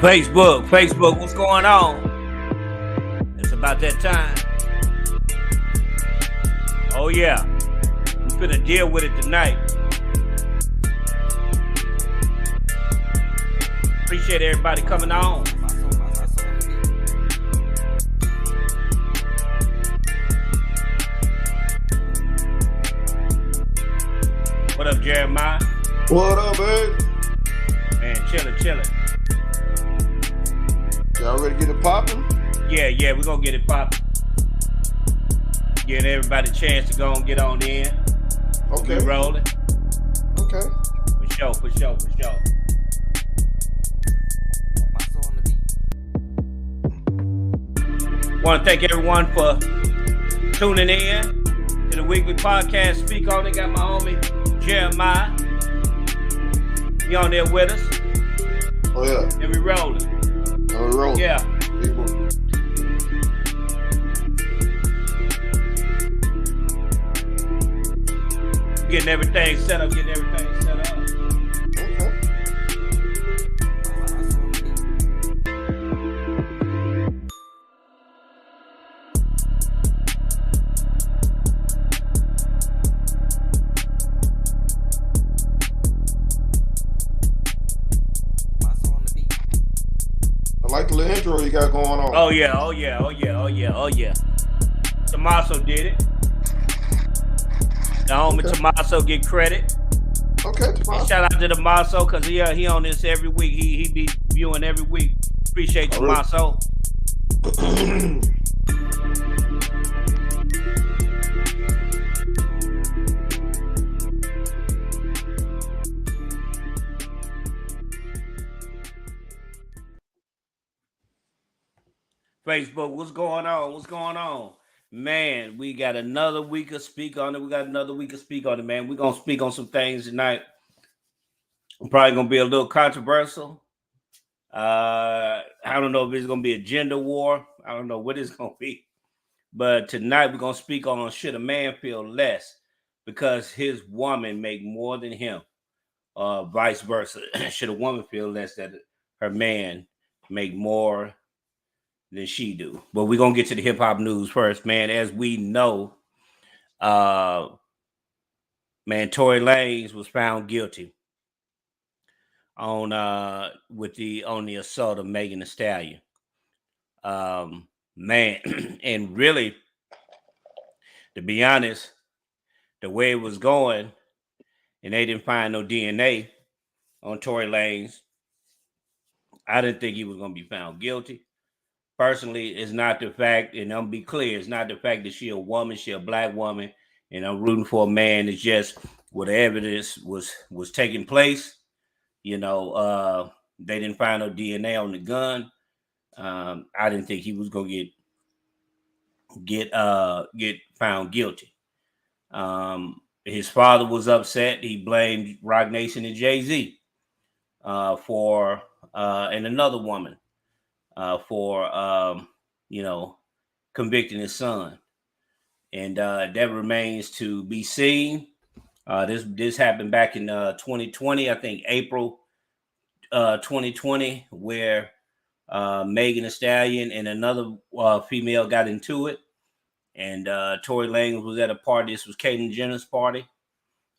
Facebook, what's going on? It's about that time. Oh yeah, we're finna deal with it tonight. Appreciate everybody coming on. What up, Jeremiah? What up, babe? Man, chillin'. Y'all ready to get it popping? Yeah, we're gonna get it popping. Giving everybody a chance to go and get on in. Okay. We rolling. Okay. For sure. Want to thank everyone for tuning in to the weekly podcast. Speak on it. Got my homie Jeremiah. He on there with us. Oh yeah. And we rolling. Oh, we rolling. Yeah. People. Getting everything set up. Okay. I like the little intro you got going on. Oh yeah. Tommaso did it. The homie Tommaso get credit. Okay, Tommaso. Shout out to Tommaso because he on this every week. He be viewing every week. Appreciate Tommaso. Facebook, what's going on? Man, we got another week of speak on it. Man. We're going to speak on some things tonight. Probably going to be a little controversial. I don't know if it's going to be a gender war. I don't know what it's going to be. But tonight we're going to speak on should a man feel less because his woman make more than him? Vice versa. Should a woman feel less that her man make more than she do? But we're gonna get to the hip hop news first, man. As we know, man, Tory Lanez was found guilty on the assault of Megan Thee Stallion. Man, and really, to be honest, the way it was going, and they didn't find no DNA on Tory Lanez, I didn't think he was gonna be found guilty. Personally, it's not the fact, and I'm be clear, it's not the fact that she a woman, she a black woman, and I'm rooting for a man. It's just what the evidence was taking place. You know, they didn't find no DNA on the gun. I didn't think he was gonna get found guilty. His father was upset. He blamed Roc Nation and Jay-Z for and another woman. For convicting his son, and that remains to be seen. This happened back in 2020, I think April 2020, where Megan Thee Stallion and another female got into it, and Tory Lanez was at a party. This was Caitlyn Jenner's party,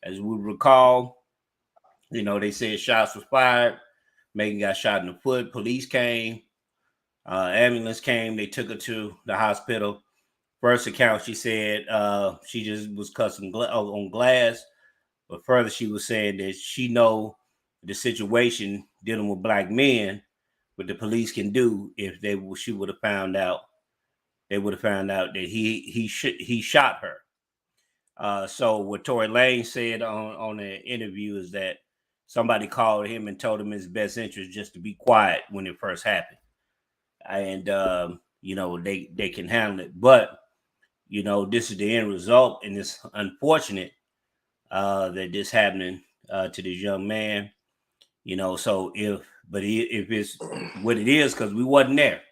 as we recall. You know, they said shots was fired. Megan got shot in the foot. Police came. Ambulance came. They took her to the hospital. First account, she said she just was cussing on glass. But further, she was saying that she know the situation dealing with black men, what the police can do if she would have found out. They would have found out that he shot her. So what Tory Lanez said on the interview is that somebody called him and told him his best interest just to be quiet when it first happened. And they can handle it, but this is the end result, and it's unfortunate that this happening to this young man. So if it's what it is, because we wasn't there,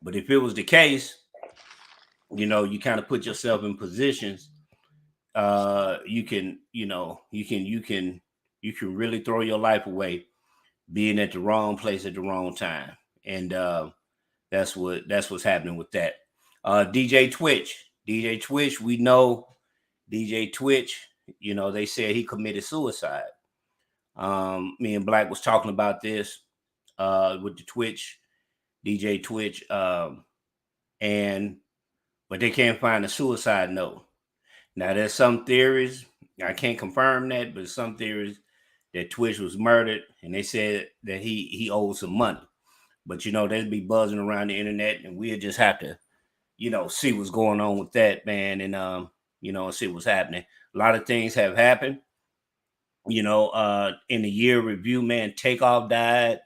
but if it was the case, you kind of put yourself in positions. You can really throw your life away being at the wrong place at the wrong time, and that's what's happening with that. DJ Twitch, we know DJ Twitch. You know, they said he committed suicide. Me and Black was talking about this with the Twitch, DJ Twitch, but they can't find a suicide note. Now, there's some theories, I can't confirm that, but some theories that Twitch was murdered, and they said that he owed some money. But you know, they'd be buzzing around the internet, and we'll just have to, you know, see what's going on with that, man, and you know, see what's happening. A lot of things have happened. You know, in the year review, man, Takeoff died.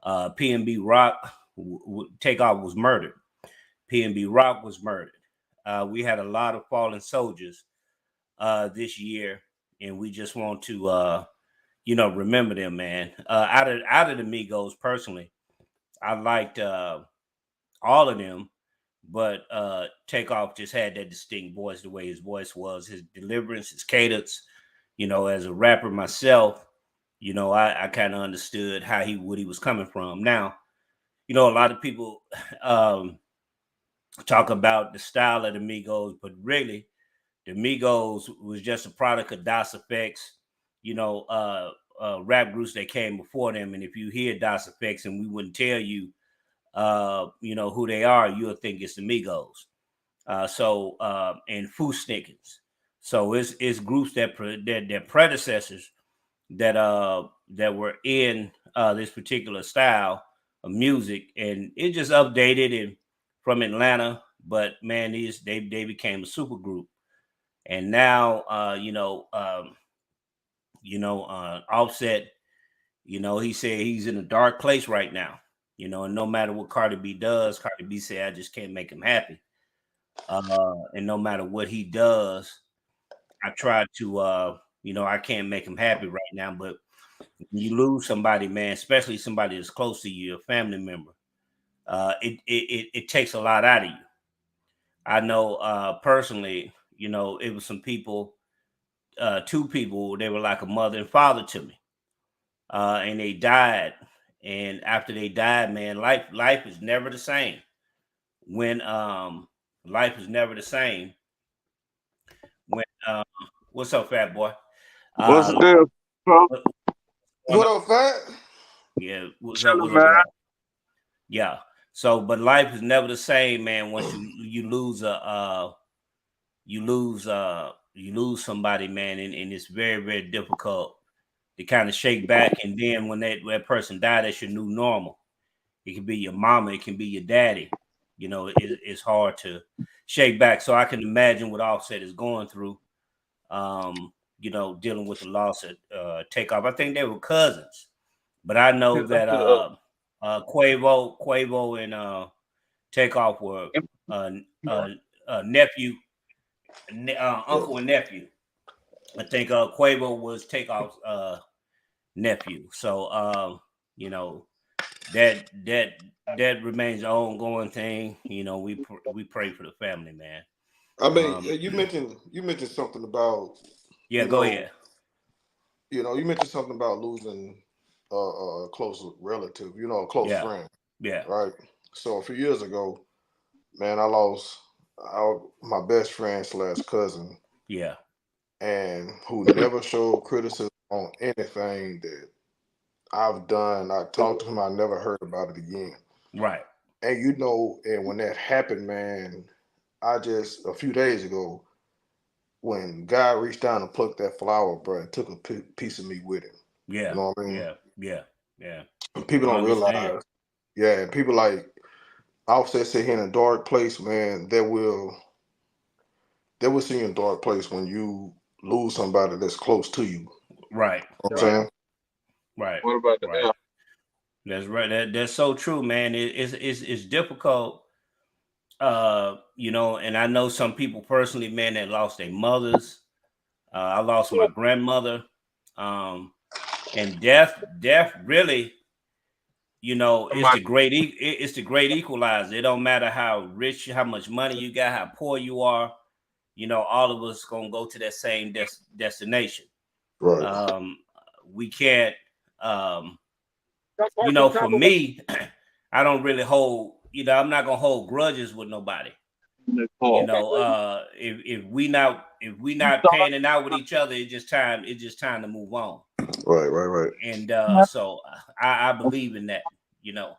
PNB Rock, Takeoff was murdered. PNB Rock was murdered. We had a lot of fallen soldiers this year, and we just want to, you know, remember them, man. Out of the Migos, personally, I liked all of them, but Takeoff just had that distinct voice, the way his voice was, his deliverance, his cadence. You know, as a rapper myself, you know, I kind of understood what he was coming from. Now, you know, a lot of people talk about the style of the Migos, but really, the Migos was just a product of Das EFX, you know, rap groups that came before them. And if you hear Das EFX and we wouldn't tell you, you know, who they are, you'll think it's the Migos. And Foo Snickers. So it's groups that their predecessors that were in this particular style of music, and it just updated and from Atlanta. But man, they became a super group, and now Offset, you know, he said he's in a dark place right now. You know, and no matter what Cardi B does, Cardi B said, I just can't make him happy. And no matter what he does, I try to, you know, I can't make him happy right now. But when you lose somebody, man, especially somebody that's close to you, a family member, it takes a lot out of you. I know personally, you know, it was some people, two people, they were like a mother and father to me. And they died. And after they died, man, life is never the same. When life is never the same. When what's up, fat boy? What's the deal, bro? What up, fat? Yeah, what's up, man? Yeah. So, but life is never the same, man. Once you lose somebody, man, and it's very, very difficult to kind of shake back. And then when that person died, that's your new normal. It can be your mama, it can be your daddy. You know, it's hard to shake back. So I can imagine what Offset is going through. You know, dealing with the loss of Takeoff. I think they were cousins, but I know that Quavo and Takeoff were nephew, uncle and nephew. I think Quavo was Takeoff's nephew. So you know, that remains an ongoing thing. You know, we pray for the family, man. I mean, you mentioned something about. Yeah, go ahead. You know, you mentioned something about losing a close relative, you know, a close friend. Yeah. Right. So a few years ago, man, I lost my best friend / cousin. Yeah. And who never showed criticism on anything that I've done. I talked to him, I never heard about it again. Right. And you know, and when that happened, man, I just a few days ago, when God reached down and plucked that flower, bro, and took a piece of me with him. Yeah. You know what I mean? Yeah. And people don't realize. Yeah, and people like Offset sit here in a dark place, man. They will see you in a dark place when you lose somebody that's close to you. Right. You know what I'm saying? Right. What about that? Right. That's right. That's so true, man. It's difficult. You know, and I know some people personally, man, that lost their mothers. I lost my grandmother. And death really, you know, it's the great equalizer. It don't matter how rich, how much money you got, how poor you are. You know, all of us gonna go to that same destination. Right. We can't, you know, for me, I don't really hold, you know, I'm not gonna hold grudges with nobody. You know, if we not panning out with each other, it's just time to move on. Right. And so I believe in that, you know.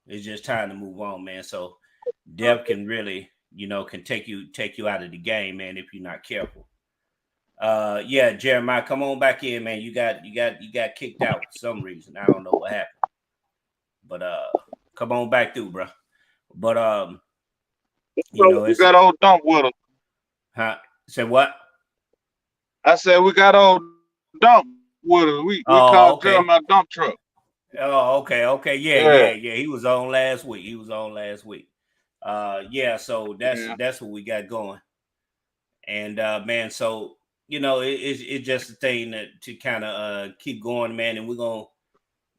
It's just time to move on, man. So death can really, you know, can take you out of the game, man, if you're not careful. Yeah, Jeremiah, come on back in, man. You got kicked out for some reason. I don't know what happened. But come on back through, bro. But you know, we got old dump with us. Huh? Say what? I said we got old dump with us. We called Jeremiah dump truck. Oh, okay. Yeah. He was on last week. Yeah, so that's what we got going. And man, so you know, it's just a thing to kind of keep going, man. And we're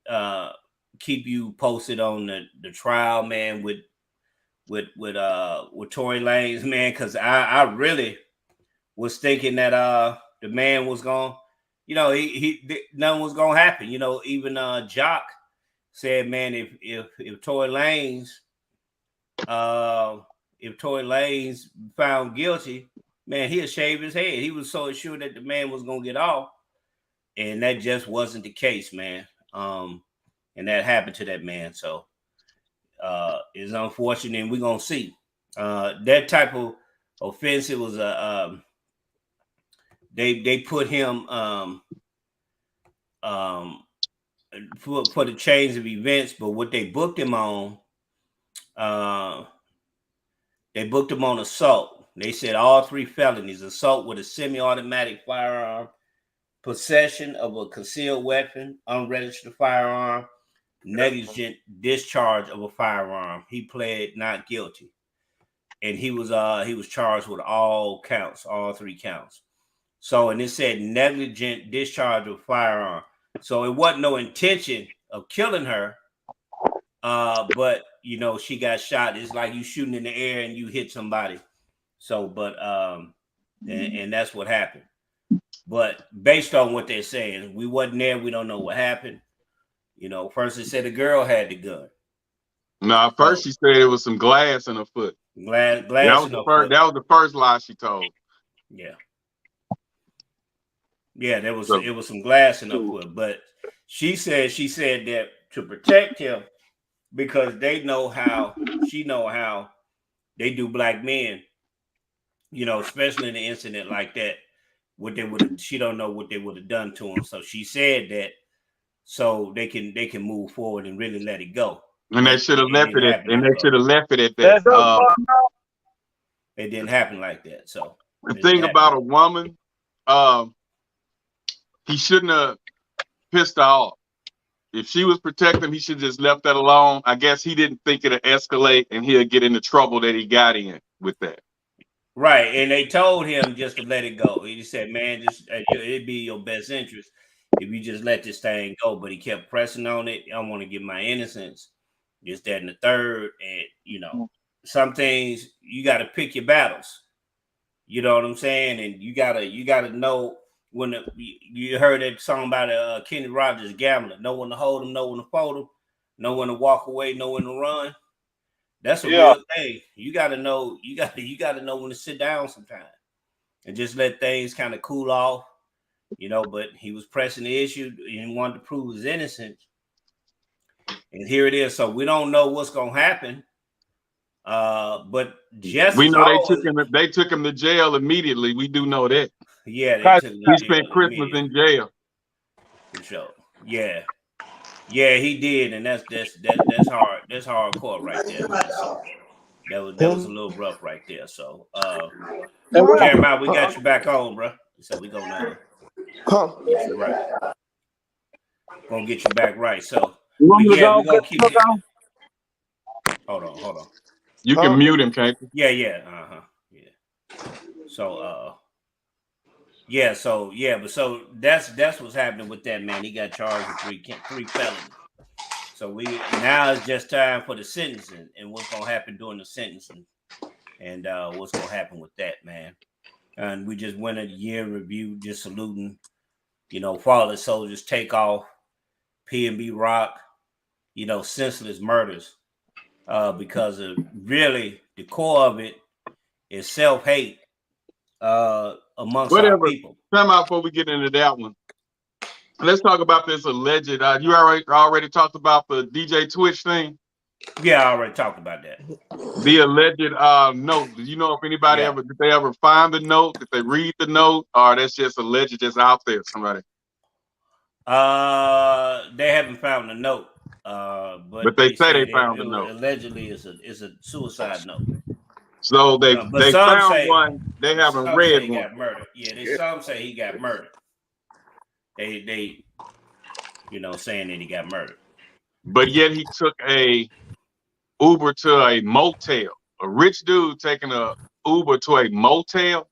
gonna keep you posted on the trial, man, with Tory Lanez, man, because I really was thinking that the man was gonna, you know, nothing was gonna happen. You know, even Jock said, man, if Tory Lanez found guilty, man, he'll shave his head. He was so sure that the man was gonna get off, and that just wasn't the case, man. And that happened to that man. So it's unfortunate, and we're gonna see. That type of offense, it was a they put him for the chains of events, but what they booked him on, they booked him on assault. They said all 3 felonies: assault with a semi-automatic firearm, possession of a concealed weapon, unregistered firearm, negligent discharge of a firearm. He pled not guilty, and he was charged with all 3 counts. So, and it said negligent discharge of firearm. So it wasn't no intention of killing her, but you know, she got shot. It's like you shooting in the air and you hit somebody. So, but and that's what happened. But based on what they're saying, we wasn't there. We don't know what happened. You know, first they said the girl had the gun. No, first she said it was some glass in her foot. Glass that was the first lie she told. Yeah. Yeah, it was some glass in her foot, but she said that to protect him, because she know how they do black men, you know, especially in an incident like that, she don't know what they would have done to him. So she said that so they can move forward and really let it go. And they should have left it at that. It didn't happen like that. So the thing about a woman, he shouldn't have pissed her off. If she was protecting him, he should have just left that alone. I guess he didn't think it'd escalate and he'll get into trouble that he got in with that. Right. And they told him just to let it go. He said, man, just it'd be your best interest if you just let this thing go. But he kept pressing on it. I want to get my innocence, this, that, and the third. And, you know, some things you got to pick your battles. You know what I'm saying? And you gotta know when you heard that song about Kenny Rogers, Gambler. Know when to hold him, know when to fold him, know when to walk away, know when to run. That's a real thing. You gotta know. You gotta know when to sit down sometimes and just let things kind of cool off. You know, but he was pressing the issue and wanted to prove his innocence. And here it is. So we don't know what's gonna happen. But just we know they took him to jail immediately. We do know that. Yeah, he spent Christmas in jail. For sure. Yeah, he did, and that's hard. That's hardcore right there. Man. So that was a little rough right there. So, Jeremiah, we got you back on, bro. So we gonna get you right. Gonna get you back right. So we gonna keep. Hold on. You can mute him, can't you? Yeah. Yeah. So that's what's happening with that man. He got charged with three felonies. So now it's just time for the sentencing and what's gonna happen during the sentencing, and what's gonna happen with that, man. And we just went a year in review, just saluting, you know, fallen soldiers take off, PNB Rock, you know, senseless murders, because of really the core of it is self-hate amongst our Whatever. people. Time out before we get into that one. Let's talk about this alleged. You already talked about the DJ Twitch thing. Yeah, I already talked about that. The alleged note. Do you know if anybody did they ever find the note? Did they read the note, or that's just alleged, just out there? Somebody. They haven't found the note. But they say they found the note. Allegedly, it's a suicide note. So they found one. They haven't read one. Got murdered. Yeah, some say he got murdered. They you know, saying that he got murdered. But yet he took a Uber to a motel. A rich dude taking a Uber to a motel.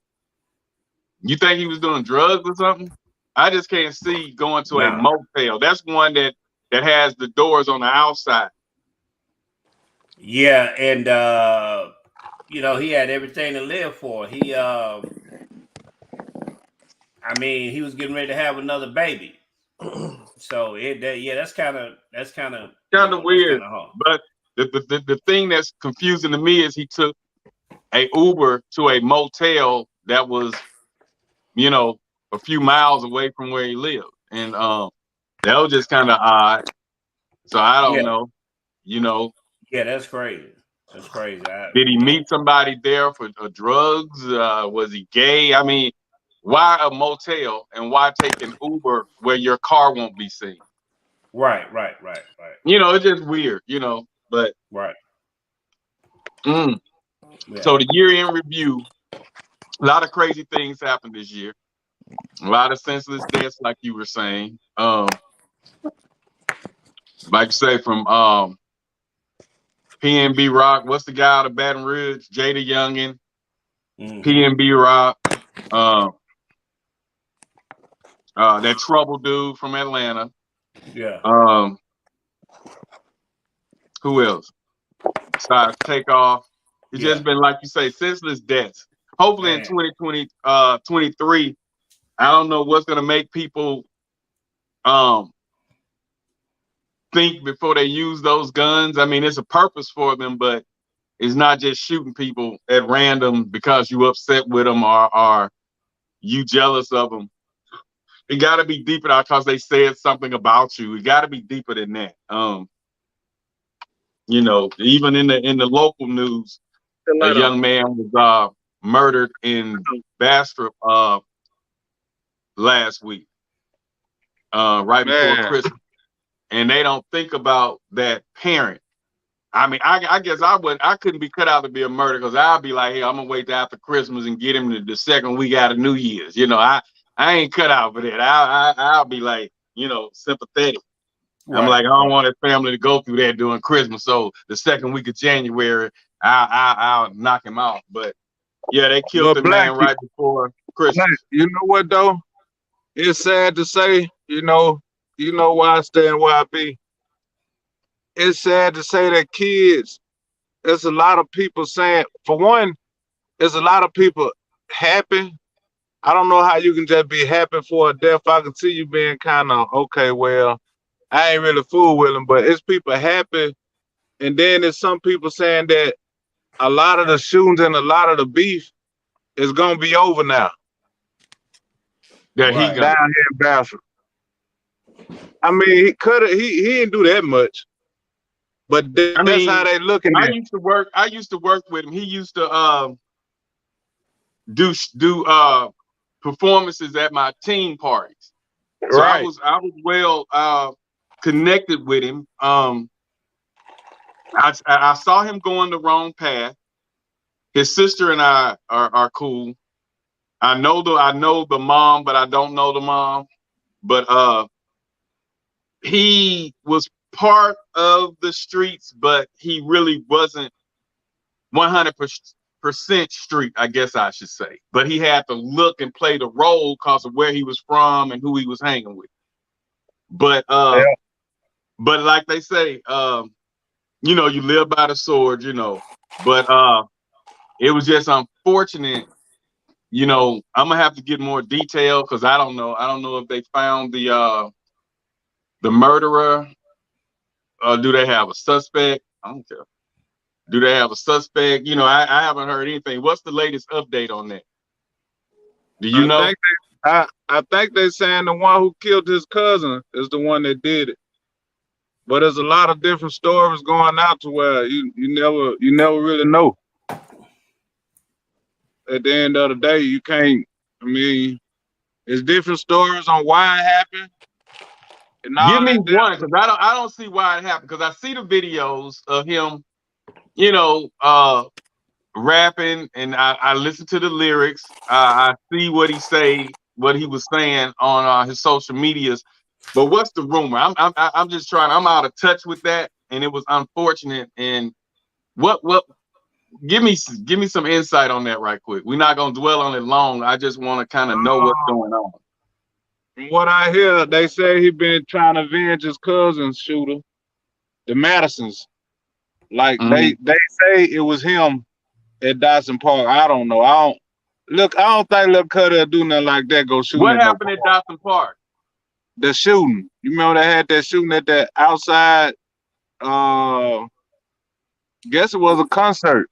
You think he was doing drugs or something? I just can't see going to a motel. That's one that has the doors on the outside. Yeah, and you know, he had everything to live for. He I mean, he was getting ready to have another baby. So that's kind of weird. But the thing that's confusing to me is he took a Uber to a motel that was, you know, a few miles away from where he lived, and that was just kind of odd. So I don't know, you know. Yeah, that's crazy. That's crazy. Did he meet somebody there for drugs? Was he gay? I mean, why a motel and why take an Uber where your car won't be seen? Right. You know, it's just weird, you know, but right. So the year-end review, a lot of crazy things happened this year. A lot of senseless deaths, like you were saying. Like you say, from PNB Rock, what's the guy out of Baton Rouge? Jada Youngin, PNB Rock, that trouble dude from Atlanta. Yeah. Who else? Besides Takeoff. It's just been, like you say, senseless deaths. Hopefully in 2023, I don't know what's gonna make people think before they use those guns. I mean, it's a purpose for them, but it's not just shooting people at random because you upset with them or you jealous of them. It got to be deeper because they said something about you. It got to be deeper than that. You know, even in the local news, a young man was murdered in Bastrop last week, right before Christmas. And they don't think about that parent. I mean, I guess I couldn't be cut out to be a murderer, because I'd be like, hey, I'm gonna wait till after Christmas and get him to the second week out of New Year's. You know, I ain't cut out for that. I'll be like, you know, sympathetic. Right. I'm like, I don't want his family to go through that during Christmas. So the second week of January, I'll knock him out. But yeah, they killed the man right before Christmas. You know what though? It's sad to say, you know why I stand where I be. It's sad to say that kids, there's a lot of people saying, for one, there's a lot of people happy. I don't know how you can just be happy for a death. I can see you being kind of, okay, well, I ain't really fool with them, but it's people happy. And then there's some people saying that a lot of the shootings and a lot of the beef is going to be over now. Yeah, he down here in Bastrop. I mean, he didn't do that much, but that's how they looking at it. I used to work with him. He used to do performances at my team parties. So right. I was well connected with him. I saw him going the wrong path. His sister and I are cool. I know the mom, but I don't know the mom. But he was part of the streets, but he really wasn't 100% street, I guess I should say. But he had to look and play the role because of where he was from and who he was hanging with. But but like they say, you know, you live by the sword, you know. But it was just unfortunate. You know, I'm gonna have to get more detail because I don't know. I don't know if they found the the murderer? Do they have a suspect? I don't care. Do they have a suspect? You know, I haven't heard anything. What's the latest update on that? Do you know? I think they're saying the one who killed his cousin is the one that did it. But there's a lot of different stories going out to where you never really know. At the end of the day, you can't. I mean, it's different stories on why it happened. And Give me one, because I don't see why it happened. Because I see the videos of him, you know, rapping, and I listen to the lyrics. I see what he was saying on his social medias. But what's the rumor? I'm just trying. I'm out of touch with that, and it was unfortunate. And what? Give me some insight on that right quick. We're not gonna dwell on it long. I just want to kind of know what's going on. From what I hear, they say he been trying to avenge his cousin's shooter, the Madisons. Like they say it was him at Dodson Park. I don't know. I don't think Lil Cuddy will do nothing like that. Go shoot. What happened at Dodson Park? The shooting. You remember they had that shooting at that outside? Guess it was a concert.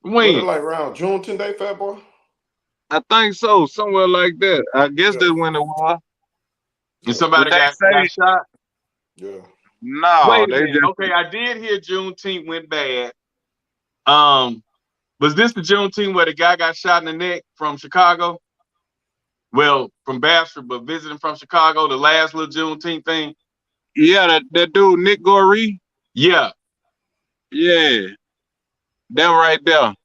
When? Like around Juneteenth Day, Fat Boy? I think so, somewhere like that. I guess that's when it was. And somebody got shot? Yeah. No. Wait a minute. Okay, I did hear Juneteenth went bad. Was this the Juneteenth where the guy got shot in the neck from Chicago? Well, from Bastrop, but visiting from Chicago, the last little Juneteenth thing? Yeah, that dude, Nick Goree? Yeah. Yeah. That right there.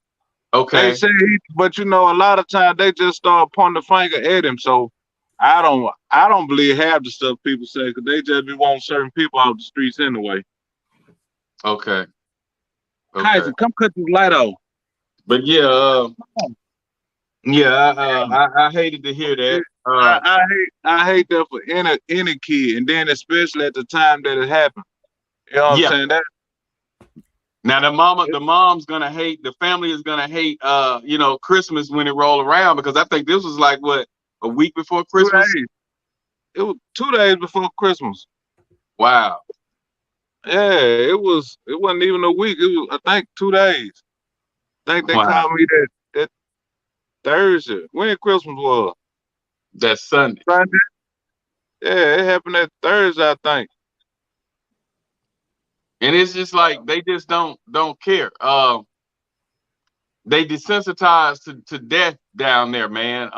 Okay. They say but you know, a lot of times they just start pointing the finger at him. So I don't believe half the stuff people say, because they just be wanting certain people out the streets anyway. Okay. Kaiser, come cut this light off. But yeah, I hated to hear that. I hate that for any kid, and then especially at the time that it happened. You know what I'm saying? That. Now the mom's gonna hate, the family is gonna hate you know, Christmas when it roll around, because I think this was like what, a week before Christmas? 2 days. It was 2 days before Christmas. Wow. Yeah, it wasn't even a week. It was, I think, 2 days. I think they called me that Thursday. When Christmas was? That Sunday. Yeah, it happened that Thursday, I think. And it's just like they just don't care. They desensitized to death down there, man.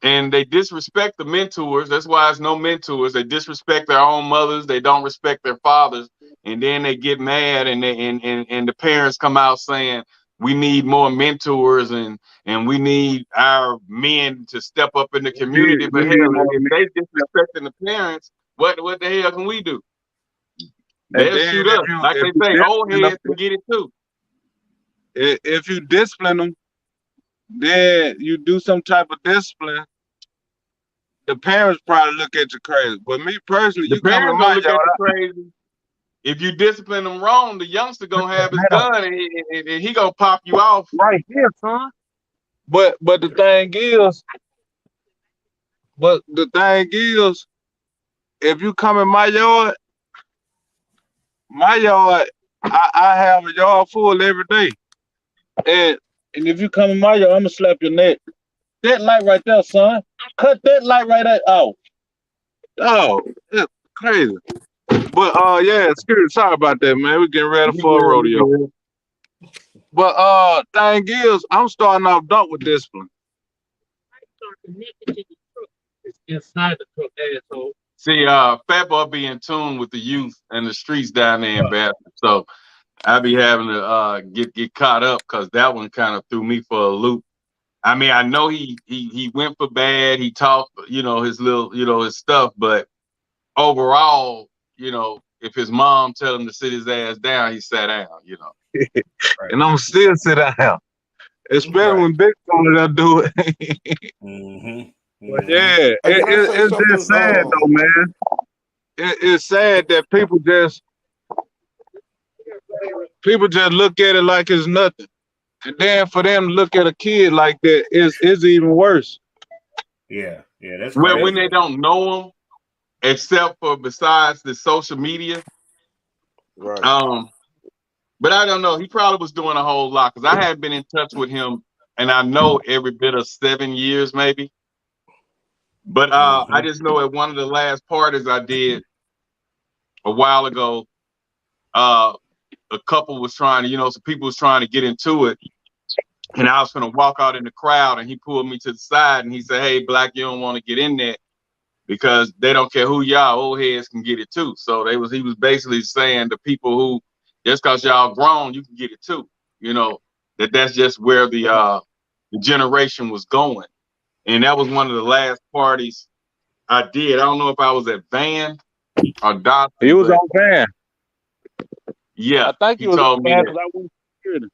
And they disrespect the mentors. That's why there's no mentors. They disrespect their own mothers. They don't respect their fathers. And then they get mad, and the parents come out saying, we need more mentors, and we need our men to step up in the community. But hell, if they disrespecting the parents, what the hell can we do? They'll shoot us. Like they say, old heads can get it too. If you discipline them, then you do some type of discipline, the parents probably look at you crazy. But me personally, the parents gonna look at you crazy. If you discipline them wrong, the youngster gonna have his gun, and he gonna pop you off right here, son. But the thing is, if you come in my yard, I have a yard full every day. And if you come in my yard, I'm gonna slap your neck. That light right there, son. Cut that light right there out. Oh, that's crazy. But yeah, sorry about that, man. We're getting ready for a rodeo. But thing is, I'm starting off dark with discipline. Inside the truck, asshole. See, Fat Boy be in tune with the youth and the streets down there in Bastrop. So I be having to get caught up, because that one kind of threw me for a loop. I mean, I know he went for bad. He talked, you know, his little, you know, his stuff. But overall, you know, if his mom tell him to sit his ass down, he sat down, you know. Right. And I'm still sit down. Especially when Big Brother do it. But yeah, it's just sad though, man. It's sad that people just look at it like it's nothing. And then for them to look at a kid like that is even worse. Yeah. Yeah, that's when crazy. they don't know him, except for besides the social media. Right. But I don't know. He probably was doing a whole lot because I hadn't been in touch with him, and I know every bit of 7 years maybe. But I just know at one of the last parties I did a while ago, a couple was trying to, some people was trying to get into it, and I was gonna walk out in the crowd, and he pulled me to the side, and he said, "Hey, Black, you don't want to get in there because they don't care who y'all, old heads can get it too." So he was basically saying to people who, just cause y'all grown, you can get it too. That's just where the generation was going. And that was one of the last parties I did. I don't know if I was at Van or Dodson. He was on Van. Yeah. I think he he was told on me Van that. because I went security.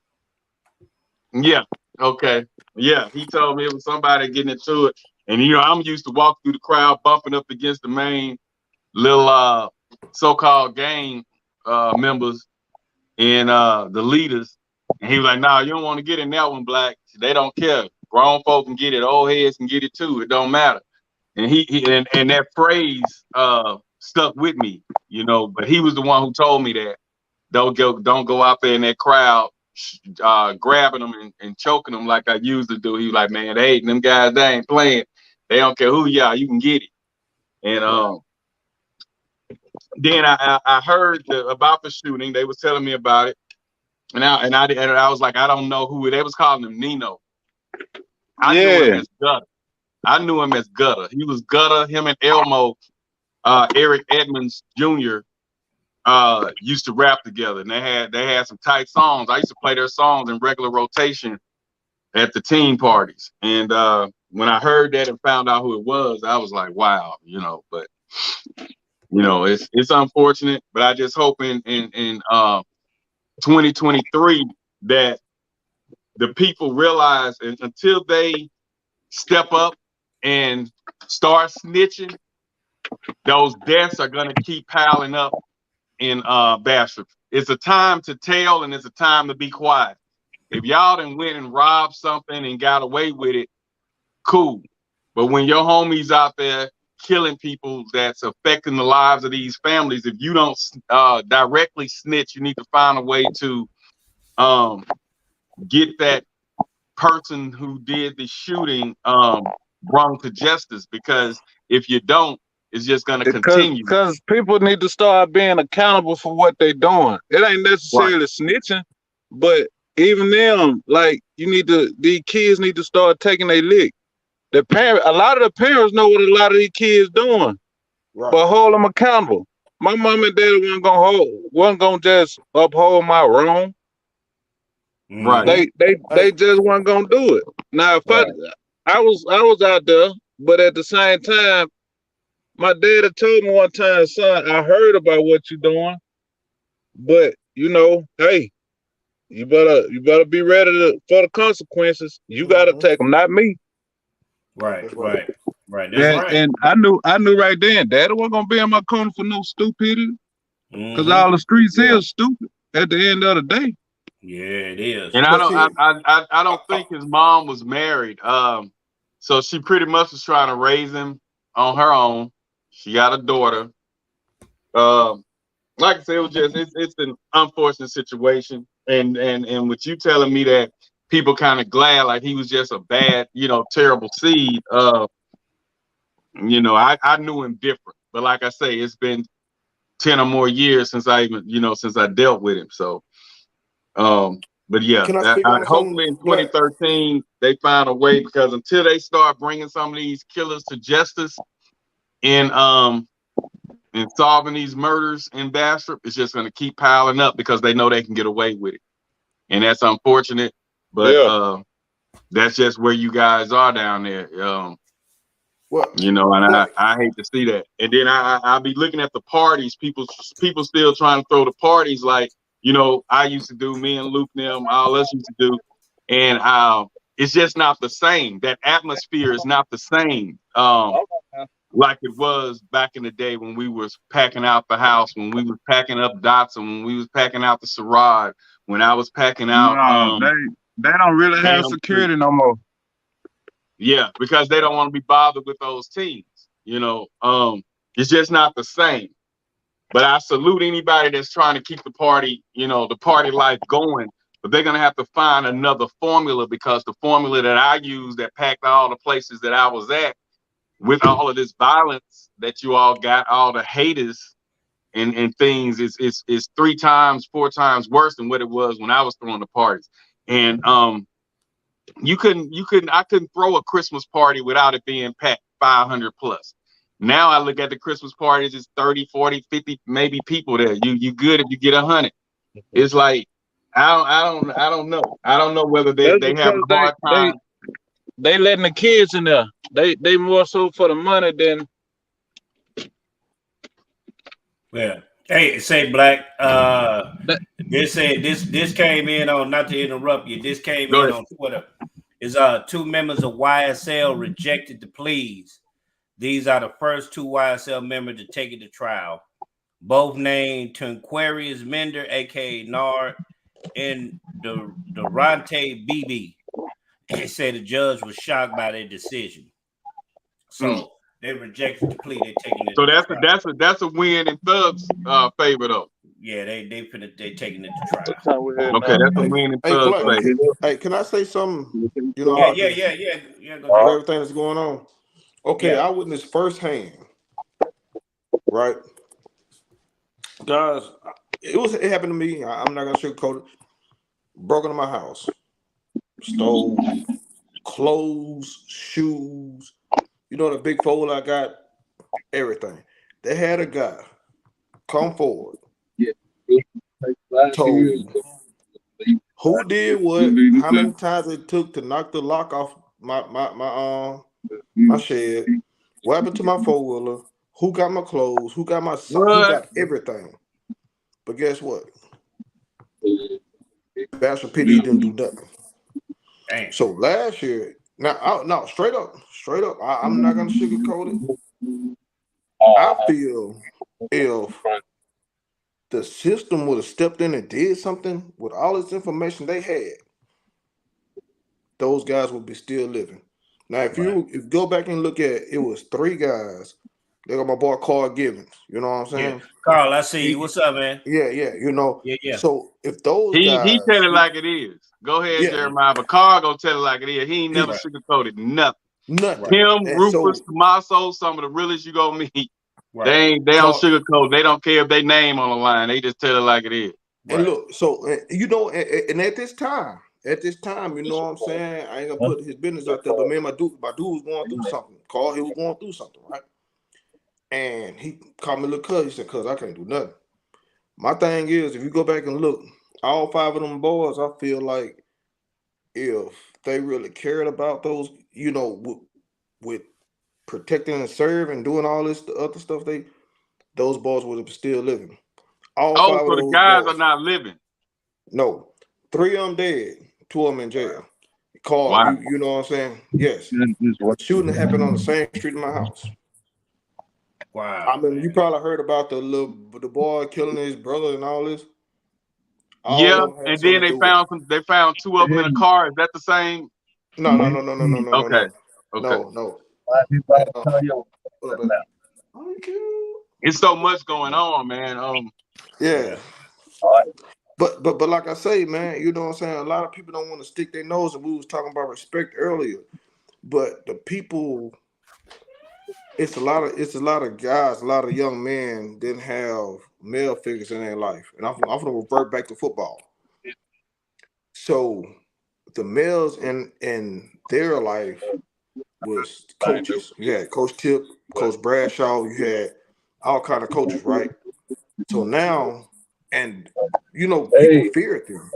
Yeah. Okay. Yeah. He told me it was somebody getting into it. And I'm used to walk through the crowd, bumping up against the main little so-called gang members and the leaders. And he was like, "Nah, you don't want to get in that one, Black. They don't care. Grown folk can get it. Old heads can get it too. It don't matter." And and that phrase stuck with me, but he was the one who told me that don't go out there in that crowd grabbing them and choking them like I used to do. He was like, "Man, them guys, they ain't playing. They don't care who you are, you can get it." And then I heard about the shooting. They was telling me about it, and I was like, I don't know who they was calling him Nino. I knew him as Gutter. I knew him as Gutter. He was Gutter. Him and Elmo, Eric Edmonds Jr. Used to rap together, and they had some tight songs. I used to play their songs in regular rotation at the teen parties. And when I heard that and found out who it was, I was like, wow, But it's unfortunate. But I just hope in 2023 that the people realize, and until they step up and start snitching, those deaths are going to keep piling up in Bastrop. It's a time to tell, and it's a time to be quiet. If y'all done went and robbed something and got away with it, cool. But when your homies out there killing people that's affecting the lives of these families, if you don't directly snitch, you need to find a way to get that person who did the shooting brought to justice, because if you don't, it's just going to continue. Because people need to start being accountable for what they're doing. It ain't necessarily snitching, but even them, like, these kids need to start taking a lick. A lot of the parents know what a lot of these kids doing, but hold them accountable. My mom and daddy wasn't gonna just uphold my wrong. Right. They just weren't gonna do it. Now, if I was out there, but at the same time, my daddy told me one time, "Son, I heard about what you're doing, but hey, you better be ready for the consequences. You gotta take them, not me." Right. That's right. And I knew right then, Daddy wasn't gonna be in my corner for no stupidity, because all the streets is stupid at the end of the day. Yeah, it is. And I don't think his mom was married. So she pretty much was trying to raise him on her own. She got a daughter. Like I said, it's an unfortunate situation. And with you telling me that people kind of glad like he was just a bad, terrible seed. I knew him different. But like I say, it's been 10 or more years since I dealt with him. So but yeah, hopefully in 2013 they find a way, because until they start bringing some of these killers to justice and solving these murders in Bastrop, it's just going to keep piling up because they know they can get away with it, and that's unfortunate. But that's just where you guys are down there. I hate to see that. And then I'll be looking at the parties. People still trying to throw the parties like, I used to do, me and Luke, all us used to do. And it's just not the same. That atmosphere is not the same like it was back in the day when we was packing out the house, when we was packing up Dotson, when we was packing out the Sarad, when I was packing out. They don't really have security no more. Yeah, because they don't want to be bothered with those teams. You know, it's just not the same. But I salute anybody that's trying to keep the party, you know, the party life going. But they're gonna have to find another formula, because the formula that I use that packed all the places that I was at, with all of this violence that you all got, all the haters and things, is 3 times, 4 times worse than what it was when I was throwing the parties. And I couldn't throw a Christmas party without it being packed 500 plus. Now I look at the Christmas parties, it's 30, 40, 50, maybe people there. You good if you get 100. It's like, I don't know. I don't know whether they have a hard time. They letting the kids in there. They more so for the money than. Yeah. Hey, say Black. This came in on, not to interrupt you. This came in on Twitter. Is 2 members of YSL rejected the pleas. These are the first 2 YSL members to take it to trial. Both named Tunquarius Mender, aka Nard, and Durante BB. They say the judge was shocked by their decision. So they rejected the plea. They taking it. So that's a win in Thug's favor though. Yeah, they taking it to trial. Okay, that's a win in Thug's favor. Hey, can I say something? You know, Yeah. Go everything that's going on. Okay, I witnessed firsthand. Right, guys, it happened to me. I'm not gonna sugarcoat it. Broke into my house, stole clothes, shoes. You know, the big fold I got, everything. They had a guy come forward, told who did what, how many times it took to knock the lock off my shed, what happened to my 4-wheeler, who got my clothes, who got my who got everything. But guess what? Bachelor PD didn't do nothing. Dang. So last year, now straight up, I'm not gonna sugarcoat it. I feel if the system would have stepped in and did something with all this information they had, those guys would be still living. Now, if you go back and look at it, was 3 guys. They got my boy Carl Givens. You know what I'm saying? Yeah. Carl, I see you. What's up, man? Yeah. You know. Yeah. So if those guys, he tell it like it is. Go ahead, Jeremiah. But Carl gonna tell it like it is. He ain't never sugarcoated nothing. Him, Rufus, Tommaso, some of the realest you gonna meet. Right. They don't sugarcoat. They don't care if they name on the line. They just tell it like it is. And look, so you know, and at this time, you know what I'm saying? I ain't gonna put his business out there, but man, my dude was going through something. Carl, he was going through something, right? And he called me little cuz. He said, "Cuz I can't do nothing." My thing is, if you go back and look, all 5 of them boys, I feel like if they really cared about those, you know, with protecting and serving and doing all this other stuff, those boys would have still living. All 5 so of the those guys boys are not living. No, 3 of them dead, 2 of them in jail. Carl, you know what I'm saying? Yes. Shooting happened on the same street in my house. Wow. I mean, you probably heard about the boy killing his brother and all this. And then they found 2 of them in a car. Is that the same? No. Okay. No. It's so much going on, man. Yeah. But like I say, man, you know what I'm saying? A lot of people don't want to stick their nose, and we was talking about respect earlier. But the people, it's a lot of guys, a lot of young men didn't have male figures in their life. And I'm gonna revert back to football. So the males in their life was coaches. You had Coach Tip, Coach Bradshaw, you had all kind of coaches, right? So now, and you know, people feared them.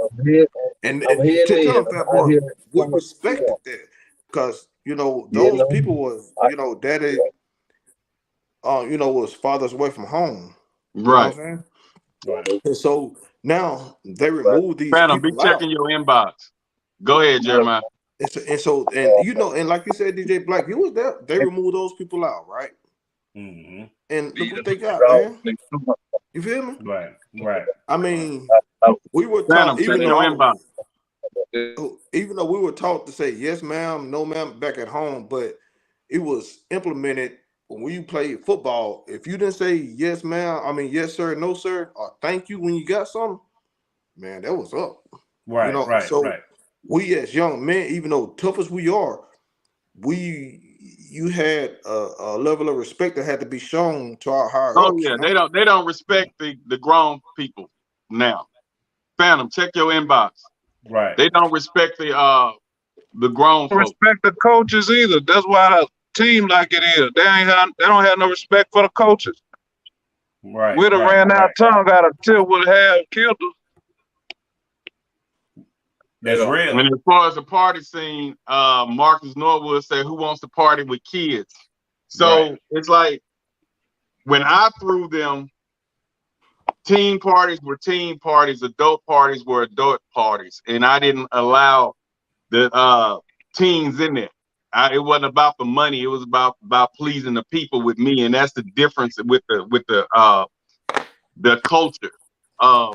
And to tell them that boy, we respected that. Because, you know, those people was, you know, daddy, you know, was fathers away from home. You know what I'm saying? Right. And so now they removed these people be checking your inbox. Go ahead, Jeremiah. And so you know, and like you said, DJ Black, you was there. They removed those people out, right? Mm-hmm. And look what they got, man. You feel me? Right. I mean, we were talking even even though we were taught to say yes, ma'am, no, ma'am, back at home, but it was implemented when you played football. If you didn't say yes, ma'am, I mean yes, sir, no, sir, or thank you when you got something, man, that was up. Right, You know, right, so right. we as young men, even though tough as we are, you had a level of respect that had to be shown to our higher Oh ups. yeah, You know? they don't respect the grown people now. Phantom, check your inbox. Right. They don't respect the grown Don't folks. respect the coaches either. That's why the team like it is. They don't have no respect for the coaches. Right. We'd have ran out tongue out of till would have killed us. That's Yeah. real. And as far as the party scene, Marcus Norwood said, "Who wants to party with kids?" So it's like when I threw them, teen parties were teen parties, adult parties were adult parties, and I didn't allow the teens in there. It wasn't about the money; it was about pleasing the people with me, and that's the difference with the culture. I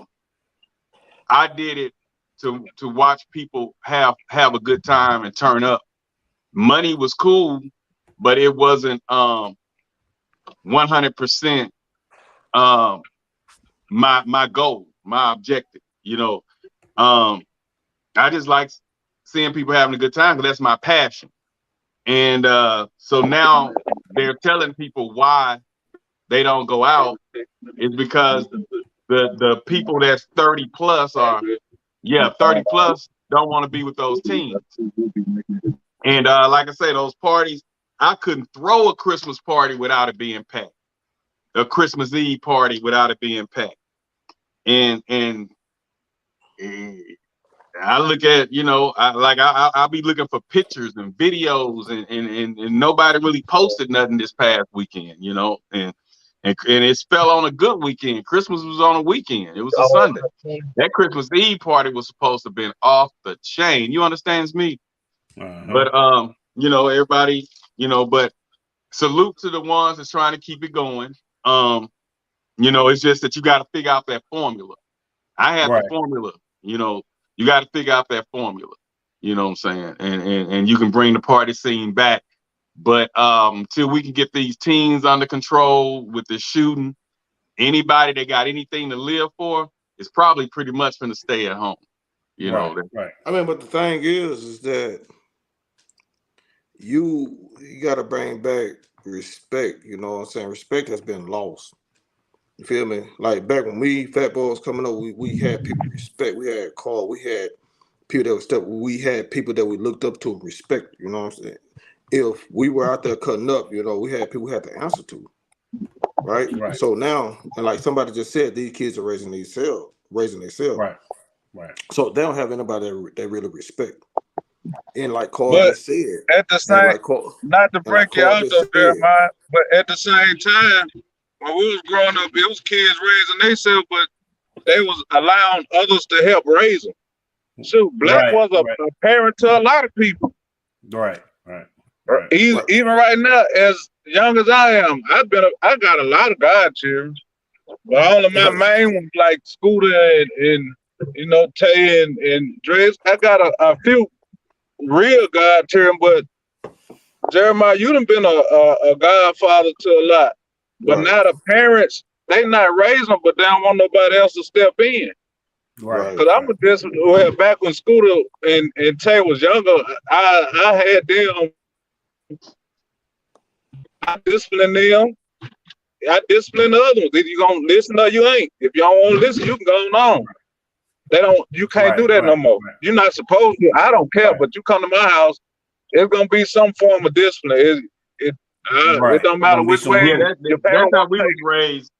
did it to watch people have a good time and turn up. Money was cool, but it wasn't 100% my goal, my objective. You know, I just like seeing people having a good time because that's my passion. And so now they're telling people why they don't go out is because the people that's 30 plus are 30 plus don't want to be with those teens. And like I say, those parties, I couldn't throw a Christmas party without it being packed, a Christmas Eve party without it being packed. And I look at, I'll be looking for pictures and videos and nobody really posted nothing this past weekend, and it fell on a good weekend. Christmas was on a weekend. It was a Sunday. That Christmas Eve party was supposed to have been off the chain. You understand me? But everybody, but salute to the ones that's trying to keep it going. It's just that you got to figure out that formula. I have the formula, you got to figure out that formula, you know what I'm saying? And you can bring the party scene back. But till we can get these teens under control with the shooting, anybody that got anything to live for is probably pretty much going to stay at home. You know. Right. I mean, but the thing is that you got to bring back respect. You know what I'm saying? Respect has been lost. You feel me? Like back when we Fat Boys coming up, we had people respect. We had Carl. We had people that was we had people that we looked up to and respect. You know what I'm saying? If we were out there cutting up, we had people we had to answer to. Right? So now, and like somebody just said, these kids are raising themselves. Right. So they don't have anybody they really respect. And like Carl just said, at the same, not to break you out though, Jeremiah, but at the same time, when we was growing up, it was kids raising themselves, but they was allowing others to help raise them. So Black was a parent to a lot of people. Right. Even right now, as young as I am, I got a lot of godchildren, but all of my main ones like Scooter and Tay and Dres. I got a few real godchildren, but Jeremiah, you done been a godfather to a lot. But now the parents, they not raising them, but they don't want nobody else to step in. Right. Because I'm just back when Scooter and Tay was younger, I had them. I discipline them. I discipline the other ones. If you gonna listen or you ain't. If you don't want to listen, you can go on. You can't do that no more. You're not supposed to. I don't care, but you come to my house, it's gonna be some form of discipline. It don't matter which way. That's how we was raised.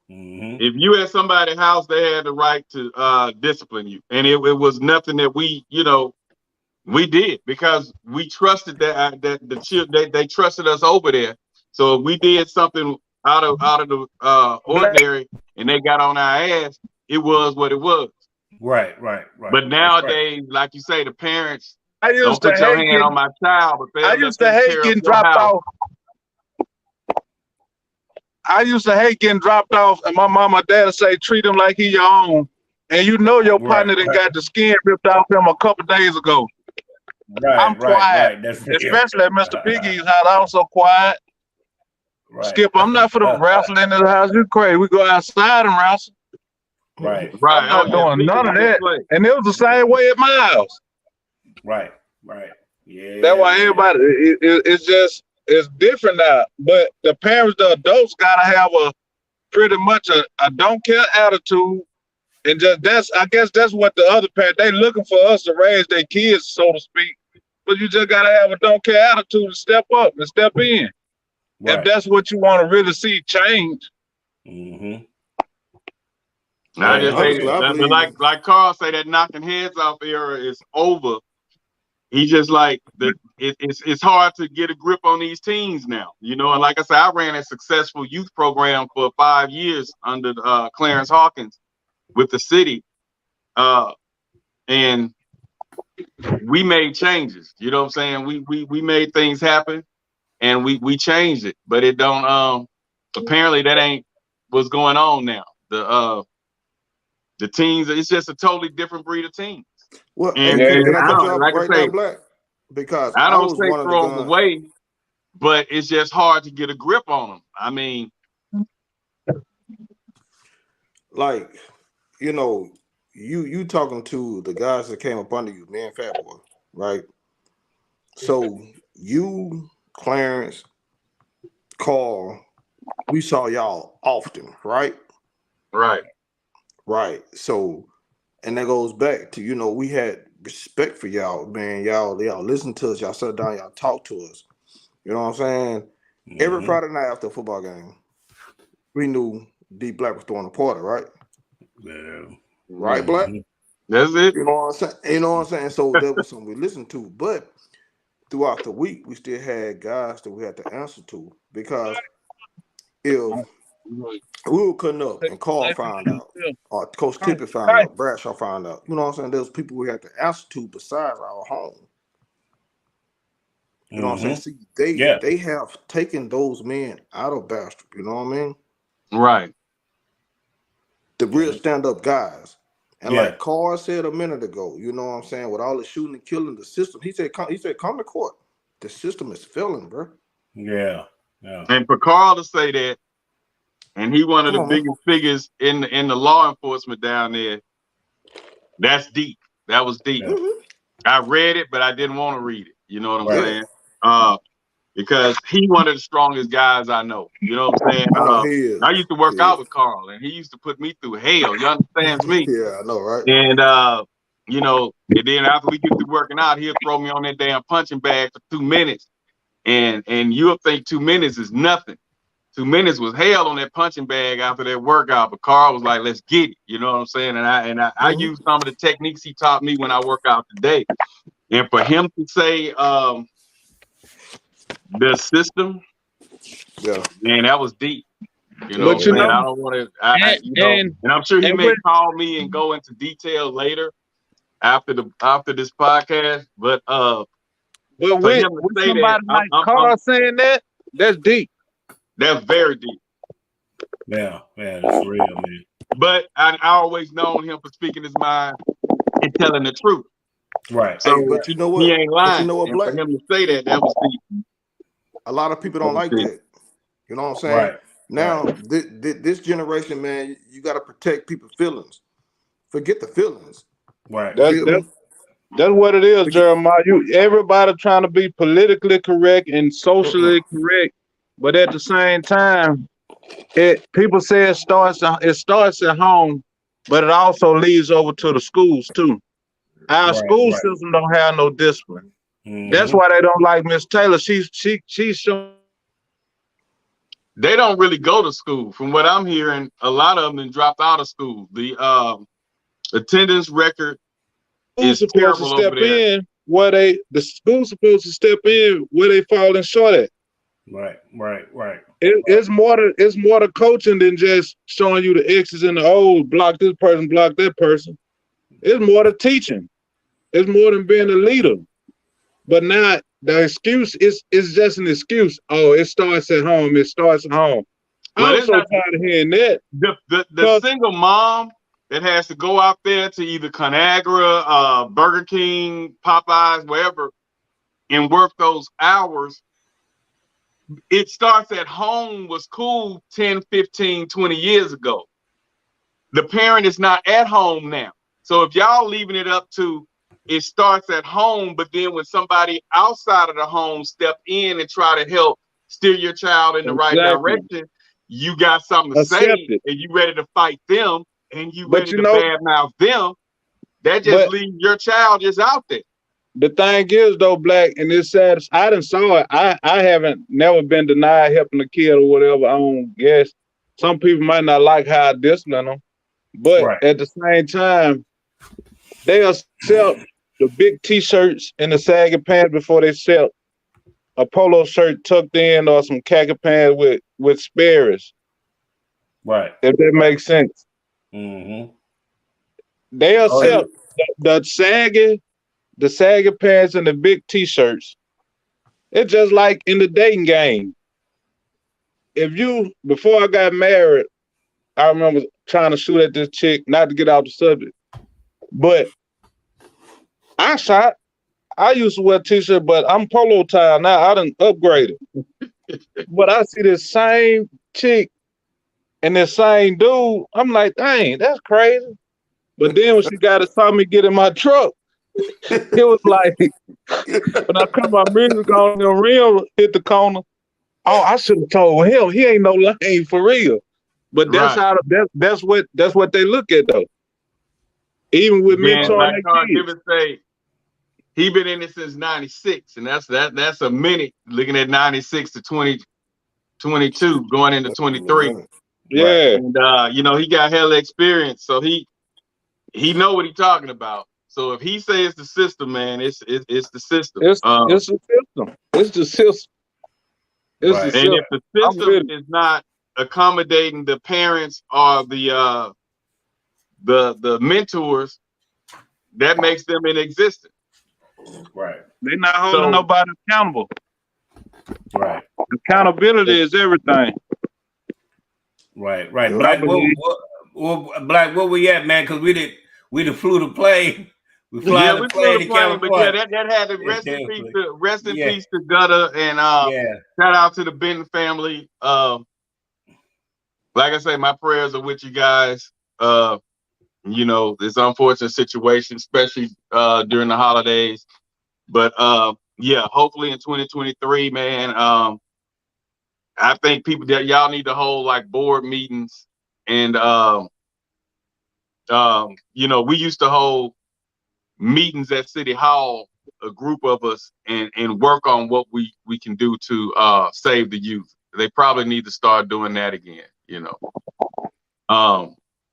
Mm-hmm. If you at somebody's house, they had the right to discipline you, and it was nothing that we did because we trusted that the children they trusted us over there. So if we did something out of the ordinary and they got on our ass, it was what it was. Right. But nowadays, like you say, the parents don't put your hand on my child, but I used to hate getting dropped off. I used to hate getting dropped off, and my mom and dad say treat him like he your own, and you know your Right, partner done right. got the skin ripped off him a couple days ago. I'm quiet, That's real. especially at Mr. Piggy's house. I'm so quiet. Right. Skip, I'm not for the wrestling in the house. You crazy? We go outside and wrestle. Right, Right. I'm not doing none of that. Play. And it was the same way at my house. right. Yeah. That's why everybody, it's different now. But the parents, the adults, gotta have a pretty much a don't care attitude, and I guess that's what the other parents, they looking for us to raise their kids, so to speak. But you just gotta have a don't care attitude and step up and step in. Right. If that's what you want to really see change. Mm-hmm. I just hate it. Honestly, I But believe- like Carl say, that knocking heads off era is over. He just like it's hard to get a grip on these teens now, you know. And like I said, I ran a successful youth program for 5 years under Clarence Hawkins with the city, and we made changes. You know what I'm saying? We made things happen, and we changed it. But it don't. Apparently, that ain't what's going on now. The teens, it's just a totally different breed of team. Well, And- can I and cut I you don't- off like I right say, now, Black? Because I I don't was say one of the throw them guys. away, but it's just hard to get a grip on them. I mean, Like, you know, you talking to the guys that came up under you, me and Fat Boy, right? So you, Clarence, Carl, we saw y'all often, right? right. Right. So, and that goes back to, you know, we had respect for y'all, man. Y'all listen to us, y'all sit down, y'all talk to us. You know what I'm saying? Every Mhm. Friday night after a football game, we knew D Black was throwing a party, right? Yeah. Right, Black? Mhm. That's it. You know what I'm saying? You know what I'm saying? So that was something we listened to. But throughout the week, we still had guys that we had to answer to, because if we were cutting up and Carl found out, or Coach Tippett found out, Bradshaw found out, you know what I'm saying? There's people we had to answer to besides our home. You know what I'm saying? See, Yeah. they have taken those men out of Bastrop, you know what I mean? Right. The real stand-up guys. And Yeah. like Carl said a minute ago, you know what I'm saying, with all the shooting and killing, the system, he said, come to court. The system is failing, bro. Yeah. Yeah. And for Carl to say that, and he one of Come the on, man. biggest figures in the law enforcement down there, that's deep. That was deep. Yeah. Mhm. I read it, but I didn't want to read it. You know what I'm Right. saying? Because he one of the strongest guys I know. You know what I'm saying? I know he is. I used to work He out is. with Carl, and he used to put me through hell. You understand me? Yeah, I know, right? And you know, and then after we get through working out, he'll throw me on that damn punching bag for 2 minutes. And you'll think 2 minutes is nothing. 2 minutes was hell on that punching bag after that workout. But Carl was like, let's get it. You know what I'm saying? And I use some of the techniques he taught me when I work out today. And for him to say the system, Yeah. man, that was deep. You know, But you man, know- I don't want to, and I'm sure he and may when- call me and go into detail later after this podcast. But But for with him to say somebody that, like I'm- Carl saying that, that's deep. that's very deep. Yeah. Yeah. That's real, man. But I always known him for speaking his mind and telling the truth. Right. So Hey, but you know what? he ain't lying. But you know what, And for Black? him to say that was deep. A lot of people don't like that. You know what I'm saying? Right. Now, this generation, man, you got to protect people's feelings. Forget the feelings. Right. That's what it is, Jeremiah. Everybody trying to be politically correct and socially correct, but at the same time, people say it starts at home, but it also leads over to the schools too. Our Right, school right. system don't have no discipline. Mhm. That's why they don't like Miss Taylor. She's showing. They don't really go to school. From what I'm hearing, a lot of them dropped out of school. The attendance record is Supposed to terrible step over there. in where the school's supposed to step in where they falling short at. Right. It's more to coaching than just showing you the X's and the O's. Block this person, block that person. It's more to teaching. It's more than being a leader. But now the excuse is just an excuse. Oh, it starts at home. It starts at home. Well, I'm it's so not- tired of hearing that. The single mom that has to go out there to either Conagra, Burger King, Popeyes, wherever, and work those hours. It starts at home was cool 10, 15, 20 years ago. The parent is not at home now. So if y'all leaving it up to it starts at home, but then when somebody outside of the home step in and try to help steer your child in the right direction, you got something to say and you ready to fight them and you ready to badmouth them. That just leaves your child just out there. The thing is though, Black, and it's sad, I done saw it. I haven't never been denied helping a kid or whatever. I don't guess. Some people might not like how I discipline them, but at the same time, they'll sell the big t-shirts and the saggy pants before they sell a polo shirt tucked in or some khaki pants with Sperry's. Right. If that makes sense. Mm-hmm. They'll sell the saggy pants and the big t-shirts. It's just like in the dating game. Before I got married, I remember trying to shoot at this chick, not to get out the subject, but I shot. I used to wear t-shirt, but I'm polo tie now. I done upgraded. But I see this same chick and this same dude. I'm like, dang, that's crazy. But then when she got to saw me get in my truck, it was like, when I cut my music on, the rim hit the corner. Oh, I should have told him he ain't no lame for real. But that's how that's what they look at though. Even with mentoring like kids. Say, he been in it since '96, and that's a minute. Looking at '96 to 2022, going into 23. Yeah, and he got hella experience, so he know what he's talking about. So if he says it's the system, man, it's the system. It's the system. It's the system. It's the system. And if the system is not accommodating the parents or the mentors, that makes them inexistent. Right. They're not holding nobody accountable. Right. Accountability is everything. Right. Black, Black, where we at, man? Because we done flew the plane. We flew the plane to California. But that had to rest in peace to Gutter and shout out to the Benton family. Like I say, my prayers are with you guys. This unfortunate situation, especially during the holidays. But hopefully in 2023, man, I think people that y'all need to hold like board meetings and we used to hold meetings at City Hall, a group of us, and work on what we can do to save the youth. They probably need to start doing that again,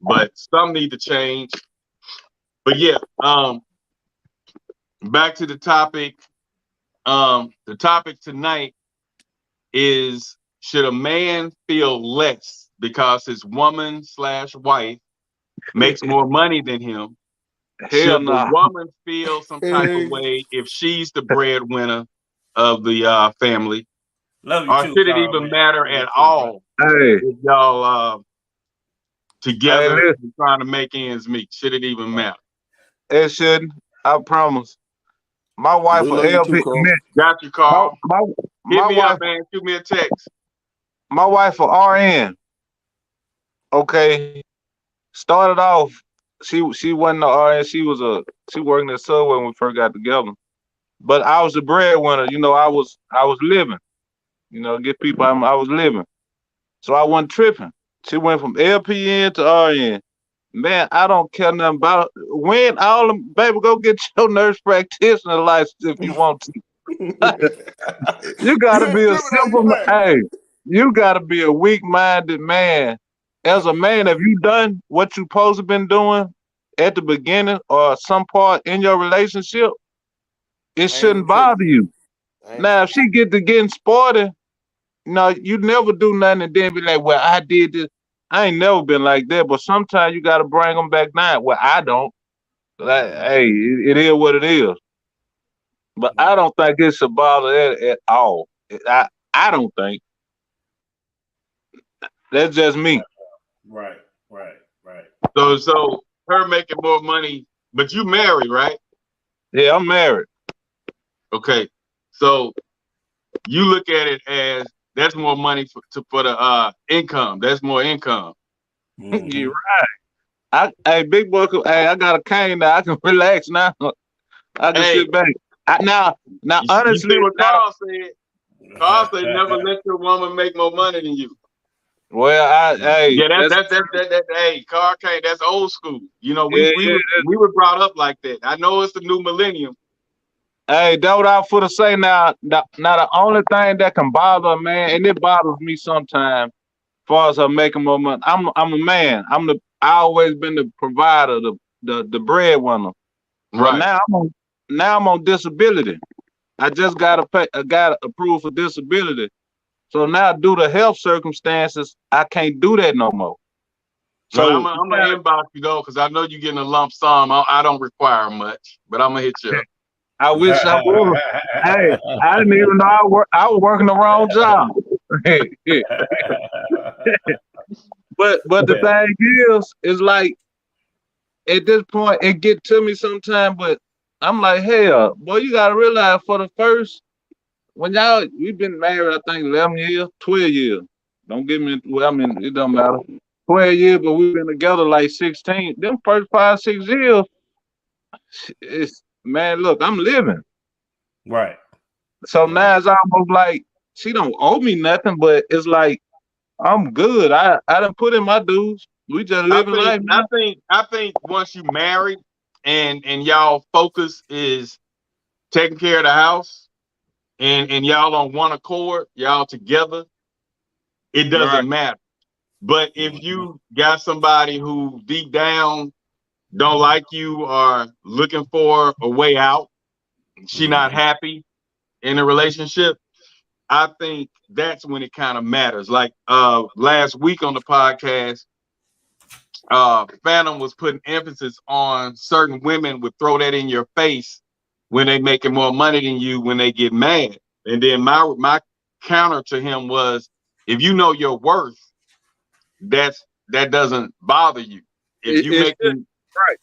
but some need to change. But back to the topic. The topic tonight is, should a man feel less because his woman/wife makes more money than him? Should the woman feel some type of way if she's the breadwinner of the family? Or should it even matter at all if y'all together trying to make ends meet? Should it even matter? It shouldn't. I promise. My wife for LP. Got you, Carl. My wife, man. Shoot me a text. My wife for RN. Okay. Started off, she wasn't an RN. She working at Subway when we first got together. But I was the breadwinner. I was living. Get people. I was living. So I wasn't tripping. She went from LPN to RN. Man, I don't care nothing about it. When all them, baby, go get your nurse practitioner license if you want to. You gotta be a simple man. Hey, you gotta be a weak-minded man. As a man, have you done what you supposed to been doing at the beginning or some part in your relationship? It shouldn't bother you. Now, if she get to getting sporty, you never do nothing and then be like, well, I did this. I ain't never been like that, but sometimes you got to bring them back down. Well, I don't. Hey, it is what it is. But I don't think it should bother that at all. I don't think. That's just me. Right. So her making more money, but you married, right? Yeah, I'm married. Okay, so you look at it as that's more money for the income. That's more income. You're right. Hey, big boy, hey, I got a cane now. I can relax now. I can sit back. Now, honestly, you see what Carl said? Carl said, never let your woman make more money than you. Well, yeah, that's hey, Carl Kane, that's old school. You know, we were brought up like that. I know it's the new millennium. Hey, that's what I was for to say now. Now, the only thing that can bother a man, and it bothers me sometimes, as far as her making more money. I'm a man. I always been the provider, the breadwinner. Right. But now I'm on disability. I just got approved for disability. So now, due to health circumstances, I can't do that no more. So I'm gonna inbox you though, because I know you're getting a lump sum. I don't require much, but I'm gonna hit you up. I wish I would. Hey, I didn't even know I was working the wrong job. but the thing is like at this point it get to me sometimes. But I'm like, hell, boy, you gotta realize for the first we've been married, I think 11 years, 12 years. Don't get me. Well, I mean, it don't matter. 12 years, but we've been together like 16. Them first 5-6 years, it's man. Look, I'm living. Right. So now it's almost like she don't owe me nothing, but it's like I'm good. I done put in my dues. We just living life now. I think once you married and y'all focus is taking care of the house and y'all on one accord, y'all together, it doesn't matter. But if you got somebody who deep down don't like you or looking for a way out, she not happy in a relationship, I think that's when it kind of matters. Like last week on the podcast, Phantom was putting emphasis on certain women would throw that in your face when they making more money than you when they get mad. And then my counter to him was, if you know your worth, that doesn't bother you. If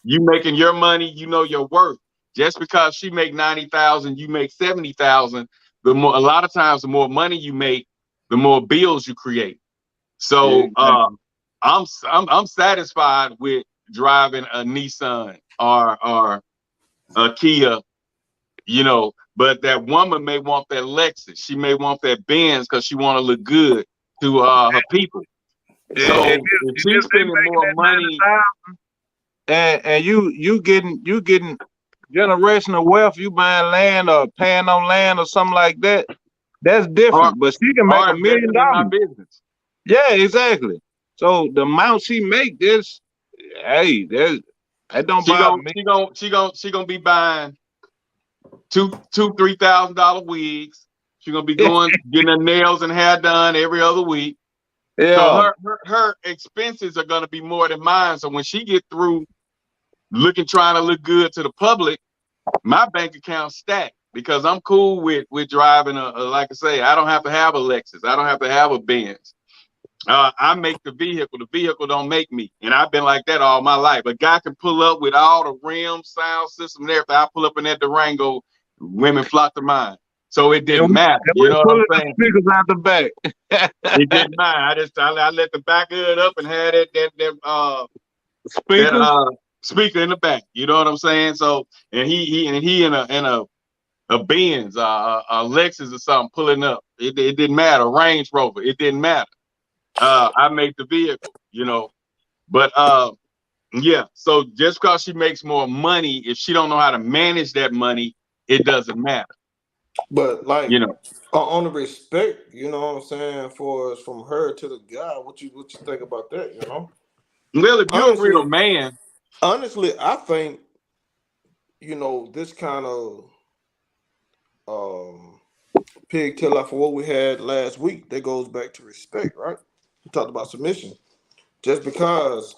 you making your money, you know your worth. Just because she make 90,000, you make 70,000. A lot of times, the more money you make, the more bills you create. So I'm satisfied with driving a Nissan or a Kia, you know. But that woman may want that Lexus. She may want that Benz because she want to look good to her people. So if she's spending more money, and you getting generational wealth, you buying land or paying on land or something like that, that's different. But she can make $1 million. Business. Yeah, exactly. So the amount she make, that don't bother me. She gonna be buying $2,000-$3,000 wigs. She gonna be getting her nails and hair done every other week. Yeah. So her expenses are gonna be more than mine. So when she get through trying to look good to the public, my bank account stacked because I'm cool with driving like I say, I don't have to have a Lexus. I don't have to have a Benz. I make the vehicle. The vehicle don't make me. And I've been like that all my life. A guy can pull up with all the rims, sound system, and everything. I pull up in that Durango, women flock to mine. So it didn't matter. You know what I'm saying? Speakers out the back. It didn't matter. I let the back of it up and had that speaker in the back. You know what I'm saying? So and he in a Benz, a Lexus or something pulling up. It didn't matter. Range Rover. It didn't matter. I make the vehicle, you know. But yeah. So just because she makes more money, if she don't know how to manage that money, it doesn't matter. But like, you know, on the respect, you know what I'm saying, from her to the guy, what you think about that, you know? Well, if you're a real man, honestly, I think, you know, this kind of pigtail off of what we had last week, that goes back to respect, right? We talked about submission. Just because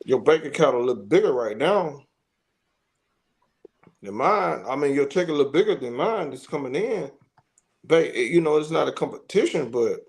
your bank account a little bigger right now than mine, I mean, your check a little bigger than mine that's coming in, but you know, it's not a competition, but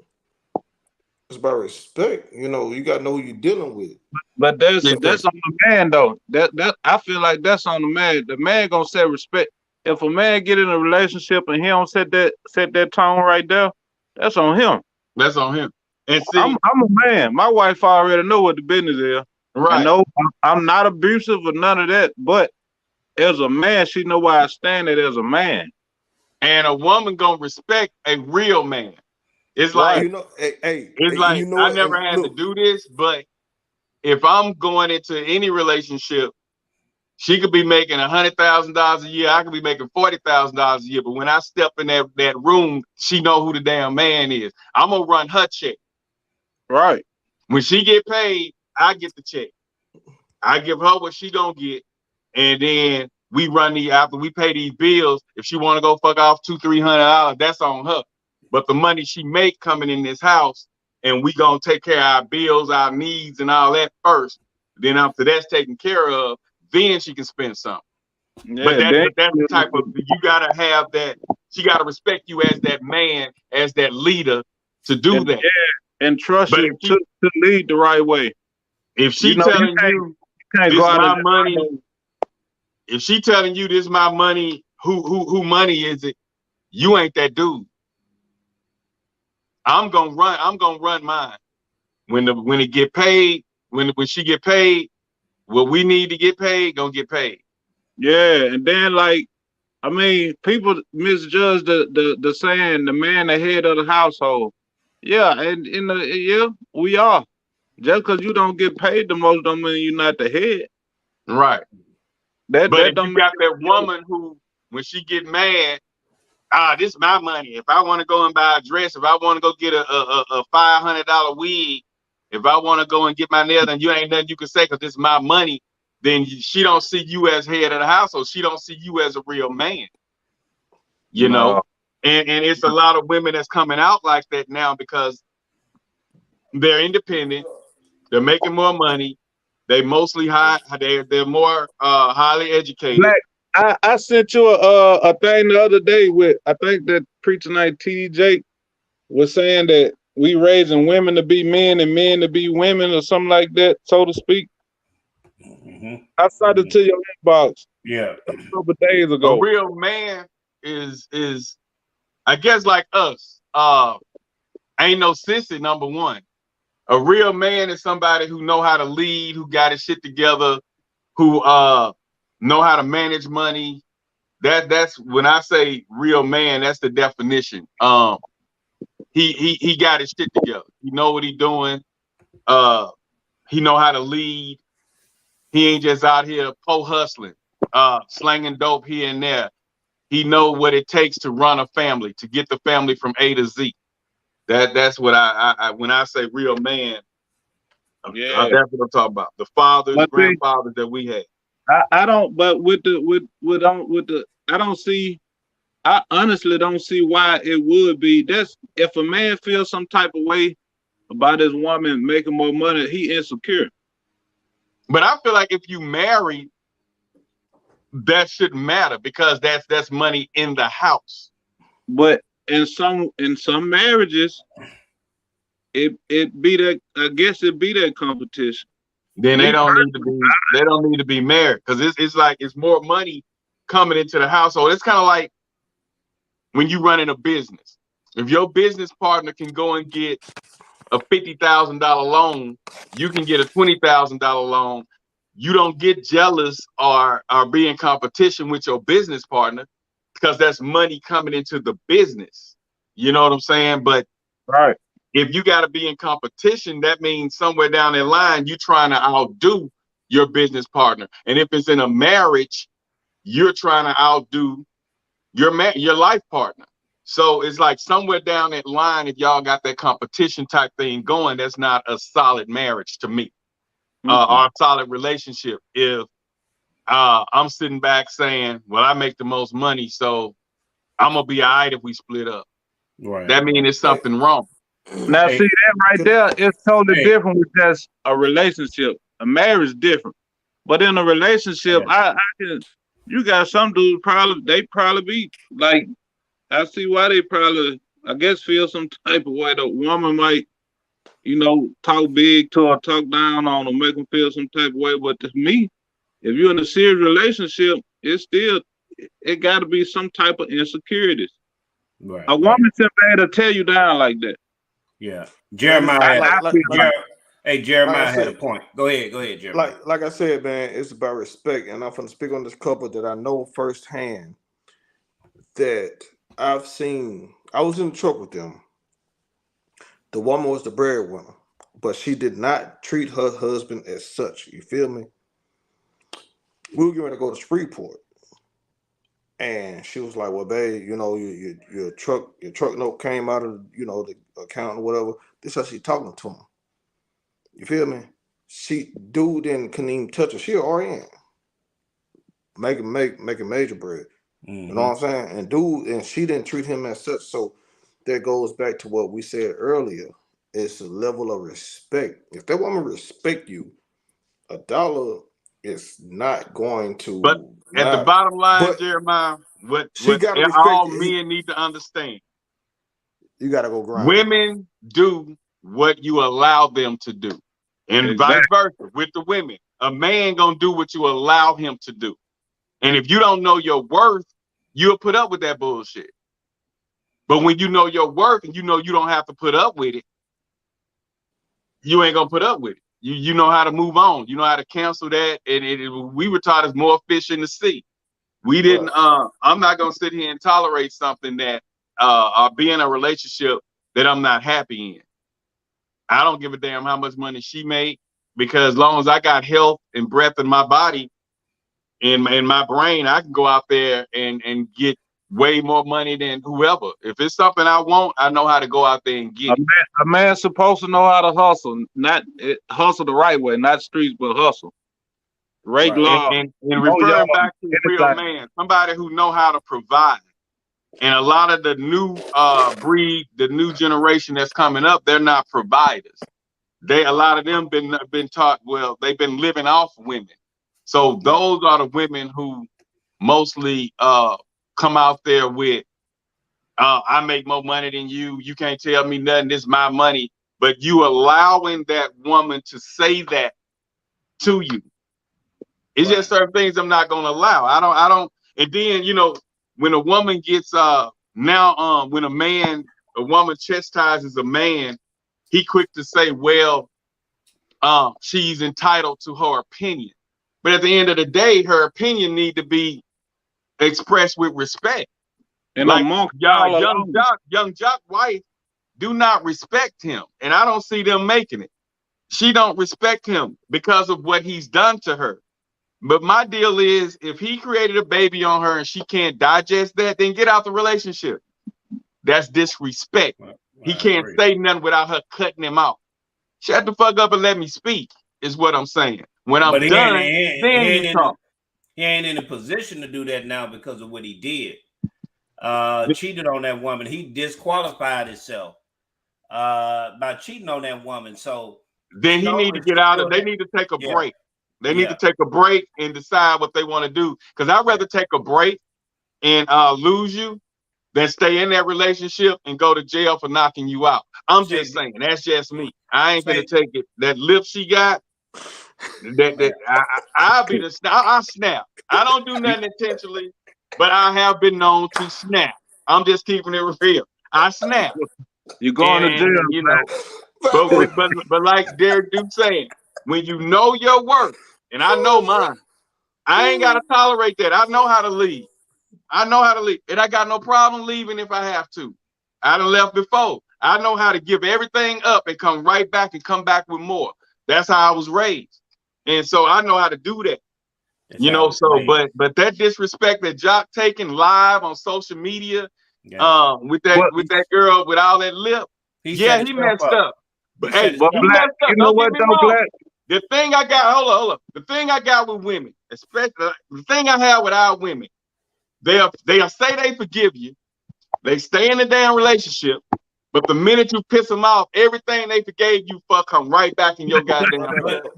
it's about respect. You know, you got to know who you're dealing with. But that's Yeah. on the man though. That I feel like that's on the man. The man gonna set respect. If a man get in a relationship and he don't set that tone right there, that's on him. That's on him. And see, I'm a man. My wife already know what the business is. right. I know I'm not abusive or none of that, but as a man, she know why I stand it as a man. And a woman gonna respect a real man. It's like, You know, hey, it's like you know I what? never And had look, to do this, but if I'm going into any relationship, she could be making $100,000 a year. I could be making $40,000 a year. But when I step in that room, she know who the damn man is. I'm gonna run her check. Right. When she get paid, I get the check. I give her what she gonna get, and then we run after we pay these bills. If she want to go fuck off $200-300, that's on her. But the money she make coming in this house, and we gonna take care of our bills, our needs, and all that first. Then after that's taken care of, then she can spend something. Yeah, but that's the type of, you gotta have that. She gotta respect you as that man, as that leader to do that. Yeah, and trust But you to lead the right way. If she telling you can't this go out my money, if she telling you this my money, who money is it? You ain't that dude. I'm gonna run mine. When it get paid, when she get paid, what we need to get paid, gonna get paid. Yeah, and then like, I mean, people misjudge the saying, the man the head of the household. Yeah, and we are. Just because you don't get paid the most don't mean you're not the head. Right. But if you got that woman who, when she get mad, this is my money. If I want to go and buy a dress, if I want to go get a $500 wig, if I want to go and get my nails done, you ain't nothing you can say because this is my money. Then she don't see you as head of the household. She don't see you as a real man. You know, and it's a lot of women that's coming out like that now because they're independent. They're making more money. They mostly they're more highly educated. Black, I sent you a thing the other day with, I think that preacher night TJ was saying that we raising women to be men and men to be women or something like that, so to speak. Mm-hmm. I sent it to your inbox. Yeah, a couple of days ago. A real man is I guess like us. Ain't no sissy, number one. A real man is somebody who know how to lead, who got his shit together, who know how to manage money. That's when I say real man, that's the definition. He got his shit together. He know what he doing. He know how to lead. He ain't just out here hustling, slanging dope here and there. He know what it takes to run a family, to get the family from A to Z. That's what I when I say real man, that's what I'm talking about. The fathers, grandfathers that we had. I don't, but I honestly don't see why it would be. That's if a man feels some type of way about his woman making more money, he insecure. But I feel like if you married, that shouldn't matter because that's money in the house. But in some marriages, it be that, I guess it be that competition. Then they don't need to be married because it's like it's more money coming into the household. It's kind of like when you running a business. If your business partner can go and get a $50,000 loan, you can get a $20,000 loan. You don't get jealous or be in competition with your business partner because that's money coming into the business. You know what I'm saying? But right. If you got to be in competition, that means somewhere down the line, you're trying to outdo your business partner. And if it's in a marriage, you're trying to outdo your life partner. So it's like somewhere down that line, if y'all got that competition type thing going, that's not a solid marriage to me, or a solid relationship. If I'm sitting back saying, well, I make the most money, so I'm going to be all right if we split up. Right. That means there's something wrong. Now, see that right there, it's totally different with just a relationship. A marriage is different. But in a relationship, I can, you got some dudes they probably be like, I see why they probably, I guess, feel some type of way. The woman might, talk big to or talk down on or make them feel some type of way. But to me, if you're in a serious relationship, it got to be some type of insecurities. Right. A woman should be able to tear you down like that. Yeah. Jeremiah Jeremiah had said, a point. Go ahead, Jeremiah. Like I said, man, it's about respect. And I'm gonna speak on this couple that I know firsthand that I've seen. I was in the truck with them. The woman was the breadwinner, but she did not treat her husband as such. You feel me? We were going to go to Shreveport. And she was like, well, babe, your truck note came out of, the account or whatever. This is how she talking to him. You feel me? Dude couldn't even touch her. She an RN. Making major bread. Mm-hmm. You know what I'm saying? And she didn't treat him as such. So that goes back to what we said earlier. It's a level of respect. If that woman respect you, $1 is not going to. But at the bottom line, Jeremiah, what all men need to understand. You got to go grind. Women do what you allow them to do. And vice versa with the women. A man gonna do what you allow him to do. And if you don't know your worth, you'll put up with that bullshit. But when you know your worth and you know you don't have to put up with it, you ain't gonna put up with it. You know how to move on. You know how to cancel that. And we were taught as more fish in the sea. We didn't. I'm not gonna sit here and tolerate something that be in a relationship that I'm not happy in. I don't give a damn how much money she made, because as long as I got health and breath in my body, in my brain, I can go out there and get way more money than whoever. If it's something I want, I know how to go out there and get it. A man's supposed to know how to hustle, not hustle the right way, not streets, but hustle. Regular. And referring back to a real man, somebody who know how to provide. And a lot of the new breed, the new generation that's coming up, they're not providers. A lot of them been taught, well, they've been living off women. So those are the women who mostly come out there with, I make more money than you. You can't tell me nothing. This is my money. But you allowing that woman to say that to you. It's just certain things I'm not going to allow. I don't. And then, when a woman gets when a woman chastises a man, he quick to say, well, she's entitled to her opinion. But at the end of the day, her opinion need to be expressed with respect. And like young Jock wife do not respect him. And I don't see them making it. She don't respect him because of what he's done to her. But my deal is, if he created a baby on her and she can't digest that, then get out the relationship. That's disrespect. He can't say nothing without her cutting him out. Shut the fuck up and let me speak, is what I'm saying. When I'm done, then you talk. He ain't in a position to do that now because of what he did. Cheated on that woman. He disqualified himself by cheating on that woman. So then he need to get out of. They need to take a break. They need to take a break and decide what they want to do. Because I'd rather take a break and lose you than stay in that relationship and go to jail for knocking you out. I'm just saying, that's just me. I ain't gonna take it. That lip she got, I'll snap. I don't do nothing intentionally, but I have been known to snap. I'm just keeping it real. I snap. You're going to jail, but like Derek Duke saying, when you know your worth, and I know mine, I ain't gotta tolerate that. I know how to leave. And I got no problem leaving if I have to. I done left before. I know how to give everything up and come right back and come back with more. That's how I was raised. And so I know how to do that. But that disrespect that Jock taking live on social media, with that girl with all that lip, he messed up. But hey, he messed up. You know what though, Black? The thing I got, hold on. The thing I got with women, especially the thing I have with our women, they'll say they forgive you, they stay in the damn relationship, but the minute you piss them off, everything they forgave you for come right back in your goddamn.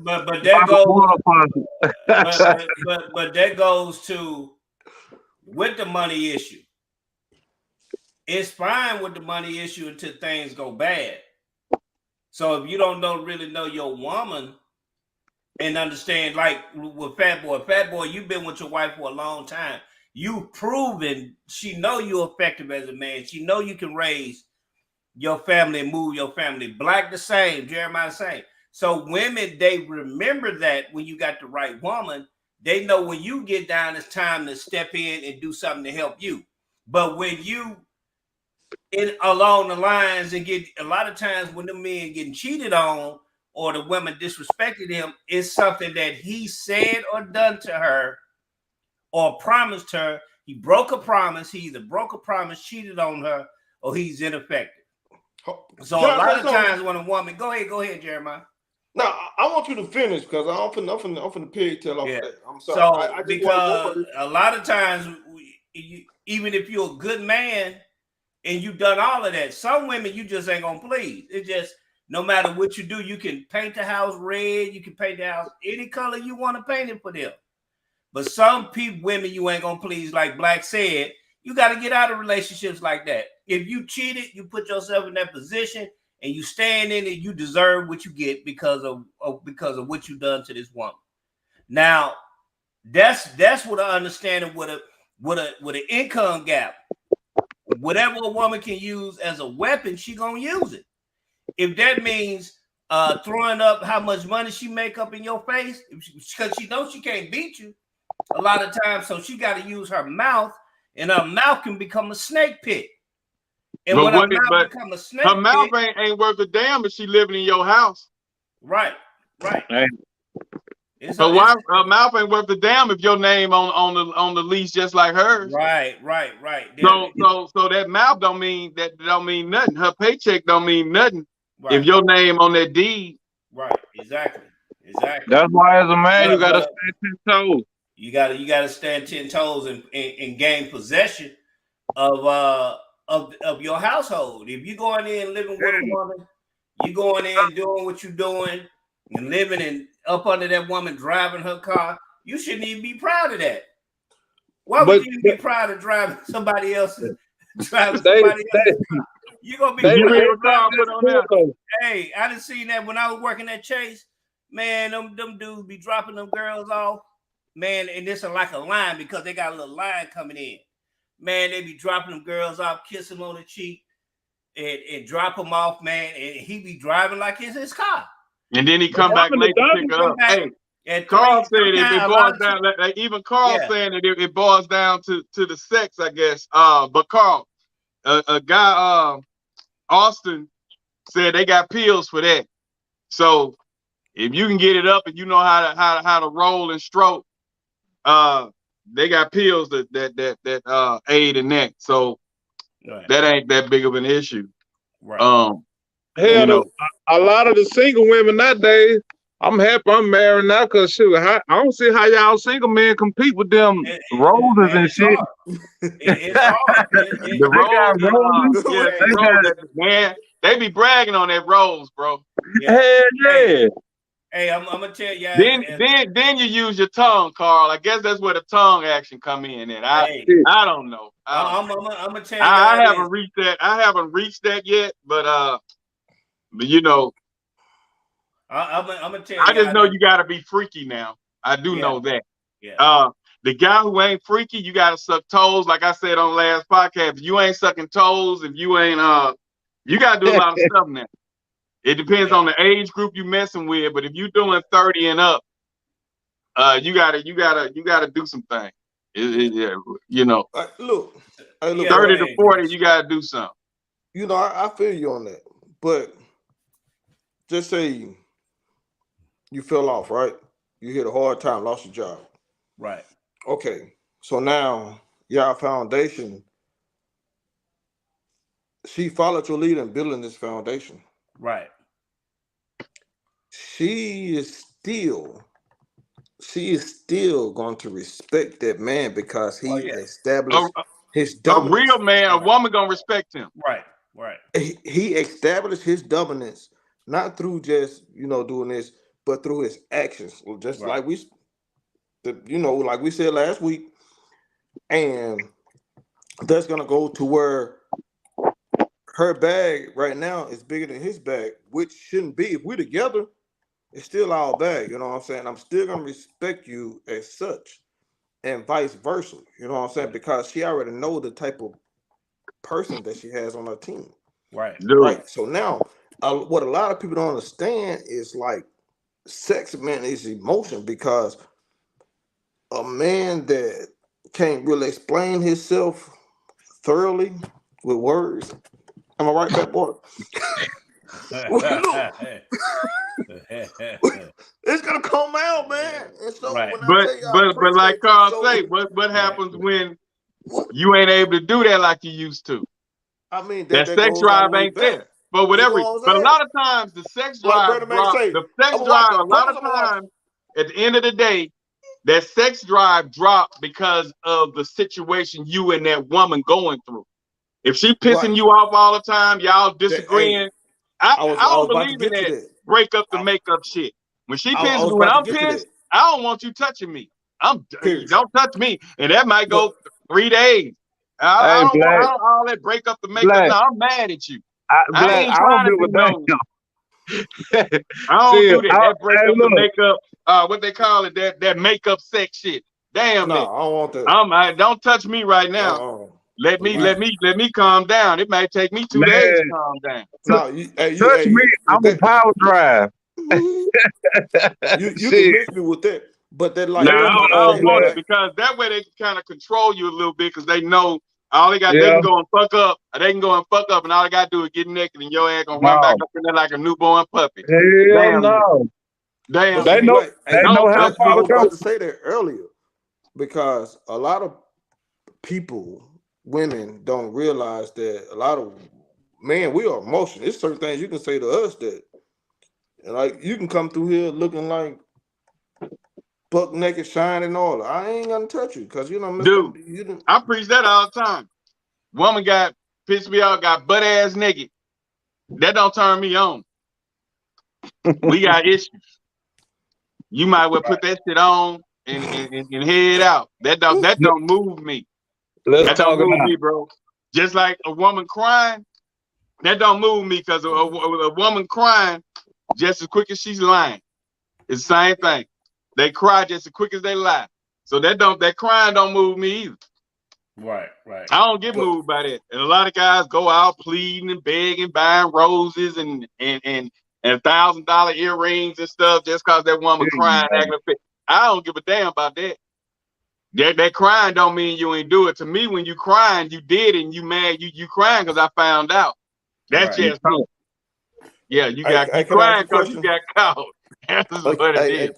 but that goes. but that goes to with the money issue. It's fine with the money issue until things go bad. So if you don't really know your woman and understand, like with Fat Boy, you've been with your wife for a long time. You've proven she know you're effective as a man. She know you can raise your family and move your family. Black the same, Jeremiah the same. So women, they remember that when you got the right woman, they know when you get down, it's time to step in and do something to help you. But when you in along the lines and get a lot of times when the men getting cheated on or the women disrespected him, it's something that he said or done to her or promised her. He broke a promise. He either broke a promise, cheated on her, or he's ineffective. So a lot of times when a woman, go ahead, Jeremiah. No, I want you to finish because I'm finna pigtail off of that. I'm sorry. So I because a lot of times, even if you're a good man and you've done all of that, some women you just ain't gonna please. It just no matter what you do, you can paint the house red, you can paint the house any color you want to paint it for them. But some women you ain't gonna please, like Black said. You got to get out of relationships like that. If you cheated, you put yourself in that position, and you stand in it. You deserve what you get because of what you done to this woman. Now, that's what I understand with an income gap. Whatever a woman can use as a weapon, she gonna use it. If that means throwing up how much money she make up in your face, because she knows she can't beat you a lot of times, so she got to use her mouth. And her mouth can become a snake pit. And when her mouth become a snake pit, her mouth ain't worth a damn if she living in your house. Right. So why her mouth ain't worth a damn if your name on the lease just like hers. Right. So that mouth don't mean nothing. Her paycheck don't mean nothing if your name on that deed. Right. Exactly. That's why as a man you gotta stand 10 toes. You gotta stand 10 toes and gain possession of your household. If you going in living with a woman, you going in doing what you're doing and living in up under that woman driving her car, you shouldn't even be proud of that. Why would you be proud of driving somebody else's car? You're gonna be Hey, I done seen that when I was working at Chase. Man, them dudes be dropping them girls off. Man, and this is like a line because they got a little line coming in. Man, they be dropping them girls off, kiss them on the cheek, and drop them off, man. And he be driving like it's his car. And then he come back later to pick her up. Hey, Carl said it boils down. Like even Carl saying that it boils down to the sex, I guess. But Carl, a guy, Austin, said they got pills for that. So if you can get it up and you know how to roll and stroke. They got pills that aid in that, so that ain't that big of an issue. Right. Hell, a lot of the single women nowadays, I'm happy I'm married now because shoot, I don't see how y'all single men compete with them roses and shit. It's hard. The roses, man, they be bragging on that rose, bro. Hell yeah. Hey, I'm gonna tell you. Then you use your tongue, Carl. I guess that's where the tongue action come in. And I don't know. I'm gonna tell you. I haven't reached that. I haven't reached that yet. But you know, I'm gonna tell you. I just know you got to be freaky now. I do know that. Yeah. The guy who ain't freaky, you got to suck toes. Like I said on last podcast, if you ain't sucking toes, if you ain't you got to do a lot of stuff now. It depends on the age group you messing with, but if you're doing 30 and up, you gotta do some things. You know, look, 30 to 40, you gotta do something. You know, I feel you on that, but just say you fell off, right? You hit a hard time, lost your job, right? Okay, so now y'all foundation. She followed your lead in building this foundation. Right. She is still going to respect that man because he established his dominance. A real man, a woman gonna respect him. Right. He established his dominance not through just doing this, but through his actions. Just like we said last week, and that's gonna go to where her bag right now is bigger than his bag, which shouldn't be. If we're together, it's still our bag. You know what I'm saying? I'm still gonna respect you as such, and vice versa. You know what I'm saying? Because she already know the type of person that she has on her team. Right. Dude. Right. So now, what a lot of people don't understand is like sex, man, is emotion, because a man that can't really explain himself thoroughly with words. Am I right, Fat Boy? Look, it's gonna come out, man. And so Right. when I But tell you, I but like appreciate you Carl so say, what happens when you ain't able to do that like you used to? I mean, That that sex goes all the drive way ain't back. there. But You whatever. know what I'm But a saying? lot of times the sex Like drive Brother Mac say, the sex I'ma drive watch a it. lot of I'ma watch times at the end of the day, that sex drive dropped because of the situation you and that woman going through. If she pissing Right. you off all the time, y'all Hey, disagreeing. I was I don't about to believe in get to that that. break up the I, makeup shit. When she I pisses was me, when about to I'm get to pissed, that. I don't want you touching me. Period. Don't touch me. And that might But go 3 days. I Hey, don't Black, want all that break up the makeup. Black, No, I'm mad at you. I Black. ain't I don't trying to give be a damn. nosy. I don't See, do that. That break hey, up the look, makeup, what they call it, that makeup sex shit. Damn no, that. I don't want that. Don't touch me right now. Let You, me calm down. It may take me 2 days to man, calm down. no, touch me. with I'm a that, power drive. you can Shit, miss me with that. But that Nah, like leave I'm them trying to I tell don't alone, you, want it Black. man. because that way they can kind of control you a little bit because they know all they got, they Yeah, can go and fuck up, or they can go and fuck up, and all they got to do is get naked, and your ass gonna run back no, up in there like a newborn puppy. hell Damn it. no. Damn But They see, it. know, Black, they hey, know Don't how touch Black, I me. far to was go. about to say that earlier because a lot of people, women, don't realize that a lot of man, we are emotional. There's certain things you can say to us that, like, you can come through here looking like buck naked, shining all. I ain't gonna touch you because you know, Dude, you done, I preach that all the time. Woman got pissed me off, got butt ass naked. That don't turn me on. We got issues. You might well put that shit on and head out. That don't move me. Let's That don't talk move about. me, bro. Just like a woman crying, that don't move me because a woman crying just as quick as she's lying. It's the same thing. They cry just as quick as they lie. So that crying don't move me either. Right. I don't get but moved by that. And a lot of guys go out pleading and begging, buying roses and $1,000 earrings and stuff just cause that woman crying, acting a fit. I don't give a damn about that. That crying don't mean you ain't do it. To me, when you crying, you did it and you mad. You crying because I found out. That's Right. just me. Yeah, you I can I ask crying a because you question? got caught. That's what it is.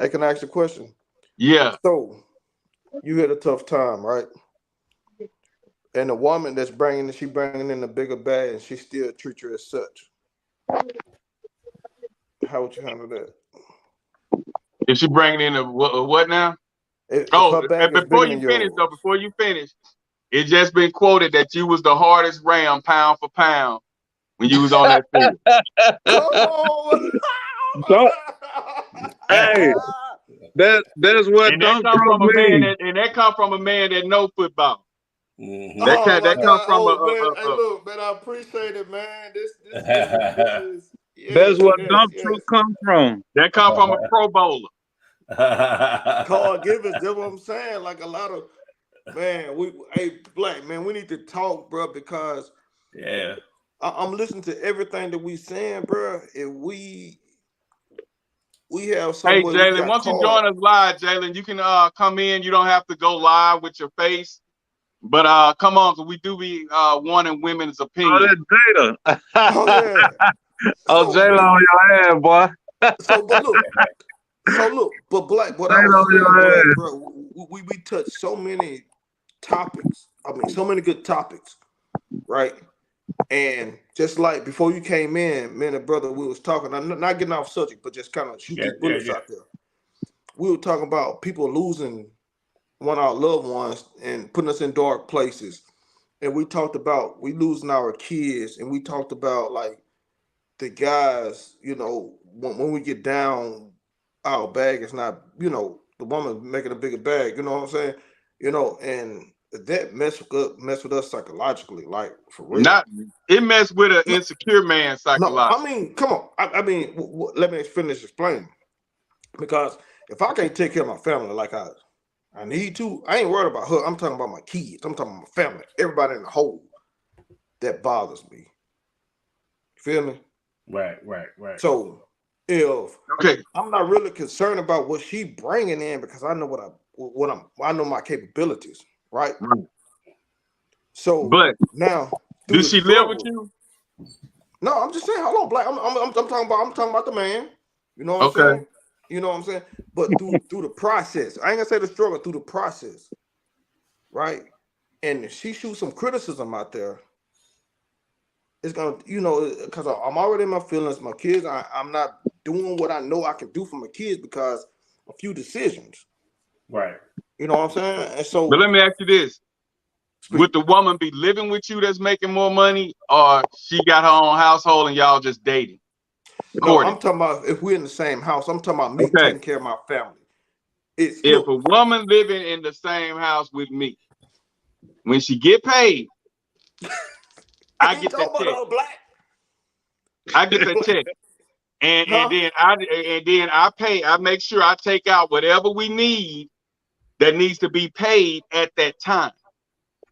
I can ask a question. Yeah. So you had a tough time, right? And the woman that's bringing in the bigger bag, and she still treats you as such. How would you handle that? Is she bringing in a what now? If Oh, her bag and is bigger than yours. before you finish, it just been quoted that you was the hardest ram pound for pound when you was on that field. Come on. So, hey, that's what And that dump come truck from a man means. that know football. Mm-hmm. Oh my That come God! from Oh man! Hey, look, man! I appreciate it, man. This is That's yes, what yes, dump truck yes. come from. that come from a Pro Bowler. Call givers. That's what I'm saying. Like a lot of man. Hey, Black man, we need to talk, bro, because Yeah. I'm listening to everything that we saying, bro. If we have Hey somewhere we Jalen, got once you join called. us live, Jalen, you can come in. You don't have to go live with your face, but come on, because we do be wanting women's Oh, opinion. that's Jada. Oh yeah. Oh, So Jada on your ass, boy. but Black, what I Jada was on saying, your Black, ass. bro, we touched so many topics. I mean, so many good topics, right? And just like before you came in, me and the brother, we was talking. I'm not getting off subject, but just kind of shoot these bullets out there. We were talking about people losing one of our loved ones and putting us in dark places. And we talked about we losing our kids, and we talked about like the guys, when we get down, our bag is not, the woman making a bigger bag, you know what I'm saying? And that mess with us psychologically, like for real. Not it messed with an insecure man No, psychologically. I mean, come on. I mean, let me finish explaining. Because if I can't take care of my family like I need to, I ain't worried about her. I'm talking about my kids. I'm talking about my family. Everybody in the whole. That bothers me. You feel me? Right. So if Okay. I'm not really concerned about what she bringing in, because I know I know my capabilities, right? Right. So But now, does she live with you? No, I'm just saying. Hold on, Black. I'm talking about the man. You know what I'm saying? You know what I'm saying? But through the process, I ain't gonna say the struggle, through the process, right? And if she shoots some criticism out there, it's gonna, because I'm already in my feelings. My kids, I'm not doing what I know I can do for my kids because a few decisions. Right. You know what I'm saying? And so, But let me ask you this: would the woman be living with you that's making more money, or she got her own household and y'all just dating? no, I'm talking about if we're in the same house. I'm talking about me taking care of my family. If a woman living in the same house with me, when she get paid, I get that check. Black. I get that check, and then I pay. I make sure I take out whatever we need that needs to be paid at that time,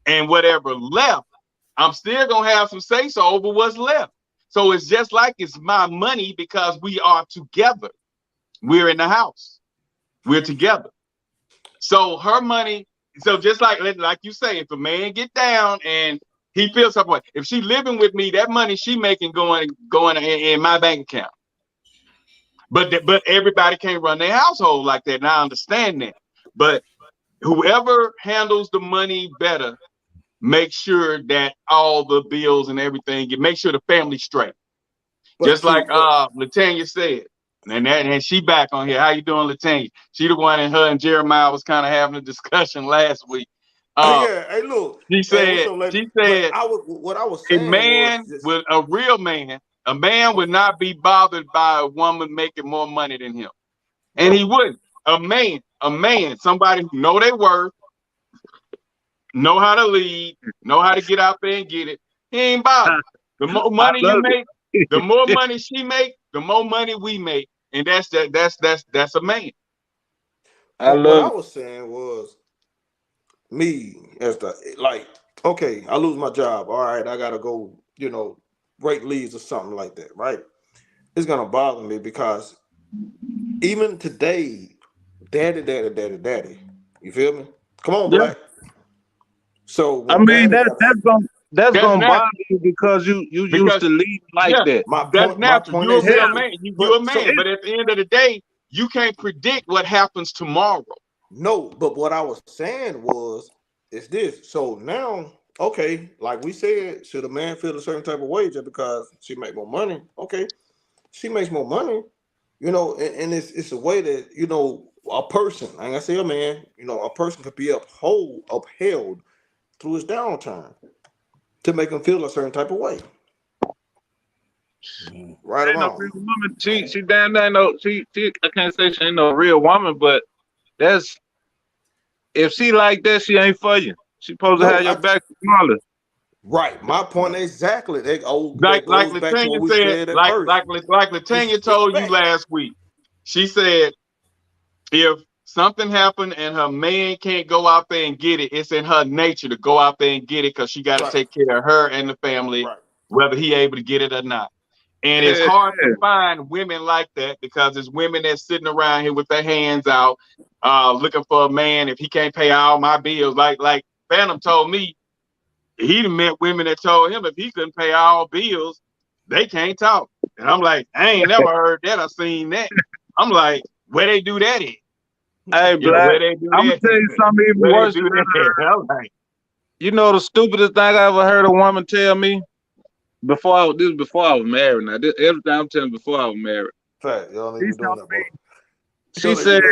and whatever left, I'm still gonna have some say so over what's left. So it's just like it's my money because we are together. We're in the house. We're together. So her money. So just like you say, if a man get down and he feels some way, if she living with me, that money she making going in my bank account. But everybody can't run their household like that, and I understand that. But whoever handles the money better, make sure that all the bills and everything, make sure the family's straight. Just like Latanya said, and she back on here. How you doing, Latanya? She the one, and her and Jeremiah was kind of having a discussion last week. Hey, look. She said, what I was saying, a real man, a man would not be bothered by a woman making more money than him, and he wouldn't. A man, somebody who know their worth, know how to lead, know how to get out there and get it. He ain't bothered. The more money you make, the more money she make, the more money we make, and that's a man. What I was saying was, me as okay, I lose my job. All right, I gotta go, break leaves or something like that, right? It's gonna bother me because even today, daddy. You feel me? Come on, Black. So I mean that's gonna bother you because you used to lead like that. That's natural. You're a real man. You're a man. But at the end of the day, you can't predict what happens tomorrow. No, but what I was saying is this. So now, okay, like we said, should a man feel a certain type of way just because she make more money? Okay, she makes more money, and it's a way that, a person, I ain't gonna say a man, a person could be upheld through his downturn to make him feel a certain type of way. Right or wrong? No real woman. She damn no. She I can't say she ain't no real woman, but that's if she like that, she ain't for you. She supposed to have your back smaller. Right. My point exactly. Like Latanya said, like Latanya told you last week. She said, if something happened and her man can't go out there and get it, it's in her nature to go out there and get it because she got to take care of her and the family, whether he able to get it or not. And it's hard to find women like that because there's women that's sitting around here with their hands out, looking for a man. If he can't pay all my bills, like Phantom told me, he met women that told him if he couldn't pay all bills, they can't talk. And I'm like, I ain't never heard that. I seen that. I'm like, where they do that in? Hey, Black, I'm gonna tell you something even worse. The stupidest thing I ever heard a woman tell me before I was married. Now, everything I'm telling you before I was married. Fact, y'all ain't doing that, boy. She said,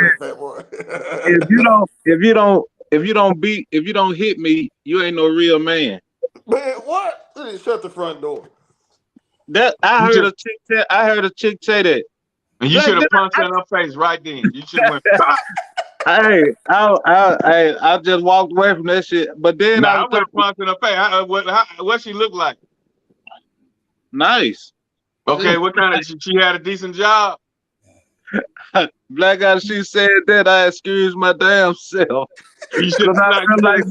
if you don't hit me, you ain't no real man. Man, what? Shut the front door. That I heard a chick say that. And you should have punched her in her face right then. You should have went. I just walked away from that shit. But then Nah, I I was would have punched in her face. What she look like? nice. Okay, what kind of? She had a decent job. Black guy, she said that I excused my damn self. You should 'Cause I have. feel like,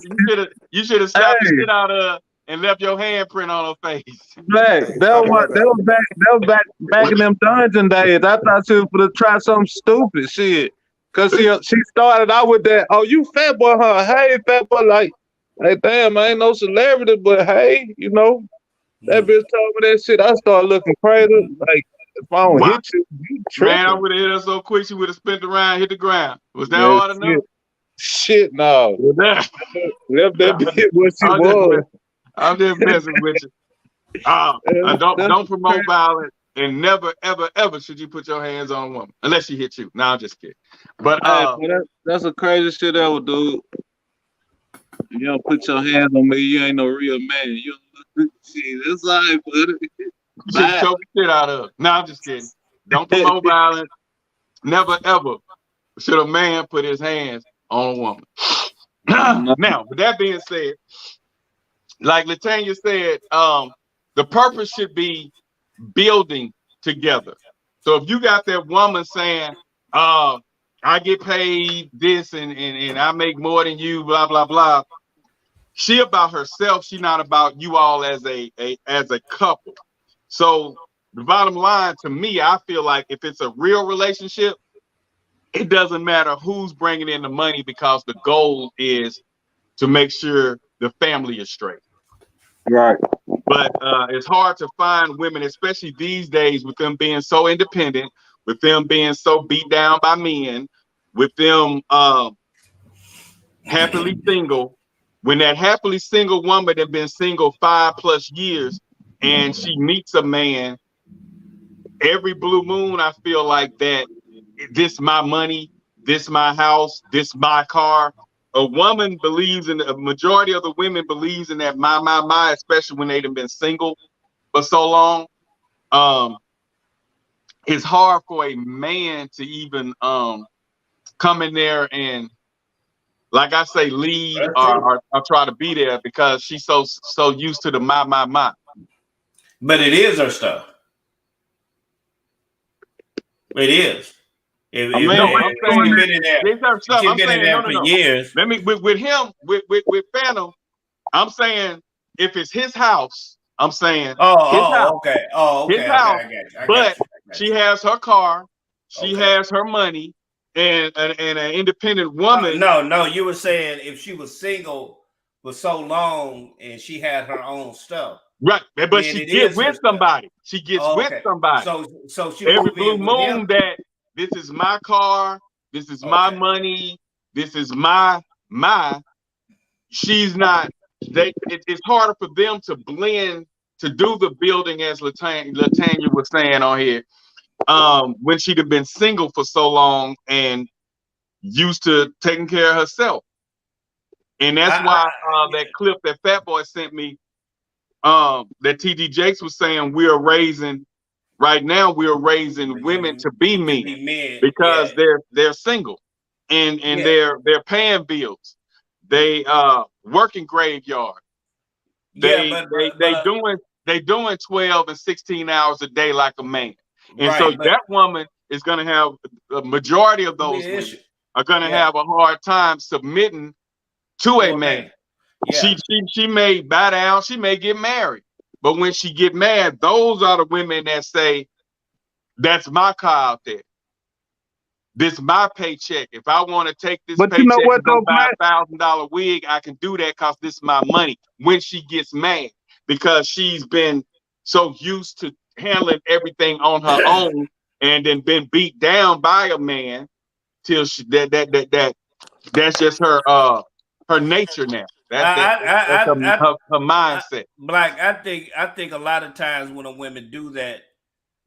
You should have slapped the hey, shit out of her and left your handprint on her face. Black, Hey, that stop was right there. back in them dungeon days. I thought she was gonna try something stupid shit. Cause she started out with that, oh, you fat boy, huh? Hey, fat boy, like, hey, damn, I ain't no celebrity, but hey, that bitch told me that shit. I started looking crazy. Like, if I don't Wow, hit you, you man, I tripping. would have hit her so quick she would have spent around, hit the ground. Was that Man, hard enough? shit, no. Was that? Left that bitch what she I'm was. just messing with you. Don't promote violence, and never, ever, ever should you put your hands on a woman unless she hit you. No, I'm just kidding. But Hey, that's a crazy shit ever, dude. You don't put your hands on me, you ain't no real man. You shit, that's all right, buddy. you should Bye. choke the shit out of her. No, I'm just kidding. Don't promote violence. Never, ever should a man put his hands on a woman. No. Now, with that being said, like Latanya said, the purpose should be building together. So if you got that woman saying, I get paid this and I make more than you, blah, blah, blah. She about herself. She not about you all as a couple. So the bottom line to me, I feel like if it's a real relationship, it doesn't matter who's bringing in the money because the goal is to make sure the family is straight. Right. But it's hard to find women, especially these days, with them being so independent, with them being so beat down by men, with them happily single. When that happily single woman that been single 5+ years and she meets a man, every blue moon, I feel like that this my money, this my house, this my car. A woman believes in, a majority of the women believes in that my, especially when they've been single for so long. It's hard for a man to even come in there and, like I say, lead or try to be there because she's so used to the my. But it is her stuff. It is. If I'm saying been in there, it's her stuff. she's I'm been in saying there for years. Let me with him with Phantom. I'm saying if it's his house, I'm saying his house. Okay. Oh, okay. His house. I got you. But she has her car, she has her money, and an independent woman. No. You were saying if she was single for so long and she had her own stuff. Right, but she gets with somebody. She gets with somebody. So she every blue moon that this is my car, this is my money, this is my. She's not. It's harder for them to blend, to do the building, as Latanya was saying on here. When she'd have been single for so long and used to taking care of herself, and that's why that clip that Fat Boy sent me. That TD Jakes was saying we're raising women to be men because they're single and they're paying bills. They working graveyard. They doing 12 and 16 hours a day like a man. And so that woman is gonna have the majority of those women are gonna have a hard time submitting to a man. Yeah. She may bow down, she may get married, but when she get mad, those are the women that say, "That's my car out there. This my paycheck. If I want to take this paycheck and go buy $1,000 wig, I can do that because this is my money." When she gets mad, because she's been so used to handling everything on her own, and then been beat down by a man till she that's just her nature now. That's her mindset. Black, I think a lot of times when a women do that,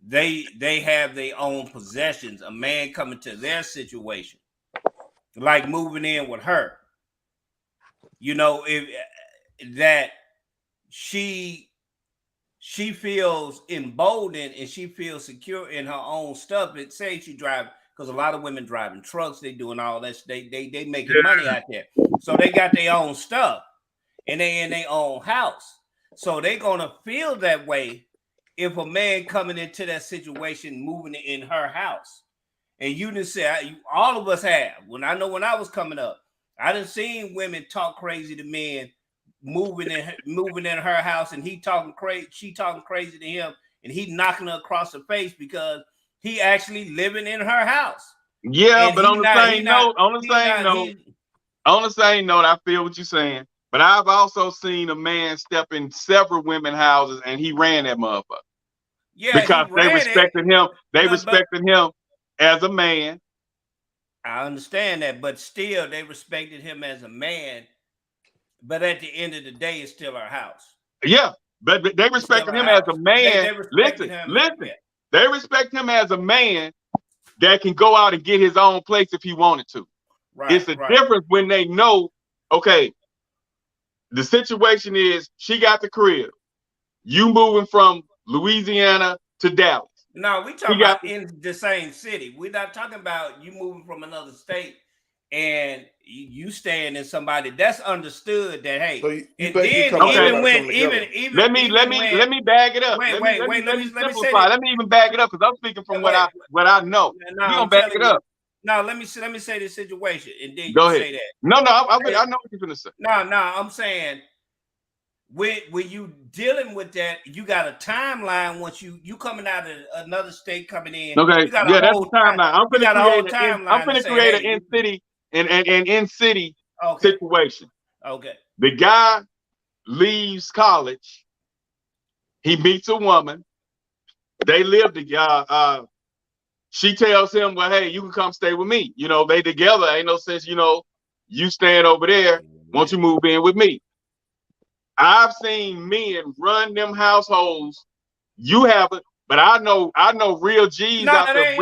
they have their own possessions. A man coming to their situation, like moving in with her. If that she feels emboldened and she feels secure in her own stuff. It say she drive, because a lot of women driving trucks, they doing all that. They making money out there. So they got their own stuff and they in their own house. So they gonna feel that way if a man coming into that situation, moving in her house. And you didn't say, all of us have. When I was coming up, I done seen women talk crazy to men moving in her house, and he talking crazy, she talking crazy to him, and he knocking her across the face because he actually living in her house. Yeah, And but on the same note, I feel what you're saying. But I've also seen a man step in several women's houses and he ran that motherfucker. Yeah, because they respected him. They respected him as a man. I understand that, but still they respected him as a man. But at the end of the day, it's still our house. Yeah, but they respected him as a man. Listen. Yeah. They respect him as a man that can go out and get his own place if he wanted to. Right, it's a difference when they know, okay, the situation is she got the crib. You moving from Louisiana to Dallas. No, we talking about in the same city. We're not talking about you moving from another state and you staying in somebody that's understood that, hey, So and then even let me bag it up. Wait, let me simplify. Let me even bag it up because I'm speaking from what I know. You gonna back it up. No, let me say the situation and then go you ahead. say that. No, I know what you're gonna say. No, I'm saying when you dealing with that, you got a timeline. Once you coming out of another state coming in, okay, you got that's the timeline. I'm gonna create an in-city and in-city situation. Okay. The guy leaves college. He meets a woman. They live together. She tells him, well, hey, you can come stay with me. You know, they together. Ain't no sense, you staying over there. Won't you move in with me? I've seen men run them households. You haven't, but I know real G's out there.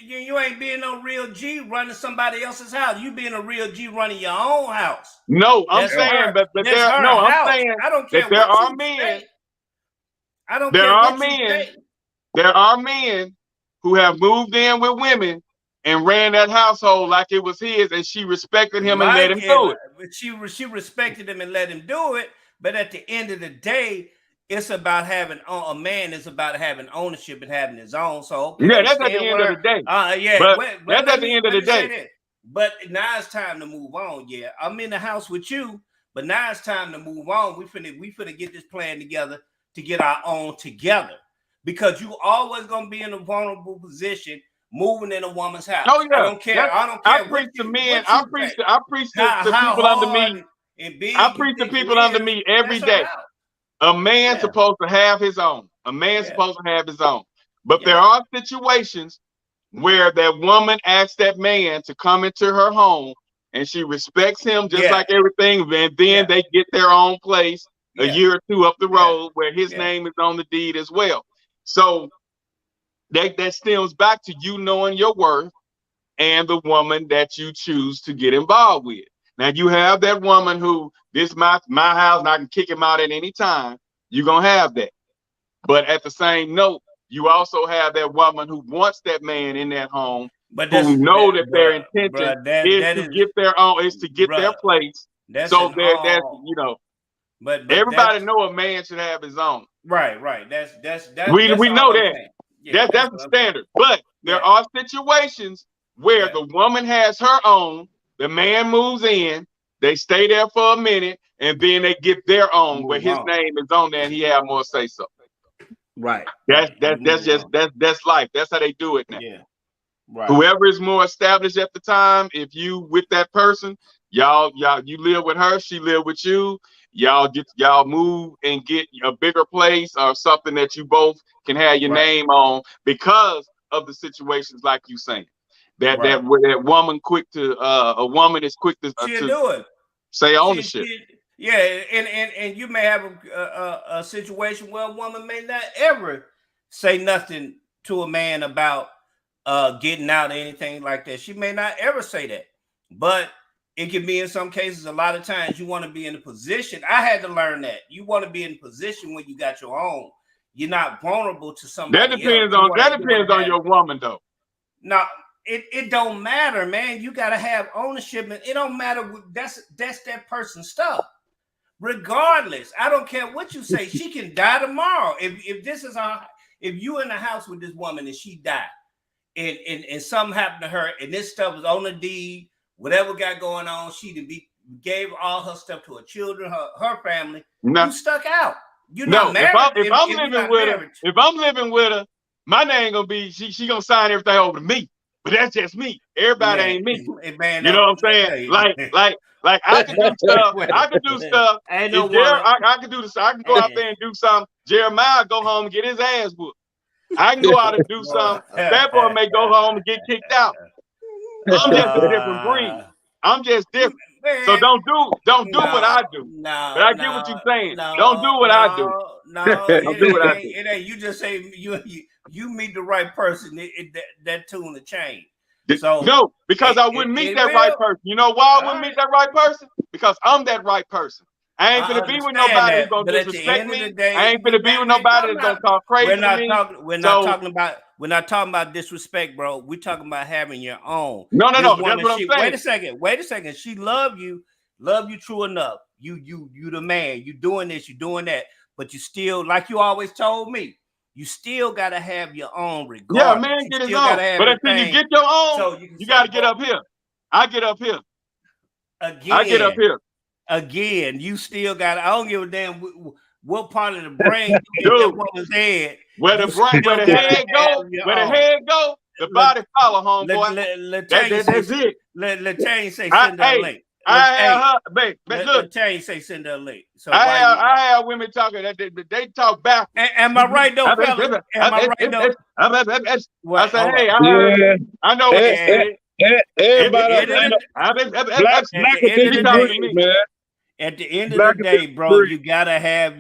You ain't being no real G running somebody else's house. You being a real G running your own house. No, I'm saying, but I'm saying I don't care that there are men. I don't care what you say. There are men who have moved in with women and ran that household like it was his, and she respected him and let him do it. But she respected him and let him do it. But at the end of the day, it's about having a man is about having ownership and having his own. So that's at the end of the day. That's at the end of the day. But now it's time to move on. Yeah, I'm in the house with you, but now it's time to move on. We finna get this plan together to get our own together. Because you always gonna be in a vulnerable position moving in a woman's house. Oh yeah, I don't care. I preach to men. I preach to people under me. I preach to people under me every day. A man's supposed to have his own. A man's supposed to have his own. But there are situations where that woman asks that man to come into her home, and she respects him just like everything. And then they get their own place a year or two up the road where his name is on the deed as well. So that stems back to you knowing your worth and the woman that you choose to get involved with. Now you have that woman who this my house and I can kick him out at any time. You're gonna have that. But at the same note, you also have that woman who wants that man in that home, but who know that their intention is to get their own, is to get their place. So that's But everybody know a man should have his own. Right. We know that. That's the standard. But there are situations where the woman has her own, the man moves in, they stay there for a minute, and then they get their own where his name is on there and he have more say so. Right. That's life. That's how they do it now. Yeah. Right. Whoever is more established at the time, if you with that person, y'all you live with her, she live with you. Y'all move and get a bigger place or something that you both can have your name on because of the situations like you saying. That woman a woman is quick to do it. Say ownership. And you may have a situation where a woman may not ever say nothing to a man about getting out or anything like that. She may not ever say that, but it can be in some cases. A lot of times you want to be in a position. I had to learn that you want to be in a position when you got your own. You're not vulnerable to somebody. That depends on your woman though. No, it don't matter, man. You gotta have ownership, and it don't matter. That's that person's stuff. Regardless, I don't care what you say. She can die tomorrow. If this is if you in the house with this woman and she died, and something happened to her, and this stuff was on the deed, whatever got going on, gave all her stuff to her children, her family. No. You stuck out. You're No, not married. if I'm living with her, my name gonna be she gonna sign everything over to me. But that's just me. Everybody ain't me. Man, you know what I'm saying? Like I can do stuff. I can do stuff. Ain't no I can do this. I can go out there and do something. Jeremiah go home and get his ass whooped. I can go out and do something. That boy may go home and get kicked out. I'm just a different breed. I'm just different. Man. So don't do what I do. No, but I get what you're saying. Don't do what I do. No, don't do what I do. It ain't. You just say you meet the right person. That tune to change. So no, because I wouldn't meet that right person. You know why I wouldn't meet that right person? Because I'm that right person. I ain't gonna be with nobody who's gonna disrespect me. I ain't gonna be with nobody that's gonna talk crazy to me. We're not talking about disrespect, bro. We're talking about having your own. No. That's what I'm saying. Wait a second. She love you true enough. You the man. You doing this. You doing that. But you still, like you always told me, you still gotta have your own regardless. Yeah, man, get his own. But until you get your own, so you gotta get up here. I get up here. Again. I get up here. Again, you still got. I don't give a damn what part of the brain that woman's head. Where the head go, the body follow, homeboy. That's it. Latanya say send her a link. I have her, babe. Look, Latanya say send her a link. So I have women talking that they talk back. Am I right though, fella? Am I right though? I say, hey, I know what you said. Everybody, man. At the end of the day, bro, you gotta have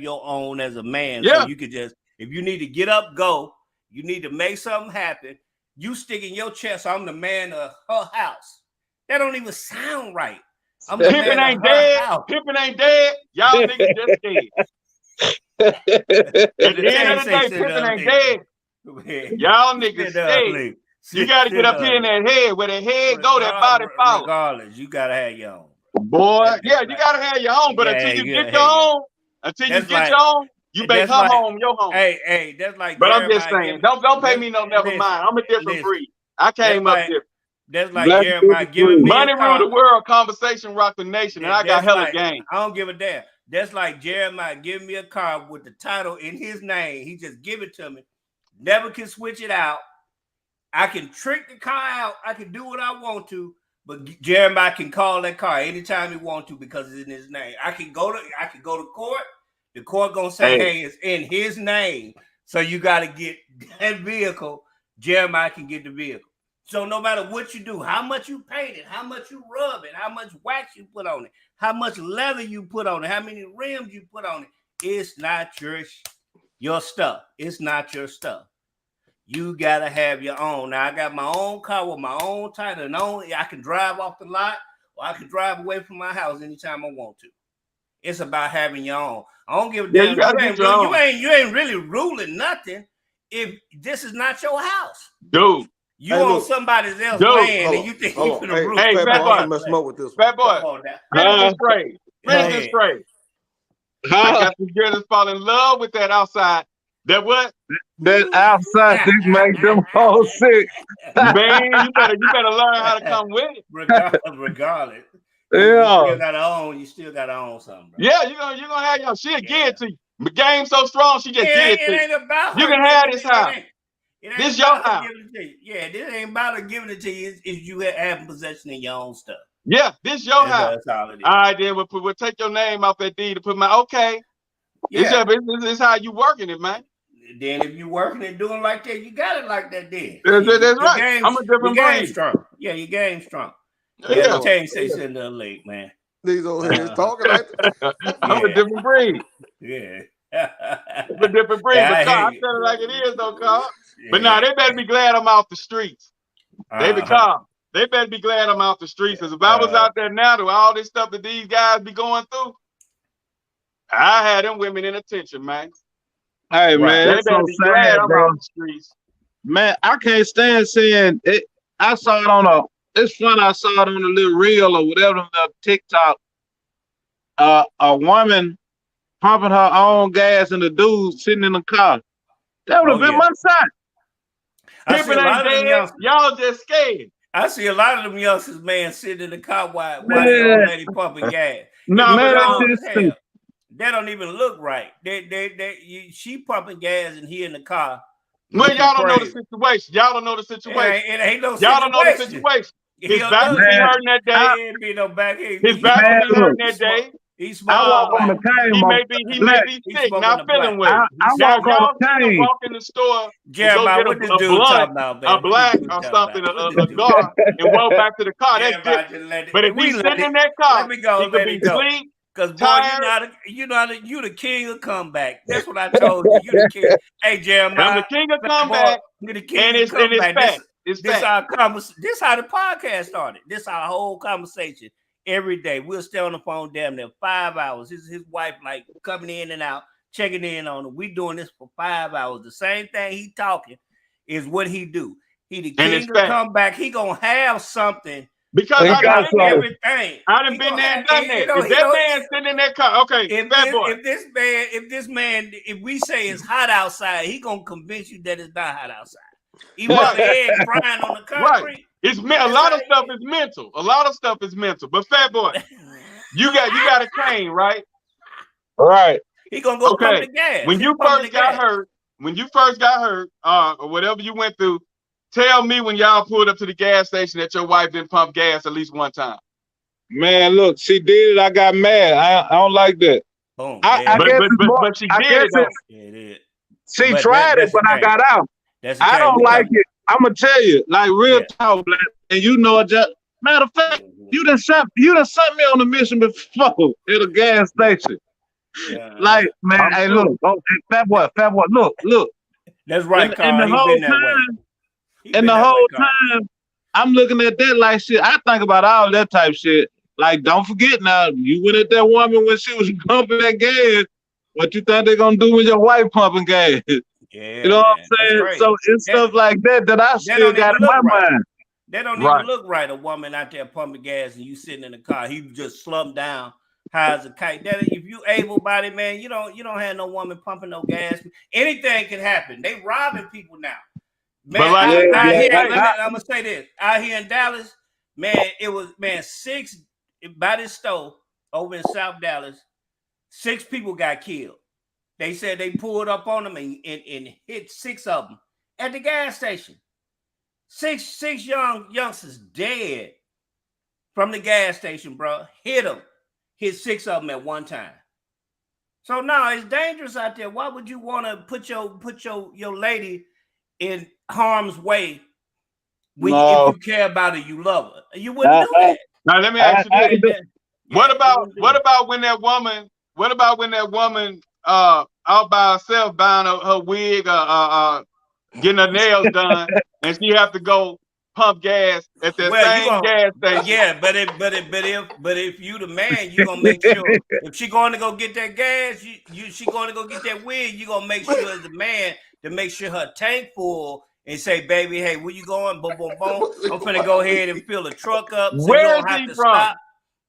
your own as a man. Yeah. So you could just, if you need to get up, go. You need to make something happen. You stick in your chest, I'm the man of her house. That don't even sound right. Pippin ain't dead. Pippin ain't dead. Y'all niggas just dead. At the end of the day, Pippin ain't dead. Y'all niggas dead. You gotta get up here in that head. Where the head go, that body follow. Regardless, you gotta have your own. Boy, yeah, you gotta have your own. But until you get your own, you better come home your home. Hey, that's like. But I'm just saying, don't pay me no never mind. I'm a different breed. I came up different. That's like Jeremiah giving me money rule the world, conversation rock the nation, and I got hella game. I don't give a damn. That's like Jeremiah giving me a car with the title in his name. He just give it to me. Never can switch it out. I can trick the car out. I can do what I want to, but Jeremiah can call that car anytime he want to because it's in his name. I can go to court. The court gonna say, hey, it's in his name. So you got to get that vehicle. Jeremiah can get the vehicle. So no matter what you do, how much you paint it, how much you rub it, how much wax you put on it, how much leather you put on it, how many rims you put on it, it's not your stuff. It's not your stuff. You gotta have your own. Now I got my own car with my own title, and I can drive off the lot, or I can drive away from my house anytime I want to. It's about having your own. I don't give a damn. You ain't really ruling nothing if this is not your house, dude. You on somebody else's land, and you think you can rule. Hey, fat boy, fat boy, finish this phrase. I got some girls that fall in love with that outside. That what? That outside thing make them all sick. Man, you better learn how to come with it. Regardless. Yeah. You still gotta own something. Bro. Yeah, you're gonna have your shit give it to you. The game's so strong, she just give it to you. Ain't about you can have this house. This your house. Yeah, this ain't about her giving it to you. It's you having possession of your own stuff. Yeah, this your house. That's all it is. All right, then we'll take your name off that deed to put my okay. Yeah. It's how you working it, man. Then if you working and doing like that, you got it like that. Then that's right. I'm a different breed. Strong. Yeah, your game strong. Yeah, I'll tell you, say send her a link, man. These old heads talking like that. I'm a different breed. Yeah. I'm a different breed. But I tell it like it is, though, Carl. Yeah. But no, they better be glad I'm off the streets. They better be glad I'm off the streets. Because if I was out there now to all this stuff that these guys be going through, I had them women in attention, man. Hey, man, they better be glad I'm off the streets. Man, I can't stand seeing it. I saw it on it's funny, I saw it on a little reel or whatever on TikTok. A woman pumping her own gas and the dude sitting in the car. That would have been my son. I see a lot of them youngsters. Y'all just scared. I see a lot of them youngsters, man, sitting in the car while the old lady pumping gas. No, man, That don't even look right. She pumping gas and he in the car. Well, y'all don't know the situation. Y'all don't know the situation. It ain't no y'all don't know the situation. His back will be hurting that day. His back will be hurting that day. He's I walk on the cane. He may be sick, not feeling well. I walk on the cane. Walk in the store, Jeremiah, what this dude talking about, man? A black or something, a guard, and walk back to the car. That's different. But if he's sitting in that car, he could be asleep. Because boy, you the king of comeback. That's what I told you. You the king. Hey, Jeremiah, I'm the king of comeback. You the king of comeback. This how the podcast started. This our whole conversation. Every day we'll stay on the phone damn near 5 hours. His wife like coming in and out, checking in on him. We doing this for 5 hours. The same thing he talking is what he do. He the king of comeback. He gonna have something. Because I got everything. I done been there and done that. If that man sitting in that car, okay, if we say it's hot outside, he gonna convince you that it's not hot outside. Even though the egg frying on the concrete. Right. It's a lot of stuff is mental. A lot of stuff is mental. But Fat Boy, you got a cane, right? Right. He gonna go pump the gas. When you first got hurt, or whatever you went through, tell me when y'all pulled up to the gas station that your wife didn't pump gas at least one time. Man, look, she did it. I got mad. I don't like that. Boom. But she did it. She tried it, but I got out. I don't like it. I'm gonna tell you, like real talk, black, and you know it. Just matter of fact, you done sent me on a mission before at a gas station. Yeah. Like, man, hey, look, Fat Boy, look. That's right, and the whole time, I'm looking at that like shit. I think about all that type shit. Like, don't forget now, you went at that woman when she was pumping that gas. What you think they're gonna do with your wife pumping gas? Yeah, you know what I'm saying? So it's stuff like that I still got in my mind. That don't even look right. A woman out there pumping gas and you sitting in the car, he just slumped down, high as a kite. That if you able-bodied, man, you don't have no woman pumping no gas. Anything can happen. They robbing people now. Man, I'm gonna say this. Out here in Dallas, man, it was 6 by this store over in South Dallas. 6 people got killed. They said they pulled up on them and hit 6 of them at the gas station. Six youngsters dead from the gas station, bro. Hit 6 of them at one time. So now it's dangerous out there. Why would you want to put your lady in harm's way when if you care about her, you love her? You wouldn't do that. Now let me ask you this. What about when that woman out by herself buying her wig, getting her nails done, and she have to go pump gas at that same gas station? Yeah, but if you the man, you gonna make sure if she going to go get that gas, she going to go get that wig, you gonna make sure as the man to make sure her tank full and say, baby, hey, where you going? Boom, boom, boom. I'm finna go ahead and fill the truck up. So Where is he from? Stop.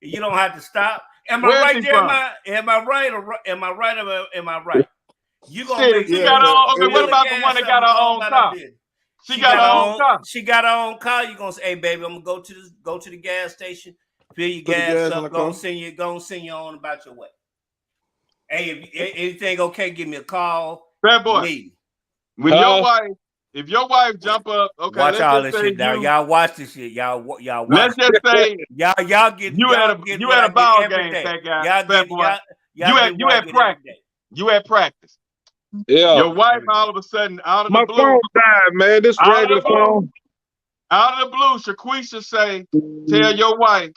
You don't have to stop. Am I right there? Am I right or am I right? You gonna make sure. What about the one that got her own car? She got her own car. She got her own car. You gonna say, hey, baby, I'm gonna go to the gas station, fill your gas up, go send you on about your way. Hey, if anything okay, give me a call. Bad boy. If your wife jump up, okay. Watch all this shit now. Y'all watch this shit. Y'all watch. Let's just say y'all get you at a ball game, that guy. You at practice. You at practice. Yeah. Your wife all of a sudden out of the blue. My phone died, man. This regular phone. Out of the blue, Shaquisha say, tell your wife,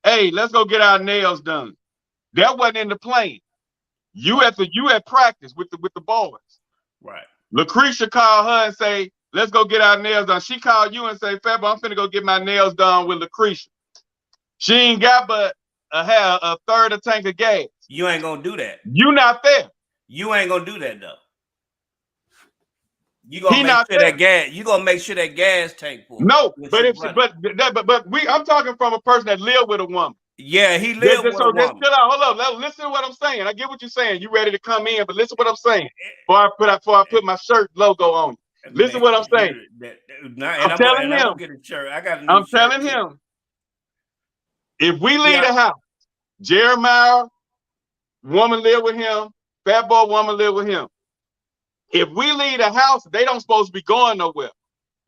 hey, let's go get our nails done. That wasn't in the plan. You at practice with the boys. Right. Lucretia called her and say, let's go get our nails done. She called you and say, Fab, I'm finna go get my nails done with Lucretia. She ain't got but a third of tank of gas. You ain't gonna do that. You not there. You ain't gonna do that though. You gonna He make not sure there. that gas. You gonna make sure that gas tank full. No, when but she if she, running. but I'm talking from a person that lived with a woman. Yeah, he lived with a So just woman. chill out. Hold up. Listen to what I'm saying. I get what you're saying. You ready to come in, but listen to what I'm saying. Before I put my shirt logo on. Listen to what I'm saying. I'm telling him. Gonna get a shirt. I got a new I'm shirt telling too. him. If we leave the house, Jeremiah, woman live with him, Fat Boy woman live with him. If we leave the house, they don't supposed to be going nowhere.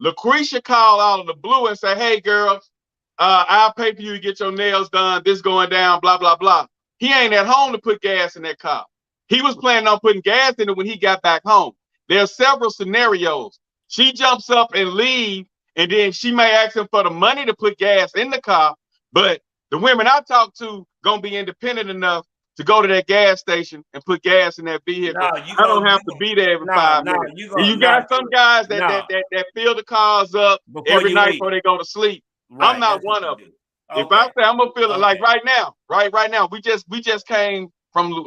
Lucretia called out of the blue and say, "Hey, girls, I'll pay for you to get your nails done. This going down, blah, blah, blah." He ain't at home to put gas in that car. He was planning on putting gas in it when he got back home. There's several scenarios. She jumps up and leaves, and then she may ask him for the money to put gas in the car. But the women I talk to gonna be independent enough to go to that gas station and put gas in that vehicle. I don't have to be there every 5 minutes. You got some guys that fill the cars up every night before they go to sleep. Right, I'm not one of them. Okay. If I say I'm gonna feel it like right now, we just came from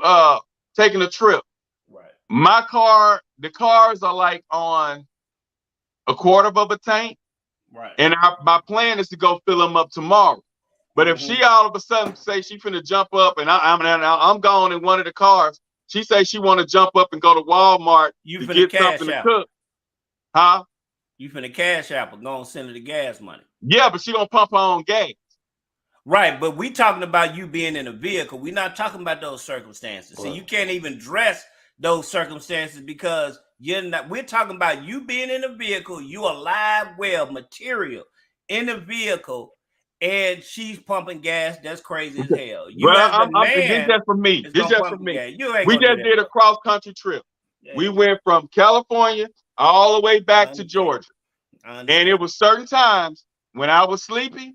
taking a trip. Right. My car, the cars are like on a quarter of a tank. Right. And my plan is to go fill them up tomorrow. But if she all of a sudden say she finna jump up and I'm gone in one of the cars, she say she want to jump up and go to Walmart to get something to cook. Huh? You finna cash out, but gonna send her the gas money. Yeah, but she gonna pump her own gas. Right, but we talking about you being in a vehicle. We're not talking about those circumstances. Right. So you can't even dress those circumstances because you're not. We're talking about you being in a vehicle. You are live well material in a vehicle. And she's pumping gas. That's crazy as hell. You this just for me. This just for me. We just did a cross country trip. Yeah. We went from California all the way back to Georgia. And it was certain times when I was sleepy,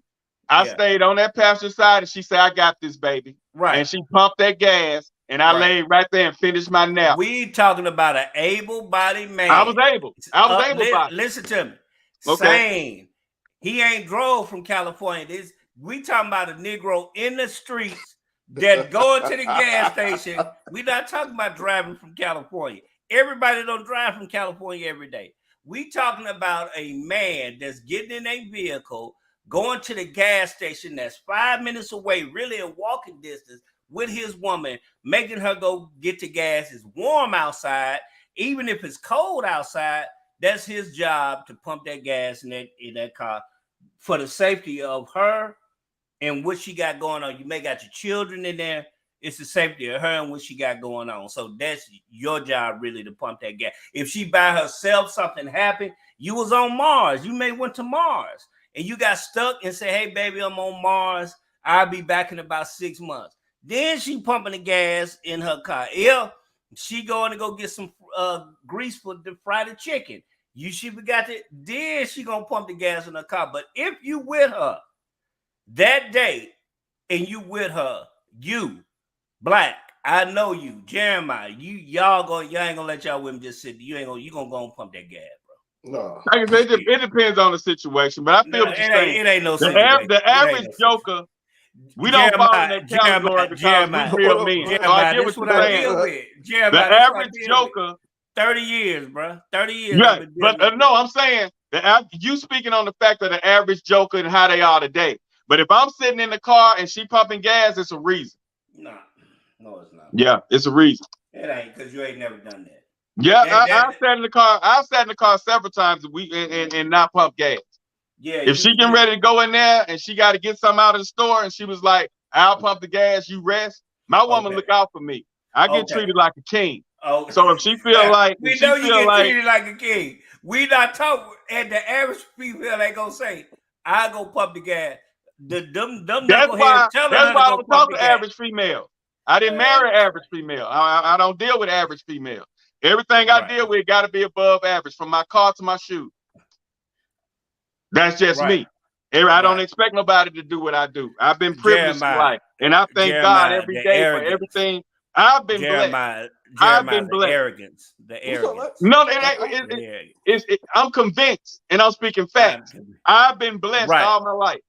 I stayed on that passenger side, and she said, "I got this, baby." Right. And she pumped that gas, and I laid right there and finished my nap. We talking about an able-bodied man. I was able-bodied. Listen to me. Okay. Same. He ain't drove from California. We talking about a Negro in the streets that going to the gas station. We not talking about driving from California. Everybody don't drive from California every day. We talking about a man that's getting in a vehicle, going to the gas station that's 5 minutes away, really in walking distance, with his woman, making her go get the gas. It's warm outside. Even if it's cold outside, that's his job to pump that gas in that car for the safety of her and what she got going on. You may got your children in there. It's the safety of her and what she got going on. So that's your job really to pump that gas. If she by herself, something happened, you was on Mars. You may went to Mars and you got stuck and say, "Hey, baby, I'm on Mars. I'll be back in about 6 months." Then she pumping the gas in her car. If she going to go get some grease for the fried chicken, she forgot it. Then she gonna pump the gas in her car. But if you with her that day and you with her, you Black, I know you, Jeremiah. Y'all ain't gonna let y'all women just sit. You gonna go and pump that gas, bro. No. Like I said, it depends on the situation, but I feel what you're saying. It ain't no situation. The average joker. We don't fall in that category because we real men. So I get what you're saying. The average joker. 30 years, bro. 30 years. Right. But no, I'm saying you speaking on the fact of the average joker and how they are today. But if I'm sitting in the car and she pumping gas, it's a reason. No, it's not. Yeah, it's a reason. It ain't because you ain't never done that. Yeah, I sat in the car. I sat in the car several times a week and not pump gas. Yeah. If she getting ready to go in there and she got to get something out of the store and she was like, "I'll pump the gas, you rest." My woman look out for me. I get treated like a king. Oh, so if she feel like we know you get treated like a king. We not talking, and the average female ain't gonna say, "I go pump the gas." That's why I don't talk to average female. I didn't marry an average female. I don't deal with average female. Everything I deal with got to be above average, from my car to my shoe. That's just me. I don't expect nobody to do what I do. I've been privileged in life, and I thank God every day for everything. I've been blessed. I've been blessed. The arrogance. No, I'm convinced, and I'm speaking facts. I've been blessed all my life.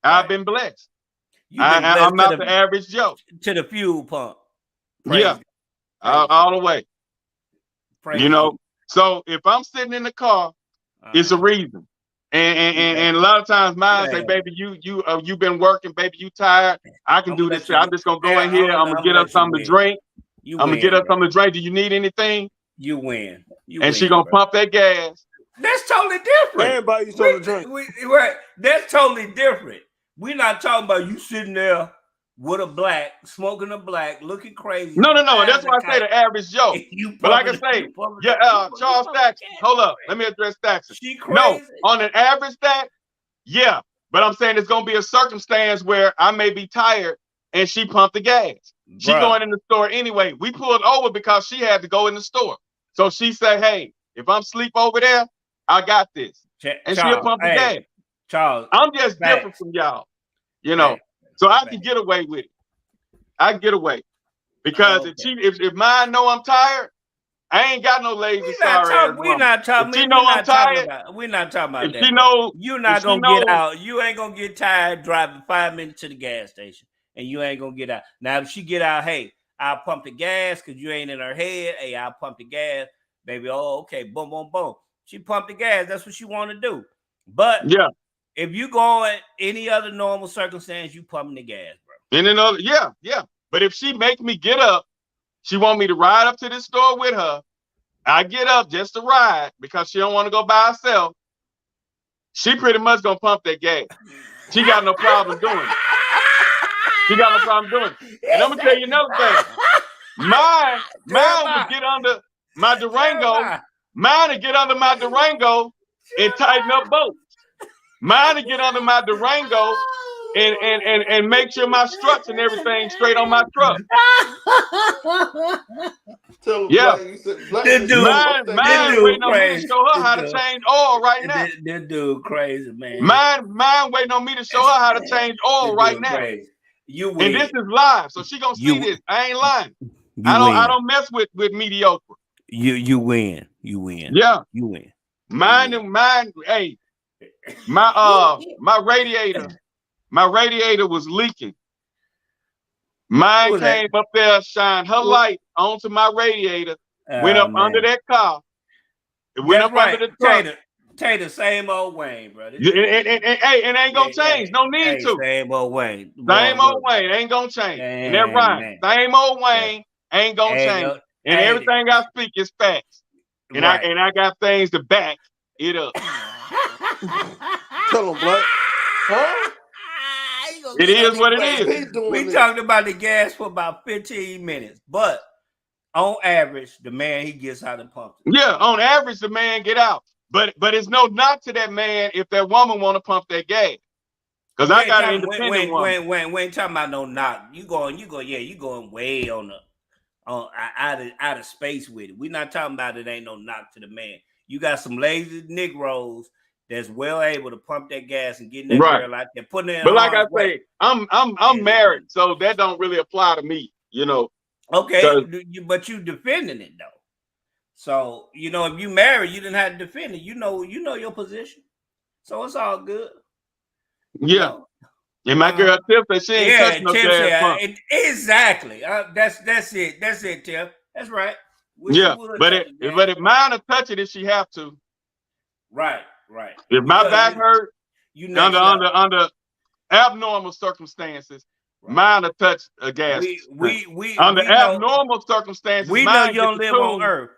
I've been blessed. I'm not the average Joe. To the fuel pump. All the way. You know, So if I'm sitting in the car, it's a reason. And a lot of times mine say, baby, you've been working, baby, you tired. I can do this shit. I'm just gonna go in here. I'm gonna get us something to drink. I'm gonna get us something to drink. Do you need anything? You win. And she gonna pump that gas. That's totally different. Everybody you something to drink. Right. That's totally different. We're not talking about you sitting there with a black, smoking a black, looking crazy. No. That's why I say the average Joe. But like I say, Charles Stackson. Hold up. Let me address Stackson. She crazy. No, on an average stack, yeah. But I'm saying it's gonna be a circumstance where I may be tired and she pumped the gas. She going in the store anyway. We pulled over because she had to go in the store. So she said, hey, if I'm sleep over there, I got this. And she'll pump the gas. Charles, I'm just different from y'all, you know. So I can get away with it. I can get away. Because if mine know I'm tired, I ain't got no lazy sorry. We're not talking about. She know I'm tired. We're not talking about if that. She know, you're not gonna get out. You ain't gonna get tired driving 5 minutes to the gas station, and you ain't gonna get out. Now, if she get out, hey, I'll pump the gas because you ain't in her head. Hey, I'll pump the gas, baby. Oh, okay, boom, boom, boom. She pumped the gas. That's what she want to do. But yeah, if you go in any other normal circumstance, you pumping the gas, bro. In another, yeah. But if she make me get up, she want me to ride up to this store with her. I get up just to ride because she don't want to go by herself. She pretty much gonna pump that gas. She got no problem doing it. She got no problem doing it. And I'm gonna tell you another thing. Mine would get under my Durango. Mine would get under my Durango and tighten up bolts. Mine would get under my Durango and make sure my struts and everything straight on my truck. Yeah. Mine waiting on me to show her how to change oil right now. This dude crazy, man. Mine waiting on me to show her how to change oil right now. Crazy. You win. And this is live, so she gonna see this. I ain't lying. I don't mess with mediocre. You win. You win. Yeah. You win. Mine. Hey, my radiator was leaking. Mine came up there, shined her light onto my radiator, went up under that car. It went up under the truck. Tater, same old Wayne, brother. It ain't gonna change. No need to. Same old Wayne. Same old Wayne ain't gonna change. And that right. Same old Wayne ain't gonna change. And everything I speak is facts. And I got things to back it up. Tell him, Black. Huh? It is what it is. We talked about the gas for about 15 minutes, but on average, the man, he gets out and pumps it. Yeah, on average, the man get out. But it's no knock to that man if that woman want to pump that gas. Because I got an independent woman. We ain't talking about no knock. You going way on the out of space with it. We're not talking about it ain't no knock to the man. You got some lazy Negroes that's well able to pump that gas and get that girl out there, putting it in. But like I say, I'm married, so that don't really apply to me, you know. Okay, but you defending it though. So if you married, you didn't have to defend it. You know your position, so it's all good. Yeah, and my girl Tiff said she ain't touching no gas pump. Exactly. That's it. That's it, Tiff. That's right. But if mine will touch it if she have to. Right. If my back hurt, under abnormal circumstances, mine will touch a gas. Under abnormal circumstances, we know you don't live on Earth.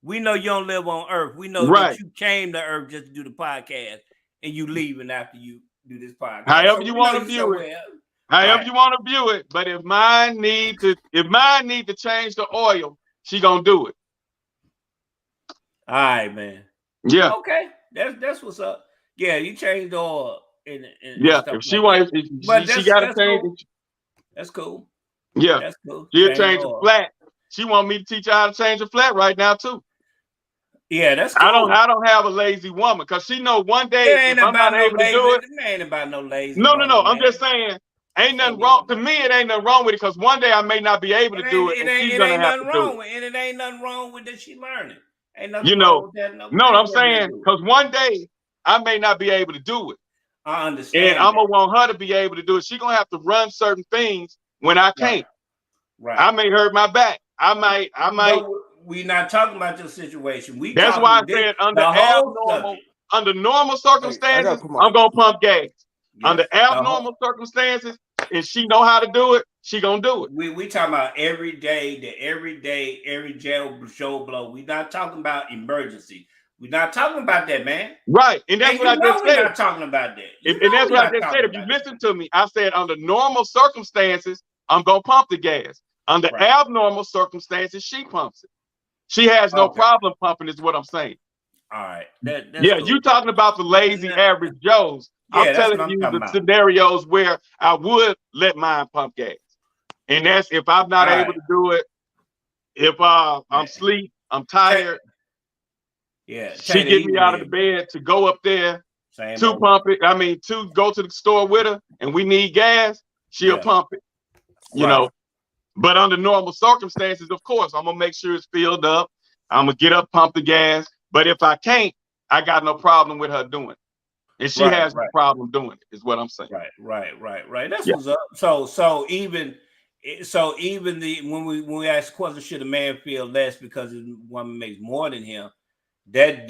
We know you don't live on Earth. We know that you came to Earth just to do the podcast, and you leaving after you do this podcast. However you want to view it. However you want to view it. But if mine need to change the oil, she gonna do it. All right, man. Yeah. Okay. That's what's up. Yeah, you changed the oil. If she wants, she gotta change it. That's cool. Yeah, that's cool. She'll change the flat. She want me to teach her how to change a flat right now too. Yeah, that's cool. I don't have a lazy woman because she know one day if I'm not able to do it. It ain't about no lazy. No. I'm just saying, ain't nothing wrong. To me, it ain't nothing wrong with it because one day I may not be able to do it. And she's gonna have to do it. And it ain't nothing wrong with that she learning. Ain't nothing wrong with that. No, I'm saying because one day I may not be able to do it. I understand. And I'm gonna want her to be able to do it. She gonna have to run certain things when I can't. Right. I may hurt my back. I might. We're not talking about your situation. That's why I said under normal circumstances, I'm gonna pump gas. Yes. Under abnormal circumstances, and she know how to do it, she gonna do it. We talking about every Joe Blow. We're not talking about emergency. We're not talking about that, man. Right, and that's what I just said. We're not talking about that. And that's what I just said. If you listen to me, I said under normal circumstances, I'm gonna pump the gas. Under abnormal circumstances, she pumps it. She has no problem pumping, is what I'm saying. All right. That's cool. You talking about the lazy average Joes. Yeah, I'm telling you the scenarios where I would let mine pump gas. And that's if I'm not able to do it, if I'm asleep, I'm tired. Yeah. She get me out of the bed to go up there to pump it. I mean, to go to the store with her and we need gas, she'll pump it. You know. But under normal circumstances, of course, I'm gonna make sure it's filled up. I'm gonna get up, pump the gas. But if I can't, I got no problem with her doing it. And she has no problem doing it, is what I'm saying. Right. That's what's up. So even when we ask questions, should a man feel less because his woman makes more than him? That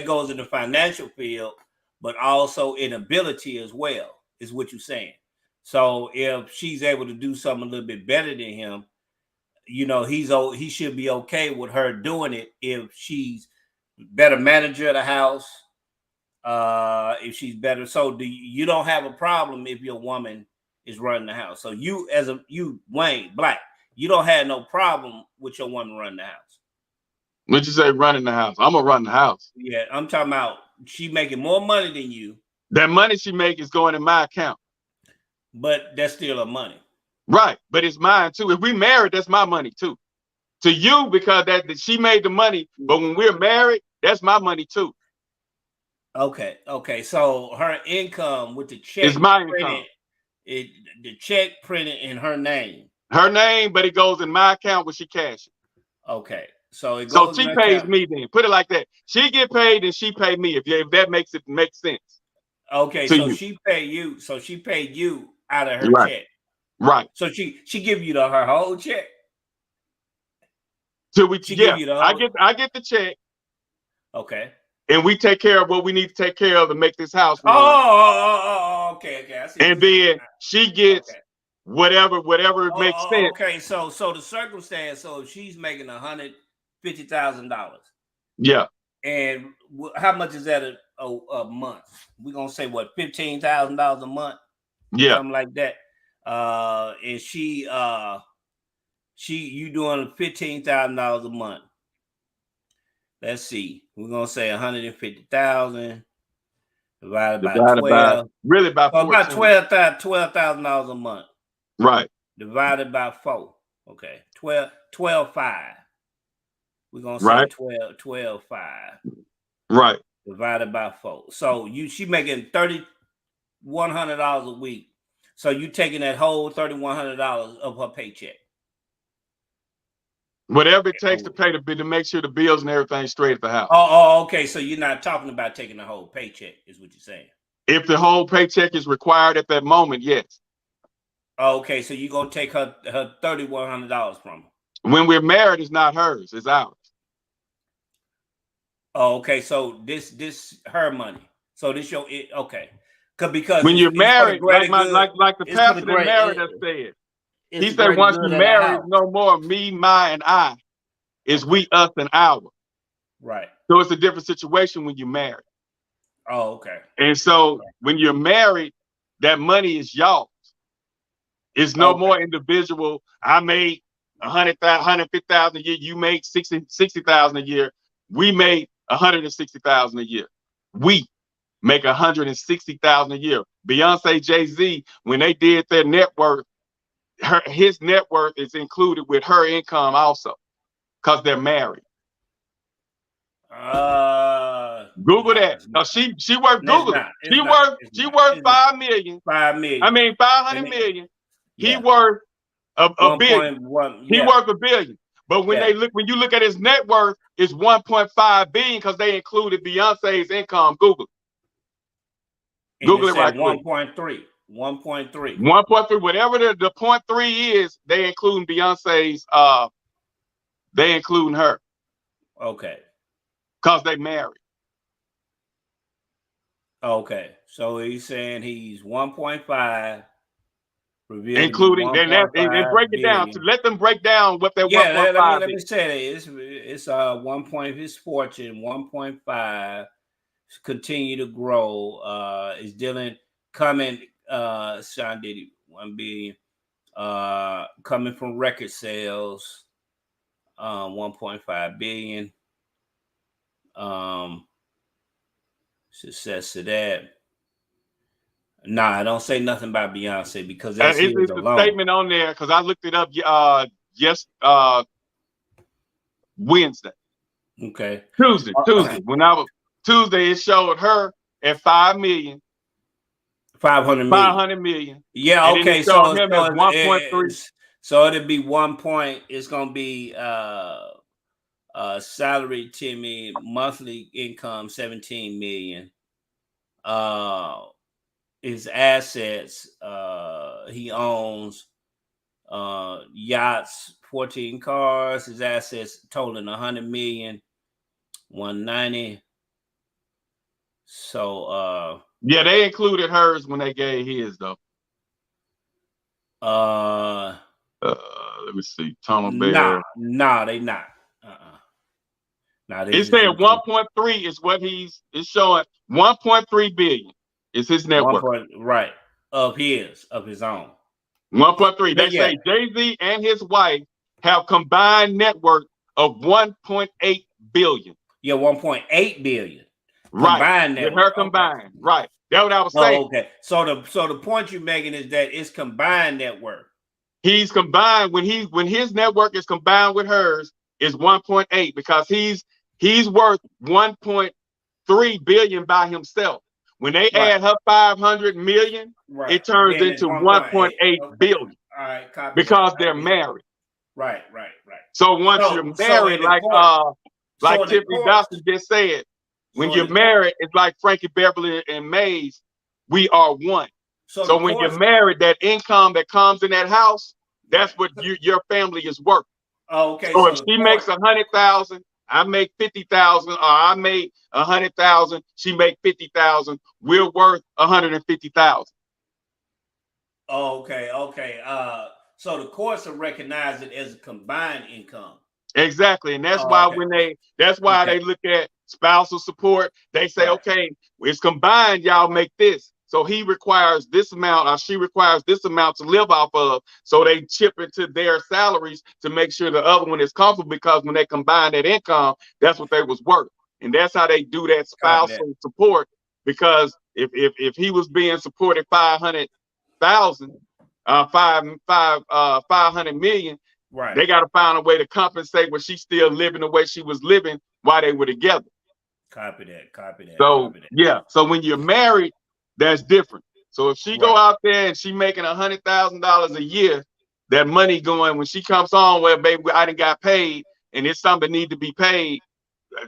goes in the financial field, but also in ability as well, is what you're saying. So if she's able to do something a little bit better than him, you know, he should be okay with her doing it if she's better manager of the house, if she's better. So you don't have a problem if your woman is running the house. So you Wayne Black, you don't have no problem with your woman running the house. What'd you say running the house? I'm gonna run the house. Yeah, I'm talking about she making more money than you. That money she make is going in my account. But that's still her money. Right. But it's mine too. If we married, that's my money too. To you, because that she made the money, but when we're married, that's my money too. Okay. So her income with the check is my income. The check printed in her name. Her name, but it goes in my account when she cashes. Okay. So it goes. So she pays me then. Put it like that. She get paid and she pay me if that makes sense. Okay, so she paid you. So she paid you out of her check. Right. So she give you her whole check. So give you the whole... I get the check. Okay. And we take care of what we need to take care of to make this house run. Okay. I see. And then she gets whatever makes sense. Okay, so the circumstance. So if she's making $150,000. Yeah. And how much is that a month? We're gonna say what, $15,000 a month? Yeah, something like that. And you doing $15,000 a month. Let's see. We're gonna say 150,000 divided by 12. Really about $12,000 a month. Right. Divided by 4. Okay. 12.5. We're gonna say 12.5. Right. Divided by 4. So she making $3,100 a week. So you taking that whole $3,100 of her paycheck. Whatever it takes to pay to make sure the bills and everything straight at the house. Okay. So you're not talking about taking the whole paycheck, is what you're saying. If the whole paycheck is required at that moment, yes. Okay, so you're gonna take her $3,100 from her. When we're married, it's not hers, it's ours. Oh, okay, so this her money. So this okay. Because when you're married, like the pastor that married us said. He said once you marry, no more me, my, and I. It's we, us, and our. Right. So it's a different situation when you're married. Oh, okay. And so when you're married, that money is y'all's. It's no more individual. I made 100,000, 150,000 a year. You make 60,000 a year. We made 160,000 a year. We make 160,000 a year. Beyonce, Jay-Z, when they did their net worth, his net worth is included with her income also, because they're married. Google that. No, she worth Google. She worth 5 million. 5 million. I mean 500 million. He worth a billion. He worth $1 billion. But when when you look at his net worth, it's 1.5 billion because they included Beyonce's income. Google it right quick. 1.3. 1.3. Whatever the 0.3 is, they include Beyonce's they including her Okay. because they married. Okay. So he's saying he's 1.5, revealed Including to be and break 1.5 it down to billion. let them break down what that Yeah, 1.5 let me is. say that it's 1 point his fortune 1.5 continue to grow. Is dealing coming Sean Diddy 1 billion coming from record sales 1.5 billion success to that. Nah, I don't say nothing about Beyonce because that's his It's a alone. statement on there because I looked it up Wednesday. Okay. Tuesday. Tuesday it showed her at 5 million. 500 million. 500 million. Yeah, and okay. then it showed him at 1.3. So it'll be 1 point. It's gonna be salary Timmy, monthly income 17 million. His assets, he owns yachts, 14 cars, his assets totaling 100 million, 190. So yeah, they included hers when they gave his though. Let me see. Tom Bear. Nah, they not. It said 1.3 is what it's showing. 1.3 billion is his net worth. Right. Of his own. 1.3. They Yeah. say Jay-Z and his wife have combined net worth of 1.8 billion. Yeah, 1.8 billion. Right. Combined net With her worth. combined. Okay. Right. That's what I was Oh, saying. okay. So the point you're making is that it's combined net worth. He's combined when his network is combined with hers is 1.8 because he's worth 1.3 billion by himself. When they add her 500 million, it turns into 1.8 billion. All right, copy because that. They're married. Right. So once you're married, like Tiffany Dawson just said, when you're married, it's like Frankie Beverly and Mays. We are one. So when you're married, that income that comes in that house, that's what your family is worth. Oh, okay. So if she makes 100,000, I make 50,000, or I make 100,000, she make 50,000. We're worth 150,000. Oh, okay. So the courts will recognize it as a combined income. Exactly, and that's why they look at spousal support. They say, okay, it's combined. Y'all make this. So he requires this amount, or she requires this amount to live off of. So they chip into their salaries to make sure the other one is comfortable. Because when they combine that income, that's what they was worth, and that's how they do that spousal support. Because if he was being supported 500,000, 500 million. Right. They got to find a way to compensate when she's still living the way she was living while they were together. Copy that. So yeah. So when you're married, that's different. So if she go out there and she making $100,000 a year, that money going when she comes home, well, baby, I done got paid, and it's something that need to be paid.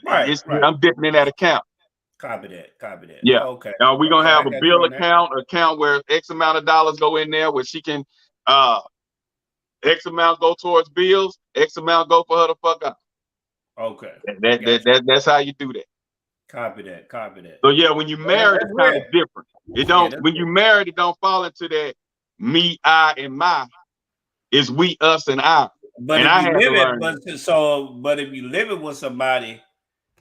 I'm dipping in that account. Copy that. Yeah. Okay. Now we're gonna have a bill account where X amount of dollars go in there, where she can X amount go towards bills, X amount go for her to fuck up. Okay. That's how you do that. Copy that. So yeah, when you married, it's kind of different. It don't when you married, it don't fall into that me, I, and my. It's we, us, and I. But and if I you had to live learn but if you live it with somebody,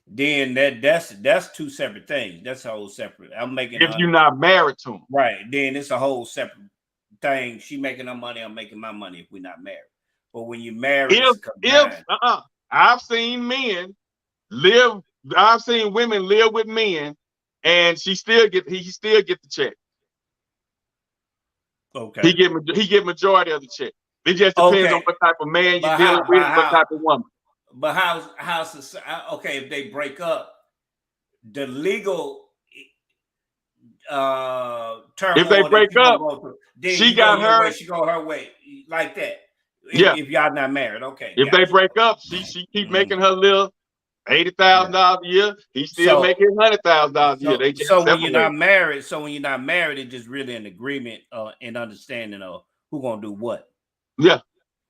then that's two separate things. That's a whole separate. I'm making if you're not married to them. Right. Then it's a whole separate thing. She making her money, I'm making my money if we're not married. But when you're married, I've seen women live with men, and he still get the check. Okay. He get majority of the check. It just depends on what type of man you're dealing with, what type of woman. But how's okay, if they break up, the legal term. If they break up, she got her way, she go her way, like that. If y'all not married, okay. If they break up, she keep making her little $80,000 a year. He still making $100,000 a year. They just when you're not married, it's just really an agreement and understanding of who gonna do what. Yeah.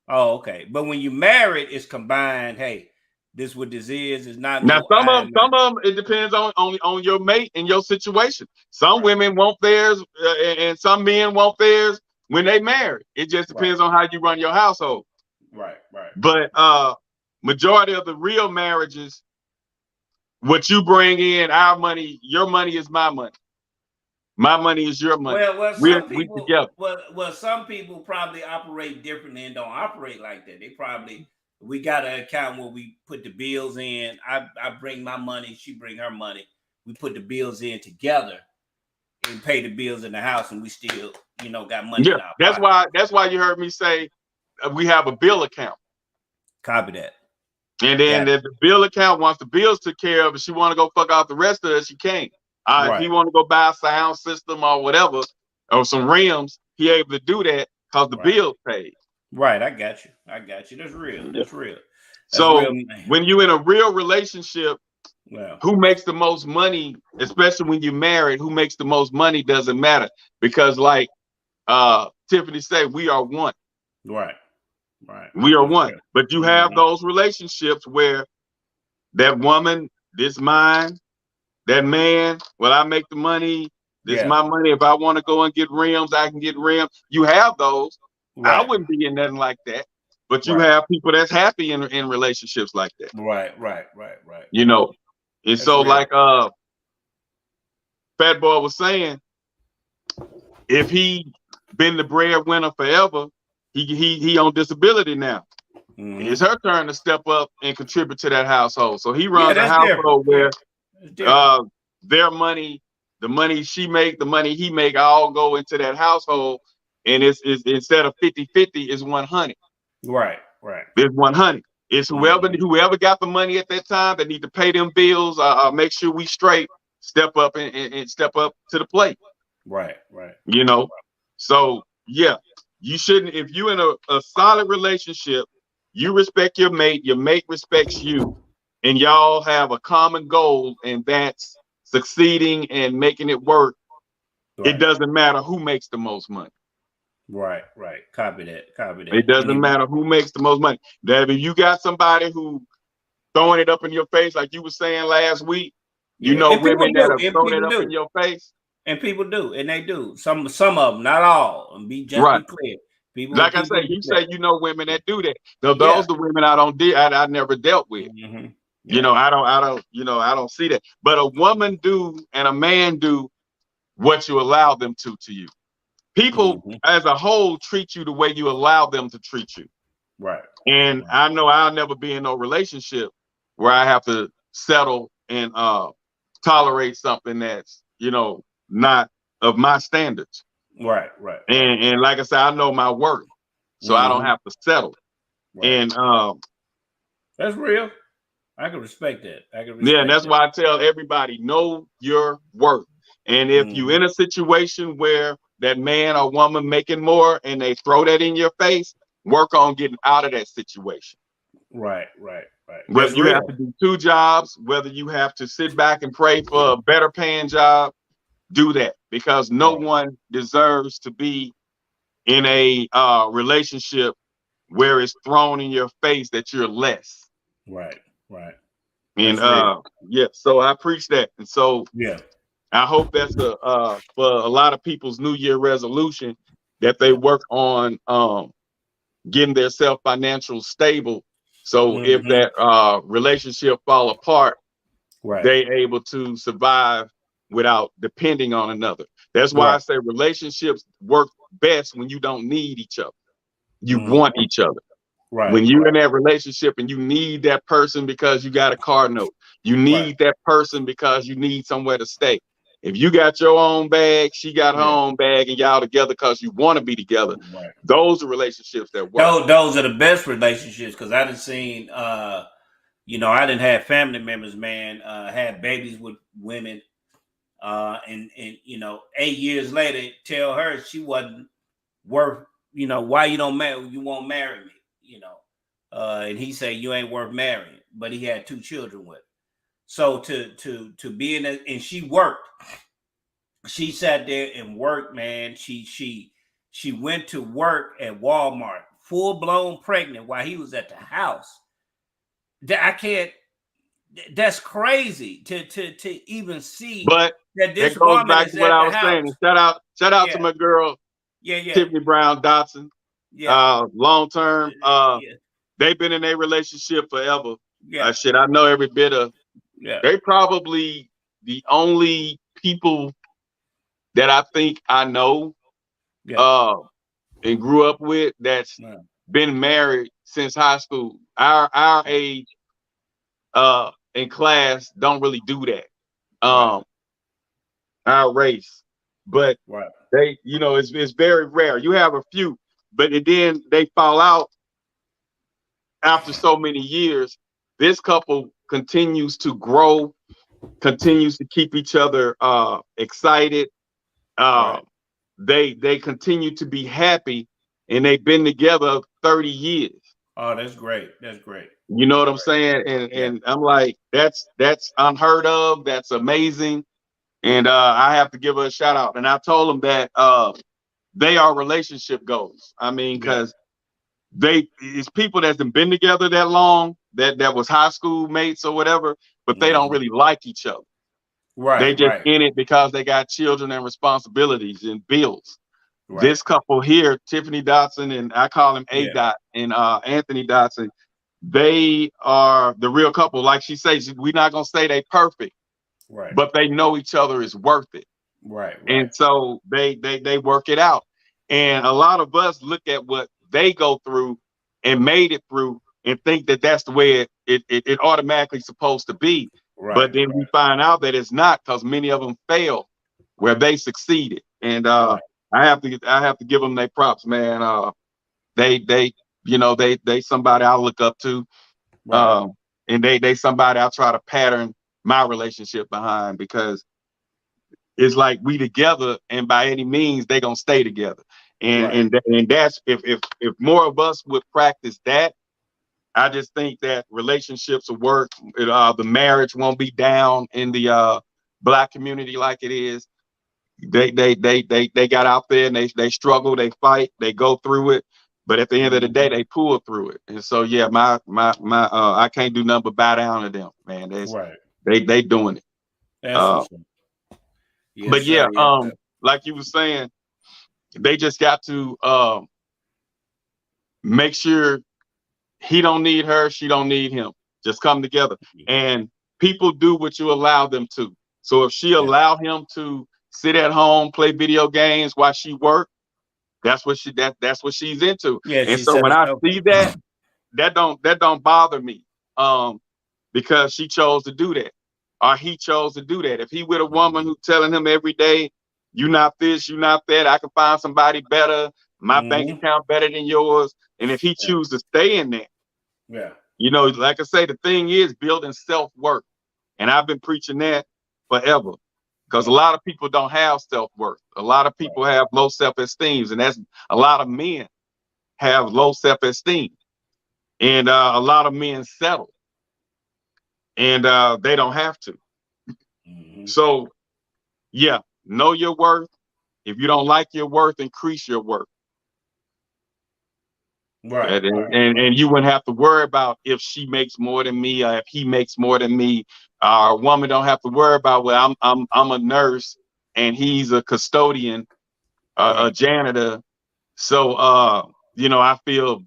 Oh, okay. But when you married, it's combined. Hey, this what this is. It's not Now no. some of them, it depends on your mate and your situation. Some women want theirs, and some men want theirs when they marry. It just depends on how you run your household. Right. But majority of the real marriages, what you bring in, our money, your money is my money. My money is your money. Well, We together. some people probably operate differently and don't operate like that. They probably, we got an account where we put the bills in. I bring my money, she bring her money. We put the bills in together and pay the bills in the house, and we still, got money. Yeah, in our pocket. that's why you heard me say we have a bill account. Copy that. And then if the bill account, once the bills took care of, if she want to go fuck out the rest of it, she can't. If he want to go buy a sound system or whatever, or some rims, he able to do that because the bill paid. Right, I got you. That's real. That's real. So when you in a real relationship, who makes the most money, especially when you're married, who makes the most money doesn't matter. Because like Tiffany said, we are one. Right. We are one. But you have those relationships where that woman, this mine, that man, well, I make the money. This is my money. If I want to go and get rims, I can get rims. You have those. Right. I wouldn't be in nothing like that. But you have people that's happy in relationships like that. Right. And that's so real. Like Fat Boy was saying, if he been the breadwinner forever, he on disability now. It's her turn to step up and contribute to that household. So he runs a household where their money, the money she make, the money he make, all go into that household. And it's instead of 50-50, it's 100. Right. It's 100. It's whoever got the money at that time that need to pay them bills, make sure we straight, step up and step up to the plate. Right. So yeah, you shouldn't, if you in a solid relationship, you respect your mate respects you, and y'all have a common goal, and that's succeeding and making it work. It doesn't matter who makes the most money. Right. Copy that. It doesn't matter who makes the most money. That if you got somebody who throwing it up in your face, like you were saying last week, women that are throwing it up in your face. And people do, and they do. Some of them, not all. And be clear. People, like I say, you say women that do that. Those are the women I never dealt with. I don't see that. But a woman do and a man do what you allow them to you. People as a whole treat you the way you allow them to treat you. Right. And I know I'll never be in no relationship where I have to settle and tolerate something that's, not of my standards. Right. And like I said, I know my worth, so I don't have to settle. Right. And that's real. I can respect that. And that's why I tell everybody, know your worth. And if you in a situation where that man or woman making more and they throw that in your face, work on getting out of that situation. Right. Whether you have to do 2 jobs, whether you have to sit back and pray for a better paying job, do that, because no one deserves to be in a relationship where it's thrown in your face that you're less. Right. And so I preach that. And so I hope that's for a lot of people's New Year resolution, that they work on getting their self financial stable. So if that relationship fall apart, they able to survive without depending on another. That's why I say relationships work best when you don't need each other. You want each other. Right. When you're in that relationship and you need that person because you got a car note, you need that person because you need somewhere to stay. If you got your own bag, she got her own bag, and y'all together because you want to be together, those are relationships that work. Those are the best relationships, because I done seen, I didn't have family members, man, had babies with women, and 8 years later, tell her she wasn't worth, why you won't marry me, and he said you ain't worth marrying, but he had 2 children with her. So to be in and she worked. She sat there and worked, man. She went to work at Walmart full blown pregnant while he was at the house. I can't. That's crazy to even see. But that this it goes woman back is to what at I the was house. saying. Shout out to my girl, Tiffany Brown Dotson. Long term. They've been in a relationship forever. Shit, I know every bit of. They probably the only people that I think I know and grew up with that's been married since high school. Our age in class don't really do that. Our race. But they, it's very rare. You have a few, but then they fall out after so many years. This couple continues to grow, continues to keep each other excited. They continue to be happy, and they've been together 30 years. Oh, that's great. That's great. You know what I'm saying? And I'm like, that's unheard of. That's amazing. And I have to give her a shout out. And I told them that they are relationship goals. I mean, because it's people that's been together that long, that was high school mates or whatever, but they don't really like each other. They just in it because they got children and responsibilities and bills. This couple here, Tiffany Dotson, and I call him A. Dot, and Anthony Dotson, they are the real couple. Like she says, we're not gonna say they perfect, but they know each other is worth it. And so they work it out. And a lot of us look at what they go through and made it through and think that that's the way it automatically supposed to be. But then we find out that it's not, because many of them fail where they succeeded. And I have to give them their props, man. They somebody I look up to, and they somebody I try to pattern my relationship behind, because it's like we together, and by any means they gonna stay together. And that's if more of us would practice that, I just think that relationships will work. The marriage won't be down in the Black community like it is. They got out there and they struggle, they fight, they go through it, but at the end of the day, they pull through it. And so my I can't do nothing but bow down to them, man. They doing it. Like you were saying, they just got to make sure he don't need her, she don't need him. Just come together. And people do what you allow them to. So if she allow him to sit at home, play video games while she work, that's what she's into. And so when I see that don't bother me, because she chose to do that, or he chose to do that. If he with a woman who telling him every day, you not this, you not that, I can find somebody better, my bank account better than yours, and if he choose to stay in there, like I say, the thing is building self-worth. And I've been preaching that forever, because a lot of people don't have self-worth. A lot of people have low self-esteem, and that's a lot of men have low self-esteem, and a lot of men settle, and they don't have to. So know your worth. If you don't like your worth, increase your worth. And you wouldn't have to worry about if she makes more than me, or if he makes more than me. A woman don't have to worry about, well, I'm a nurse and he's a custodian, a janitor. So I feel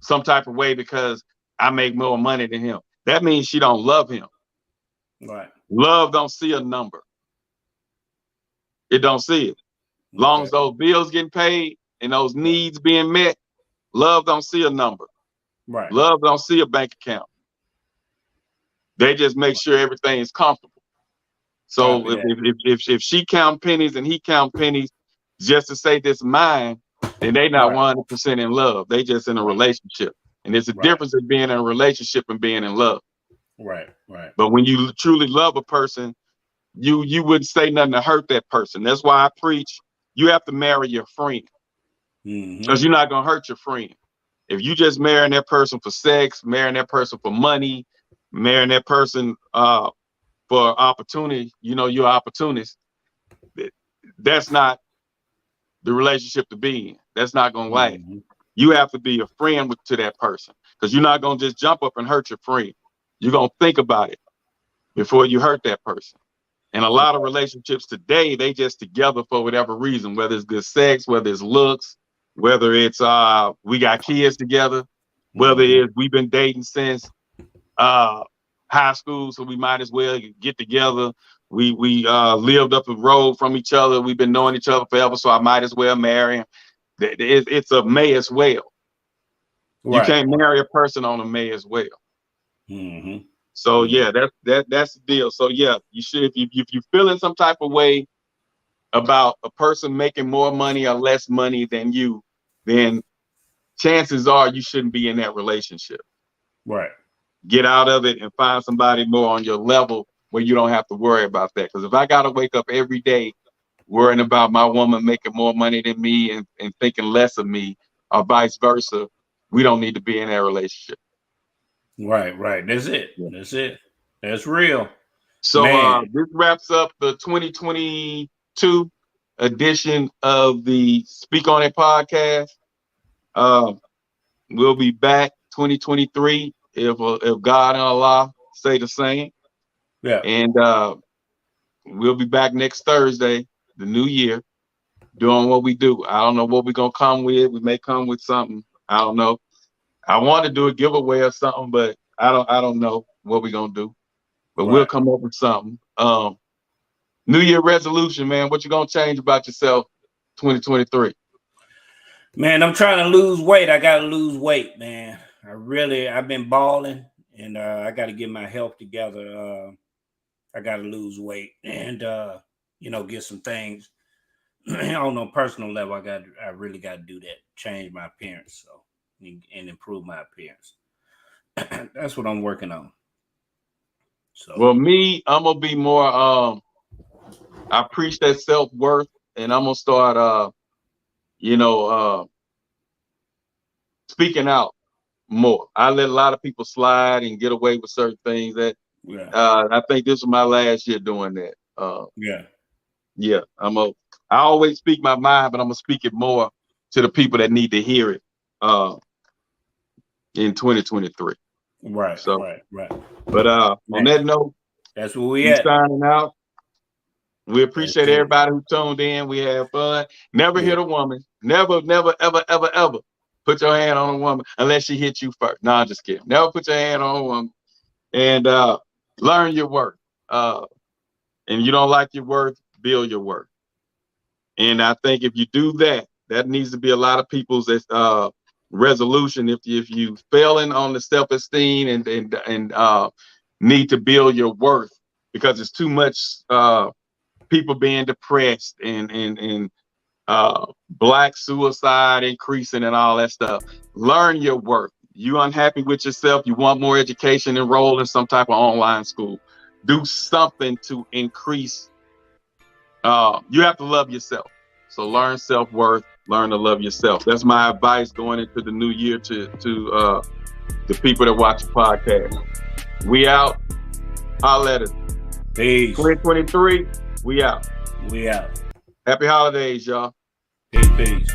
some type of way because I make more money than him. That means she don't love him. Love don't see a number. It don't see it. Long as those bills getting paid and those needs being met, love don't see a number. Love don't see a bank account. They just make sure everything is comfortable. So if she count pennies and he count pennies just to say this mine, then they not 100% in love. They just in a relationship. And there's a difference in being in a relationship and being in love. But when you truly love a person, you wouldn't say nothing to hurt that person. That's why I preach, you have to marry your friend. Because you're not going to hurt your friend. If you just marrying that person for sex, marrying that person for money, marrying that person for opportunity, you're an opportunist. That's not the relationship to be in. That's not gonna last. Mm-hmm. You have to be a friend to that person, because you're not gonna just jump up and hurt your friend. You're gonna think about it before you hurt that person. And a lot of relationships today, they just together for whatever reason, whether it's good sex, whether it's looks, whether it's we got kids together, whether it's we've been dating since high school, so we might as well get together. We lived up the road from each other. We've been knowing each other forever, so I might as well marry him. It's a may as well. Right. You can't marry a person on a may as well. Mm-hmm. So yeah, that's the deal. So yeah, you should, if you're feeling some type of way about a person making more money or less money than you, then chances are you shouldn't be in that relationship. Right. Get out of it and find somebody more on your level where you don't have to worry about that. Because if I gotta wake up every day worrying about my woman making more money than me and thinking less of me, or vice versa, we don't need to be in that relationship. Right. That's it. That's real. So this wraps up the 2022 edition of the Speak On It podcast. We'll be back 2023 if God and Allah say the same. Yeah. And we'll be back next Thursday, the new year, doing what we do. I don't know what we're gonna come with. We may come with something. I don't know. I want to do a giveaway or something, but I don't know what we're gonna do. But we'll come up with something. New Year resolution, man. What you gonna change about yourself 2023? Man, I'm trying to lose weight. I gotta lose weight, man. I've been balling, and I gotta get my health together. I gotta lose weight and get some things on a personal level. I really gotta do that. Change my appearance, and improve my appearance. That's what I'm working on. So, well, me, I'm gonna be more. I preach that self-worth, and I'm gonna start, speaking out more. I let a lot of people slide and get away with certain things that. Yeah. I think this is my last year doing that. Yeah. I always speak my mind, but I'm gonna speak it more to the people that need to hear it. In 2023. Right. So, right. But on that note, that's where we at. Signing out. We appreciate everybody who tuned in. We had fun. Never hit a woman. Never, ever put your hand on a woman unless she hit you first. No, I'm just kidding. Never put your hand on a woman. And learn your worth. And you don't like your worth, build your worth. And I think if you do that, that needs to be a lot of people's resolution. If you failing on the self-esteem and need to build your worth, because it's too much people being depressed and black suicide increasing and all that stuff. Learn your worth. You unhappy with yourself, you want more education, enroll in some type of online school. Do something to increase. You have to love yourself. So learn self-worth, learn to love yourself. That's my advice going into the new year to the people that watch the podcast. We out. Holla at us. Peace. 2023, we out. We out. Happy holidays, y'all. Peace.